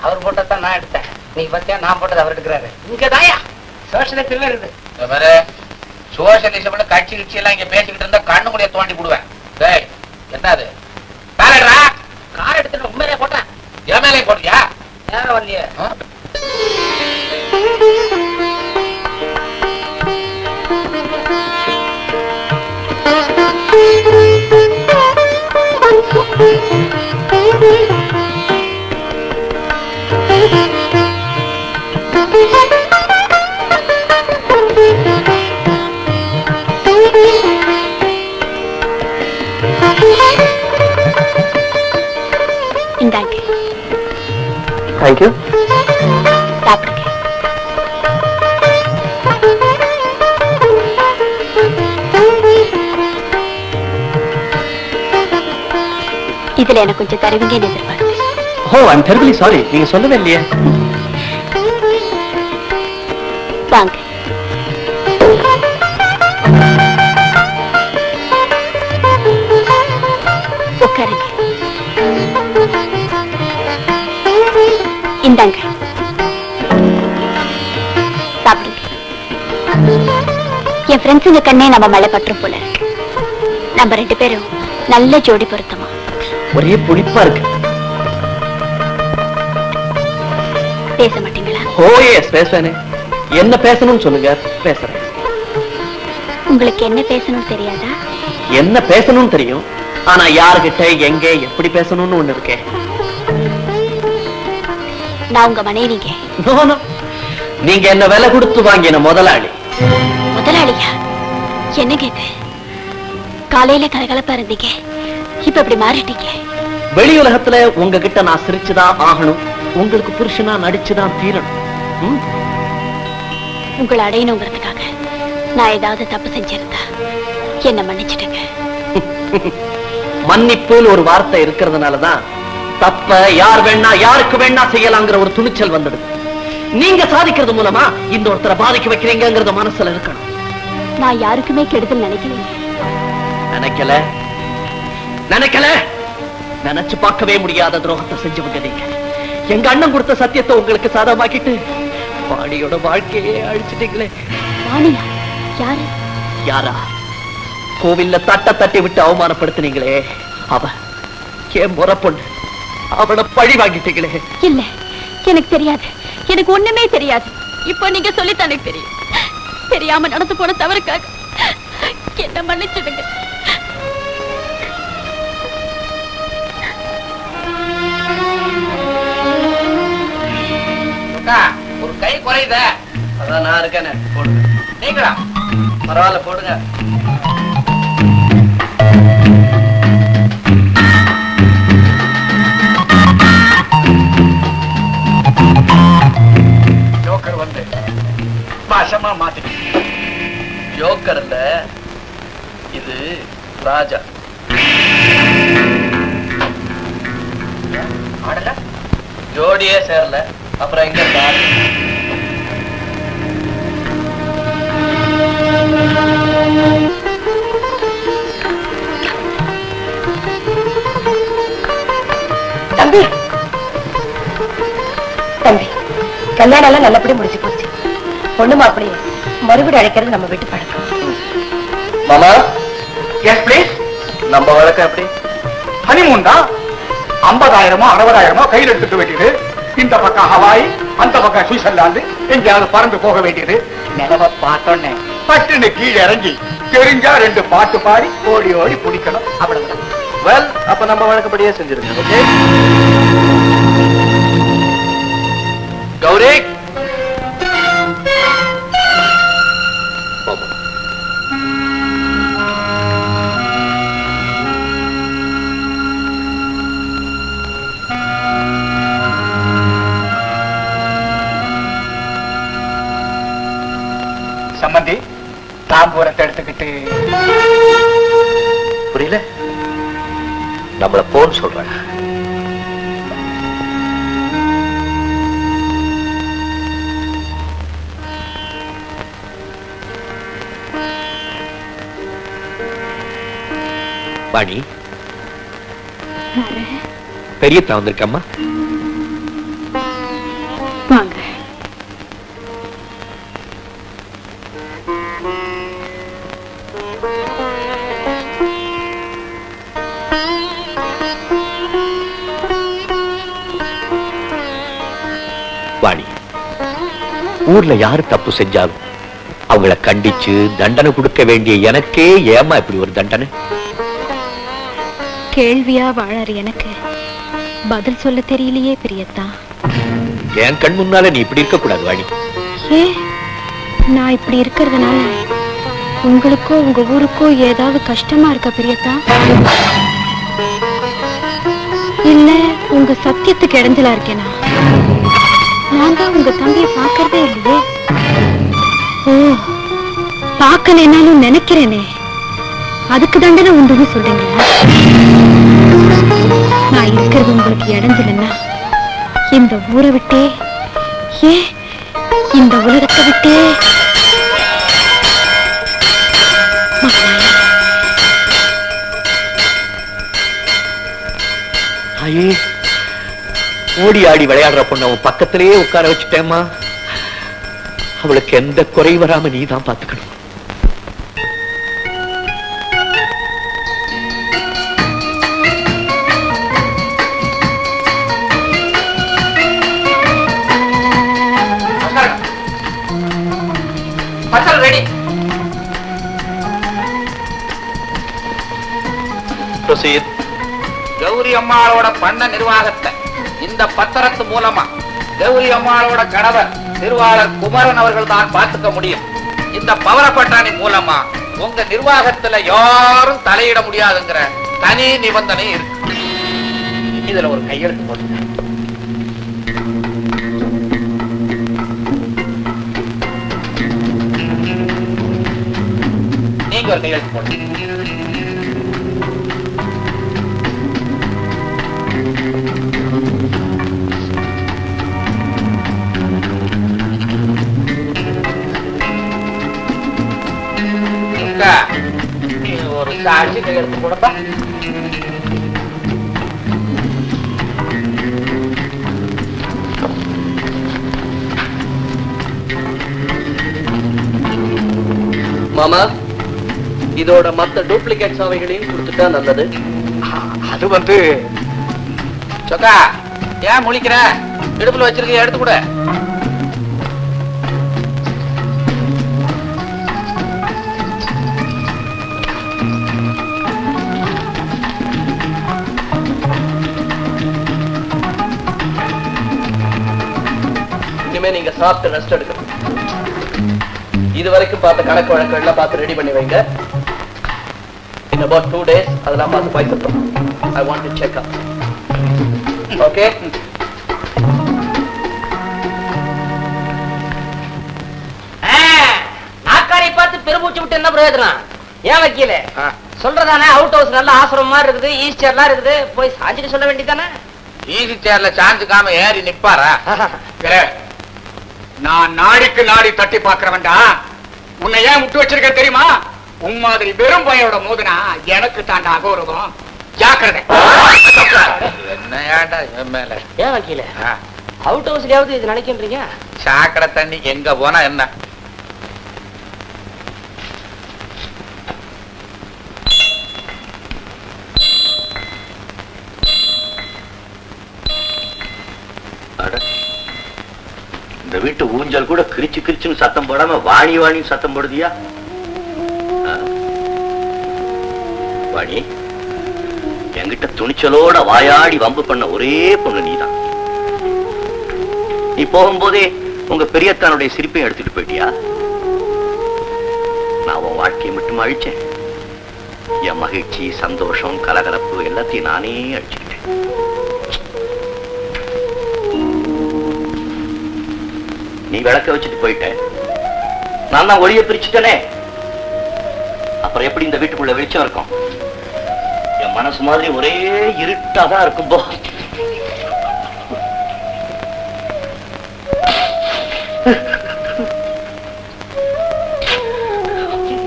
அவர் போட்டதான் நான் எடுத்தேன். நீ பத்தியா நான் போட்டது அவர் எடுக்கிறாரு. இங்கதாயா சோசியலிசம் இருக்கு. சோசியலிசம் கட்சி கட்சி எல்லாம் இங்க பேசிக்கிட்டு இருந்தா கண்ணு முடிய தோண்டி போடுவேன். என்னது கார் எடுத்து உண்மையிலே போட்டேன். என் மேலே போட்டியா? நேரம் வரலையே. தேங்க்யூ. சாப்பிடுங்க. இதுல எனக்கு கொஞ்சம் தருவீங்கன்னு எதிர்பார்த்தேன். ஓ, ஐ அம் டெரிபிலி சாரி. நீங்க சொல்லவே இல்லையே. வாங்க. உட்காருங்க. இந்தாங்க, சாப்பிடுங்க. என் ஃப்ரெண்ட்ஸுங்க கண்ணே நம்ம மேல பற்றும் போல இருக்கு. நம்ம 2 பேரும் நல்ல ஜோடி பொருத்தமா. ஒரே புளிப்பா இருக்கு. பேச மாட்டீங்களா? ஓ எஸ், பேசுறேனே. என்ன பேசணும்னு சொல்லுங்க, பேசுறேன். உங்களுக்கு என்ன பேசணும் தெரியாதா? என்ன பேசணும்னு தெரியும், ஆனா யாருகிட்ட எங்க எப்படி பேசணும்னு ஒண்ணு இருக்கே. நான் உங்க மனைவிங்க. நோ நோ, நீங்க என்ன விலை கொடுத்து வாங்கின முதலாளி. முதலாளியா? என்னங்க இது? காலையில கலகலப்பா இருந்தீங்க, இப்ப இப்படி மாறிட்டீங்க. வெளி உலகத்துல உங்ககிட்ட நான் சிரிச்சுதான் ஆகணும், உங்களுக்கு புருஷனா நடிச்சுதான் தீரணும். உங்களை அடையணுங்கிறதுக்காக நான் ஏதாவது தப்பு செஞ்சிருந்தா என்ன மன்னிச்சிடுங்க. மன்னிப்புன்னு ஒரு வார்த்தை இருக்கிறதுனாலதான் தப்ப யார் வேணா யாருக்கு வேணா செய்யலாங்கிற ஒரு துணிச்சல் வந்துடுது. நீங்க சாதிக்கிறது மூலமா இந்த ஒருத்தரை பாதிக்க வைக்கிறீங்கிறத மனசுல இருக்கணும். நான் யாருக்குமே கெடுதல் நினைக்கலைங்க. நினைக்கல நினைச்சு பார்க்கவே முடியாத துரோகத்தை செஞ்சவங்க நீங்க. எங்க அண்ணன் கொடுத்த சத்தியத்தை உங்களுக்கு சாதமாக்கிட்டு வாணியோட வாழ்க்கையே அழிச்சிட்டீங்களே. வாணியா? யாரு? யாரா? கோவில்ல தட்டி விட்டு அவமானப்படுத்தினீங்களே, அவ என் முறை பொண்ணு. அவளை பழி வாங்கிட்டீங்களே. இல்ல, எனக்கு தெரியாது, எனக்கு ஒண்ணுமே தெரியாது. இப்போ நீங்க சொல்லித்தான் எனக்கு தெரியும். தெரியாம நடந்து போன தவறுக்காக என்ன மன்னிச்சிடுங்க. ஒரு கை குறையுத. அதான் நான் இருக்கேனே, போடுங்க. நீங்களா? பரவாயில்ல, போடுங்க. ஜோக்கர் வந்து பாசமா மாத்தி. ஜோக்கர் இல்ல, இது ராஜா. ஆடல ஜோடியே சேரல, அப்புறம் எங்க சார்? தம்பி, தம்பி, கல்யாணம் எல்லாம் நல்லபடி முடிச்சு போச்சு. பொண்ணு மாப்பிளைய மறுபடியும் அழைக்கிறது நம்ம வீட்டு பழக்கம். மாமா, எஸ் பிளீஸ். நம்ம வழக்கம் எப்படி? ஹனிமூன் தான். 50,000மோ 60,000மோ கையில் எடுத்துட்டு வேண்டியது. இந்த பக்கம் ஹவாய், அந்த பக்கம் சுவிட்சர்லாந்து, எங்கேயாவது பறந்து போக வேண்டியது. நிலவை பார்த்தோன்னே பட்டுன்னு கீழே இறங்கி தெரிஞ்சா 2 பாட்டு பாடி ஓடி ஓடி பிடிக்கணும். அவ்வளவுதான். வெல், அப்ப நம்ம வழக்கப்படியே செஞ்சிருங்க. ஓகே கௌரி. சம்பந்தி, தாம்பூரத்தை எடுத்துக்கிட்டு. புரியல? நம்மள போன் சொல்றாங்க. வாணி, பெரியத்தா வந்திருக்கம்மா. வாங்க. வாணி, ஊர்ல யாரு தப்பு செஞ்சாலும் அவங்கள கண்டிச்சு தண்டனை கொடுக்க வேண்டிய எனக்கே ஏமா இப்படி ஒரு தண்டனை? கேள்வியா வாழாரு எனக்கு பதில் சொல்ல தெரியலையே பிரியத்தா. என் கண் முன்னால நீ இப்படி இருக்க கூடாது வாணி. ஏ, நான் இப்படி இருக்கிறதுனால உங்களுக்கோ உங்க ஊருக்கோ ஏதாவது கஷ்டமா இருக்கா பிரியத்தா? இல்ல உங்க சத்தியத்துக்கு இடைஞ்சலா இருக்கேனா? நான் தான் உங்க தம்பியை பார்க்கறதே இல்லையே. ஓ, பார்க்கலனாலும் நினைக்கிறேனே, அதுக்கு தண்டனை உண்டுன்னு சொல்றீங்களா? நான் இருக்கிறது உங்களுக்கு இடைஞ்சலன்னா இந்த ஊரை விட்டே, ஏன் இந்த உலகத்தை விட்டே தாயே, ஓடி ஆடி விளையாடுற பொண்ணு அவன் பக்கத்திலேயே உட்கார வச்சுட்டேம்மா. அவளுக்கு எந்த குறை வராம நீ தான் பாத்துக்கணும். ரெடி. கௌரி அம்மாளோட பண்ண நிர்வாகத்தை இந்த பத்திரத்து மூலமா கௌரி அம்மாளோட கணவர் நிர்வாகர் குமரன் அவர்கள் தான் பார்த்துக்க முடியும். இந்த பவரப்பட்டாணி மூலமா உங்க நிர்வாகத்துல யாரும் தலையிட முடியாதுங்கிற தனி நிபந்தனை இருக்கு. இதுல ஒரு கையெழுத்து போடுங்க. நீங்க ஒரு கையெழுத்து போடுங்க. ஒரு சாட்சி கையெழுத்து போடப்பா. மாமா, இதோட மத்த டூப்ளிகேட் சாவைகளையும் கொடுத்துட்டா நல்லது. அது வந்து சொக்கா, ஏன் முழிக்கிற? இடுப்புல வச்சிருக்க, எடுத்து கூட. இனிமே நீங்க சாப்பிட்டு ரெஸ்ட் எடுக்கணும். இது வரைக்கும் பார்த்த கணக்கு வழக்கு எல்லாம் பார்த்து ரெடி பண்ணி வைங்க. In about 2 days அதெல்லாம் பார்த்து பைசப்போம். I want to check up. Okay? நாக்காரை பார்த்து பெருமூச்சு விட்டு என்ன பிரயோஜனம்? ஏன் வக்கீல சொல்றதானே? அவுட் ஹவுஸ் நல்ல ஆசிரமம் மாதிரி இருக்குது, ஈஸ்டர்லாம் இருக்குது, போய் சாஞ்சிட்டு சொல்ல வேண்டியதானே? ஈஸி சேர்ல சாஞ்சுக்காம ஏறி நிப்பாரா? நான் நாடிக்கு நாடி தட்டி பாக்குறவன்டா. உன்னை ஏன் விட்டு வச்சிருக்க தெரியுமா? உன் மாதிரி வெறும் பையோட மோதுனா எனக்கு தாண்டா அகௌரவம். ஜாக்கிரதை. என்ன ஏன்டா என் மேல? ஏன் வக்கீல அவுட் ஹவுஸ்லயாவது இது நினைக்கின்றீங்க? சாக்கடை தண்ணி எங்க போனா என்ன? இந்த வீட்டு ஊஞ்சல் கூட கிரிச்சு கிரிச்சுன்னு சத்தம் போடாம வாணி வாணி சத்தம் போடுதியா? வாணி, என்கிட்ட துணிச்சலோட வாயாடி வம்பு பண்ண ஒரே பொண்ணு நீதான். நீ போகும்போதே உங்க பெரியத்தானுடைய சிரிப்பையும் எடுத்துட்டு போயிட்டியா? நான் உன் வாழ்க்கையை மட்டும் அழிச்சேன். என் மகிழ்ச்சி, சந்தோஷம், கலகலப்பு எல்லாத்தையும் நானே அழிச்சுக்கிட்டேன். நீ விளக்க வச்சுட்டு போயிட்ட, நான் தான் ஒளிய பிரிச்சுட்டனே. அப்புறம் எப்படி இந்த வீட்டுக்குள்ள வெளிச்சம் இருக்கும்? என் மனசு மாதிரி ஒரே இருட்டாதான் இருக்கும். போ.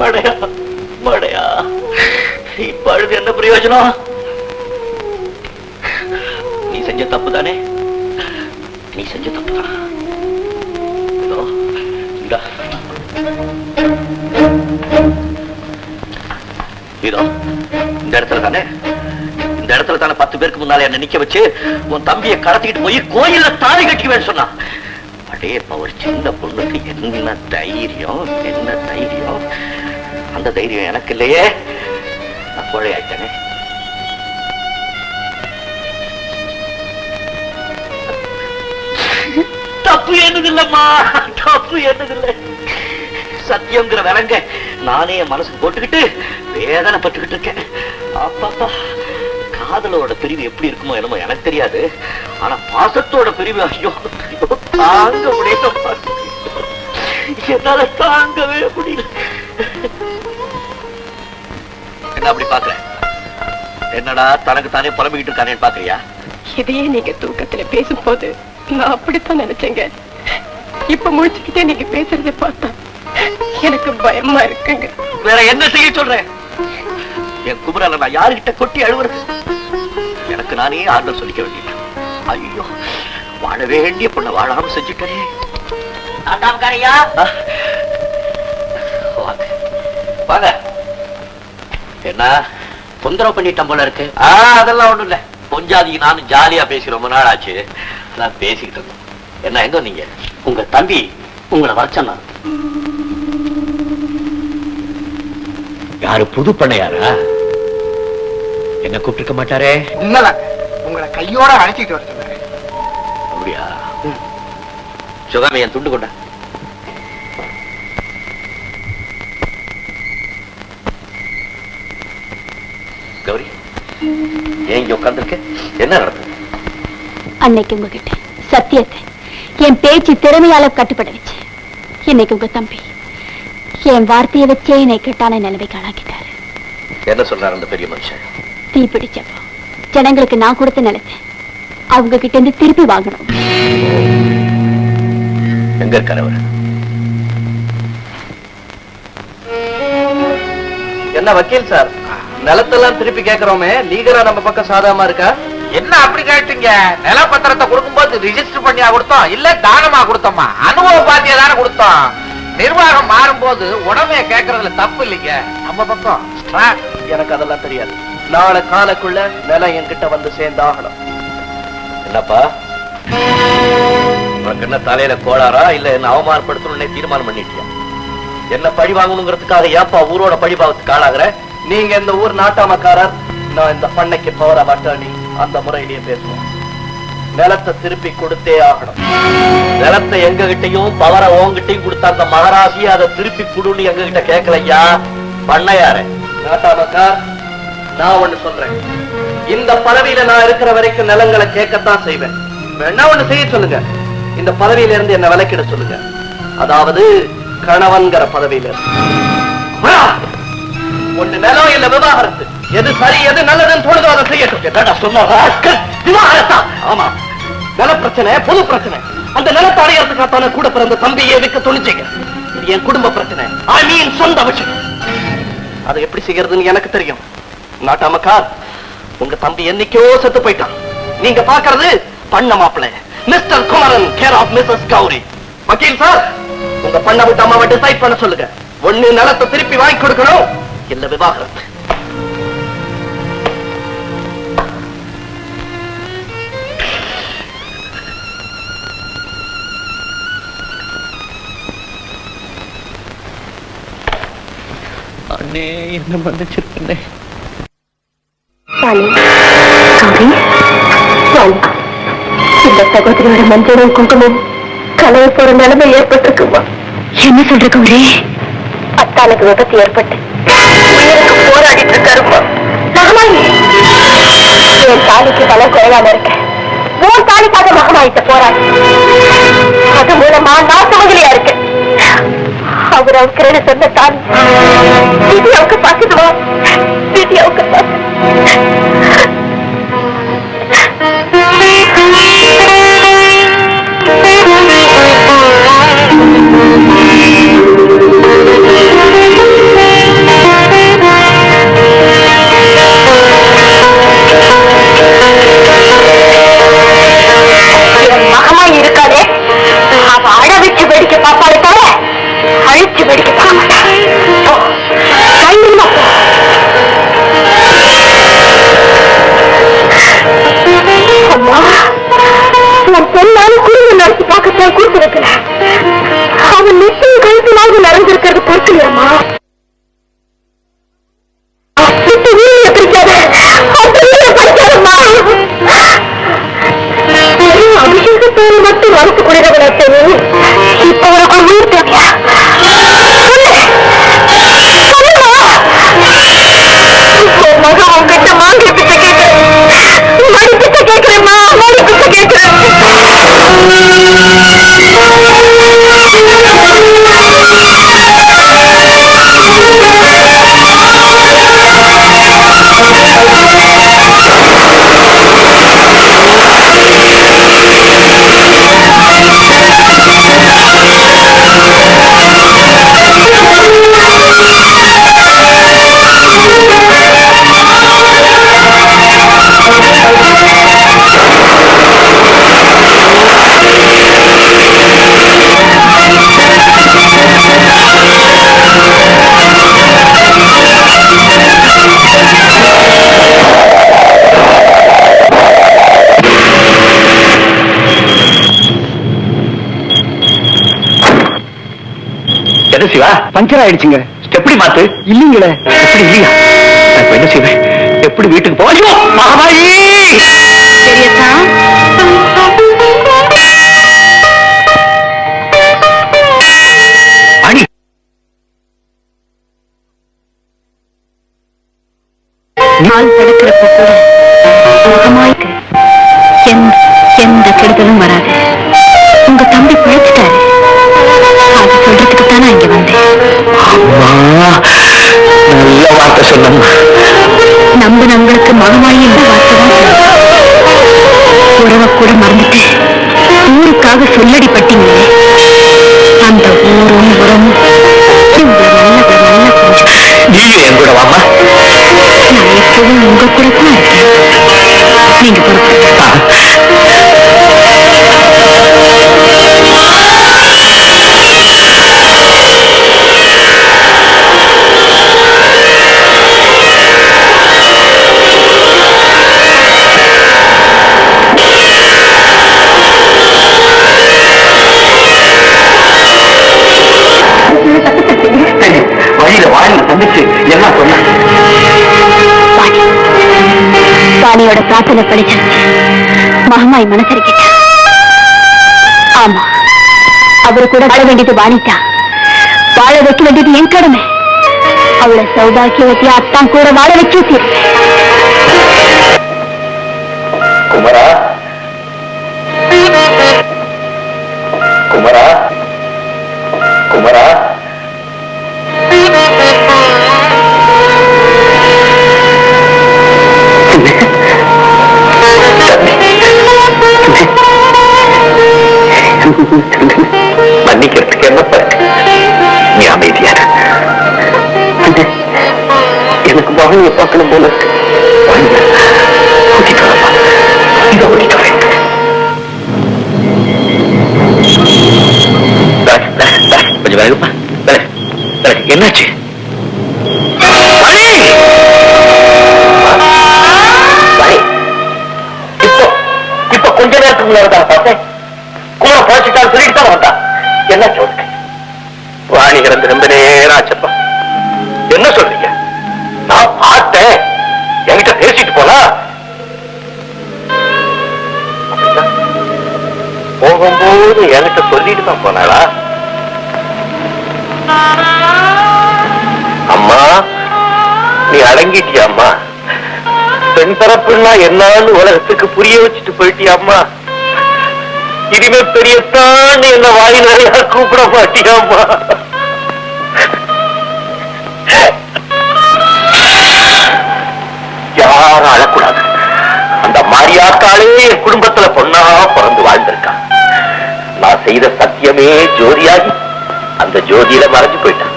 மடையா மடையா, இப்ப அழுது என்ன பிரயோஜனம்? நீ செஞ்ச தப்பு தானே? நீ செஞ்ச தப்பு தான். இதோ இந்த இடத்துல தானே, இந்த இடத்துல தானே 10 பேருக்கு முன்னால என்ன நிக்க வச்சு உன் தம்பியை கடத்திக்கிட்டு போய் கோயில்ல தாலி கட்டிக்குவேன்னு சொன்னா. அடே, ஒரு சின்ன பொண்ணுக்கு என்ன தைரியம், என்ன தைரியம்! அந்த தைரியம் எனக்கு இல்லையே. நான் கோழை ஆயிட்டேனே. தப்பு என்னதில்லம்மா, தப்பு என்னதில்லை. சத்தியம்ங்கிற விலங்க நானே மனசுக்கு போட்டுக்கிட்டு வேதனைப்பட்டுக்கிட்டு இருக்கேன். அப்பாப்பா, காதலோட பிரிவு எப்படி இருக்குமோ என்னமோ எனக்கு தெரியாது. ஆனா பாசத்தோட பிரிவு, ஐயோ. தாங்க முடியல, என்னால தாங்கவே முடியல. என்ன அப்படி பாக்குற? என்னடா தனக்கு தானே புலம்பிக்கிட்டு இருக்கானேன்னு பாக்குறியா? இதையே நீங்க தூக்கத்துல பேசும்போது நான் அப்படித்தான் நினைச்சேங்க. இப்ப முடிச்சுக்கிட்டே நீங்க பேசுறதை பார்த்தா எனக்கு பயமா இருக்குங்க. வேற என்ன செய்ய சொல்றேன்? என் குமரல நான் யாருகிட்ட கொட்டி அழுவுறது? எனக்கு நானே ஆறுதல் சொல்லிக்க வேண்டியது. ஐயோ, வாழ வேண்டிய பொண்ணை வாழாம செஞ்சுட்டேன். வாங்க. என்ன தொந்தரவு பண்ணிட்டோம் போல இருக்கு. அதெல்லாம் ஒண்ணும் இல்ல. பொஞ்சாதிக்கு நானும் ஜாலியா பேசி ரொம்ப நாள் ஆச்சு. அதான் பேசிக்கிட்டு இருந்தோம். என்ன எங்க நீங்க? உங்க தம்பி உங்களை வரச்சனா? யாரு? புது பண்ணையாரா? என்ன கூப்பிட்டுருக்க மாட்டாரே? உண்மைதான், உங்களை கையோட அழைச்சிட்டு வர சொன்னாரு. அப்படியா? சுகாமி, என் துண்டு கொண்டா. கௌரி, ஏன் இங்க உட்கார்ந்துருக்க? என்ன நடந்தது? அன்னைக்கு உங்ககிட்ட சத்தியத்தை என் பேச்சு திறமையால கட்டுப்பட வச்சு, இன்னைக்கு உங்க தம்பி என் வார்த்தையை வச்சே என்னை கெட்டான நிலைமைக்கு ஆளாக்கிட்டாரு. என்ன சொல்றாரு அந்த பெரிய மனுஷன்? தீ பிடிச்சப்போ ஜனங்களுக்கு நான் கொடுத்த நிலத்தை அவங்க கிட்ட இருந்து திருப்பி வாங்கணும். எங்க இருக்காரு அவர்? என்ன வக்கீல் சார், நிலத்தெல்லாம் திருப்பி கேட்கிறோமே, லீகலா நம்ம பக்கம் சாதகமா இருக்கா? என்ன அப்படி கேட்டீங்க? நிலப்பத்திரத்தை கொடுக்கும்போது ரிஜிஸ்டர் பண்ணியா கொடுத்தோம், இல்ல தானமா கொடுத்தோமா? அனுபவ பாத்தியா தானே கொடுத்தோம். நிர்வாகம் மாறும்போது உடமைய கேட்கறதுல தப்பு இல்லைங்க. நம்ம பக்கம் எனக்கு அதெல்லாம் தெரியாது. நாளை காலக்குள்ள நிலம் என்கிட்ட வந்து சேர்ந்தாகணும். என்னப்பா, உனக்கு என்ன தலையில கோளாரா? இல்ல என்ன அவமானப்படுத்தணும்னே தீர்மானம் பண்ணிட்டியா? என்ன பழி வாங்கணுங்கிறதுக்காக ஏப்பா ஊரோட பழிபாவத்துக்கு ஆளாகிற? நீங்க இந்த ஊர் நாட்டாமக்காரர், நான் இந்த பண்ணைக்கு பவர் ஆஃப் அட்டர்னி. அந்த முறையிலேயே பேசுவோம். நிலத்தை திருப்பி கொடுத்தே ஆகணும். நிலத்தை எங்க கிட்டையும் பவரை உங்ககிட்டையும் கொடுத்த அந்த மகராசி அதை திருப்பி கொடுன்னு எங்க கிட்ட கேட்கலையா? பண்ணையார நாட்டாமக்கார், நான் ஒண்ணு சொல்றேன். இந்த பதவியில நான் இருக்கிற வரைக்கும் நிலங்களை கேட்கத்தான் செய்வேன். என்ன ஒண்ணு செய்ய சொல்லுங்க, இந்த பதவியில இருந்து என்ன விலக்கிட சொல்லுங்க. அதாவது கணவன்கிற பதவியில ஒண்ணு நிலம் இல்ல விவாகரத்து. எது சரி எது நல்லதுன்னு தோணுதோ அதை செய்யட்டும். சொன்னா ஆமா, நில பிரச்சனை பொது பிரச்சனை. அந்த நிலத்தை அடையறதுக்கான கூட பிறந்த தம்பியை விற்க துணிச்சீங்க. இது என் குடும்ப பிரச்சனை, ஐ மீன் சொந்த விஷயம். அதை எப்படி செய்யறதுன்னு எனக்கு தெரியும். நாட்டாமக்கார், உங்க தம்பி என்னைக்கோ செத்து போயிட்டான். நீங்க பாக்குறது பண்ண மாப்பிள்ளை mister Kumaran, care of missus Gowri. வக்கீல் சார், உங்க பண்ண விட்டு அம்மாவை டிசைட் பண்ண சொல்லுங்க. ஒண்ணு நிலத்தை திருப்பி வாங்கி கொடுக்கணும், இல்ல விவாகரத்து. அண்ணே, என்ன மன்னிச்சிருக்கேன். இந்த சகோதரியோட மஞ்சளும் குங்குமம் கலவை போற நிலைமை ஏற்பட்டிருக்குமா? என்ன சொல்ற கௌரி? அத்தானுக்கு விபத்து ஏற்பட்டு உயிருக்கு போராடிட்டு இருக்காருமா. என் தாலிக்கு பலம் குறையாம இருக்க உன் தாலிக்காக மகமாயிட்ட போராடி, அது மூலமா நான் சுமங்கலியா இருக்கேன். அவர் அவருக்கு சொன்ன தாலி விதியாவுக்கு பாக்குதுவா? விதியாவுக்கு பாக்கு. மகமா இருக்காதே, அவ அழ வச்சு வெடிக்க பாப்பாளே தவிர அழிச்சு வெடிக்க பார்க்க மாட்டா. என்ன சிவா? பஞ்சர் ஆயிடுச்சுங்க. எப்படி மாத்து? இல்லீங்களே. எப்படி இல்லையா? நான் என்ன செய்வேன்? எப்படி வீட்டுக்கு போயோ? மகமாயி அணி நாள் தடுக்கிறப்ப கூட முகமாய்க்கு எந்த கெடுதலும் வராது. உங்க தம்பி பிழைச்சிட்டாரு. அது சொல்றதுக்கு தானே இங்க வந்தேன். நல்ல வார்த்தை சொன்னம்மா. நம்பினவங்களுக்கு மகமாயி என்ற வார்த்தை தான். உறவை கூட மறந்துட்டு ஊருக்காக சொல்லடி பட்டீங்களே, அந்த ஊரும் உறவும் நல்ல கொஞ்சம். நீ என் கூட வாமா. நான் எப்பவும் உங்க கூட தான் இருக்கேன். நீங்க பொறுப்பு. சந்திச்சு எல்லாம் சொன்ன வாணியோட பிரார்த்தனை படிச்சு மகமாய் மனசரிக்கிட்ட. ஆமா, அவரு கூட வாழ வேண்டியது வாணிட்டா. வாழ வைக்க வேண்டியது என் கடமை. அவளை சௌபாக்கியவத்தியா அத்தான் கூட வாழ வச்சு தீர்ப்பேன். குமரா, குமரா, குமரா, மன்னிக்கிறதுக்கு என்ன நீ அமைதியான. எனக்கு வாணியை பார்க்கணும் போல இருக்கு. கொஞ்சம் வேகமா. என்னாச்சு? இப்ப கொஞ்ச நேரத்துக்கு முன்னாடி பார்த்தேன். குமர போச்சுட்டான்னு சொல்லிட்டு தான் வந்தான். என்ன சொல்றேன்? வாணி இறந்து ரொம்ப நேரம் ஆச்சப்பா. என்ன சொல்றீங்க? நான் பார்த்தேன். என்கிட்ட பேசிட்டு போனா போகும்போது என்கிட்ட சொல்லிட்டு தான் போனாளா? அம்மா, நீ அடங்கிட்டியா அம்மா? பெண் தரப்புன்னா என்னன்னு உலகத்துக்கு புரிய வச்சுட்டு போயிட்டியா அம்மா? இனிமே பெரியத்தான் என்ன வாய் நிறைய கூப்பிட மாட்டியாம்மா? யாரும் அழக்கூடாது. அந்த மாரியாத்தாலே என் குடும்பத்துல பொண்ணா பிறந்து வாழ்ந்திருக்கான். நான் செய்த சத்தியமே ஜோதியாகி அந்த ஜோதியில மறைஞ்சு போயிட்டான்.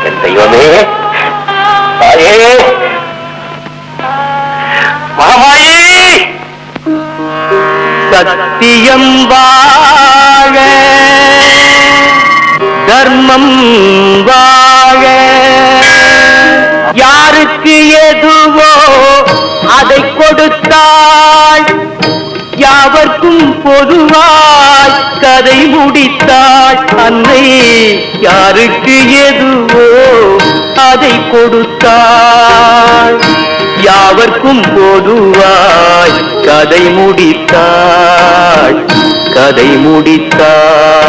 என் தெய்வமே, தாயே, மகமாயி, சத்தியம் வாழ, தர்மம் வாழ, யாருக்கு எதுவோ அதை கொடுத்தாள், யாவர்க்கும் பொதுவாய் கதை முடித்தாள். அன்னை யாருக்கு எதுவோ அதை கொடுத்தாள், யாவர்க்கும் பொதுவாய் கதை முடித்தாள், கதை முடித்தாள்.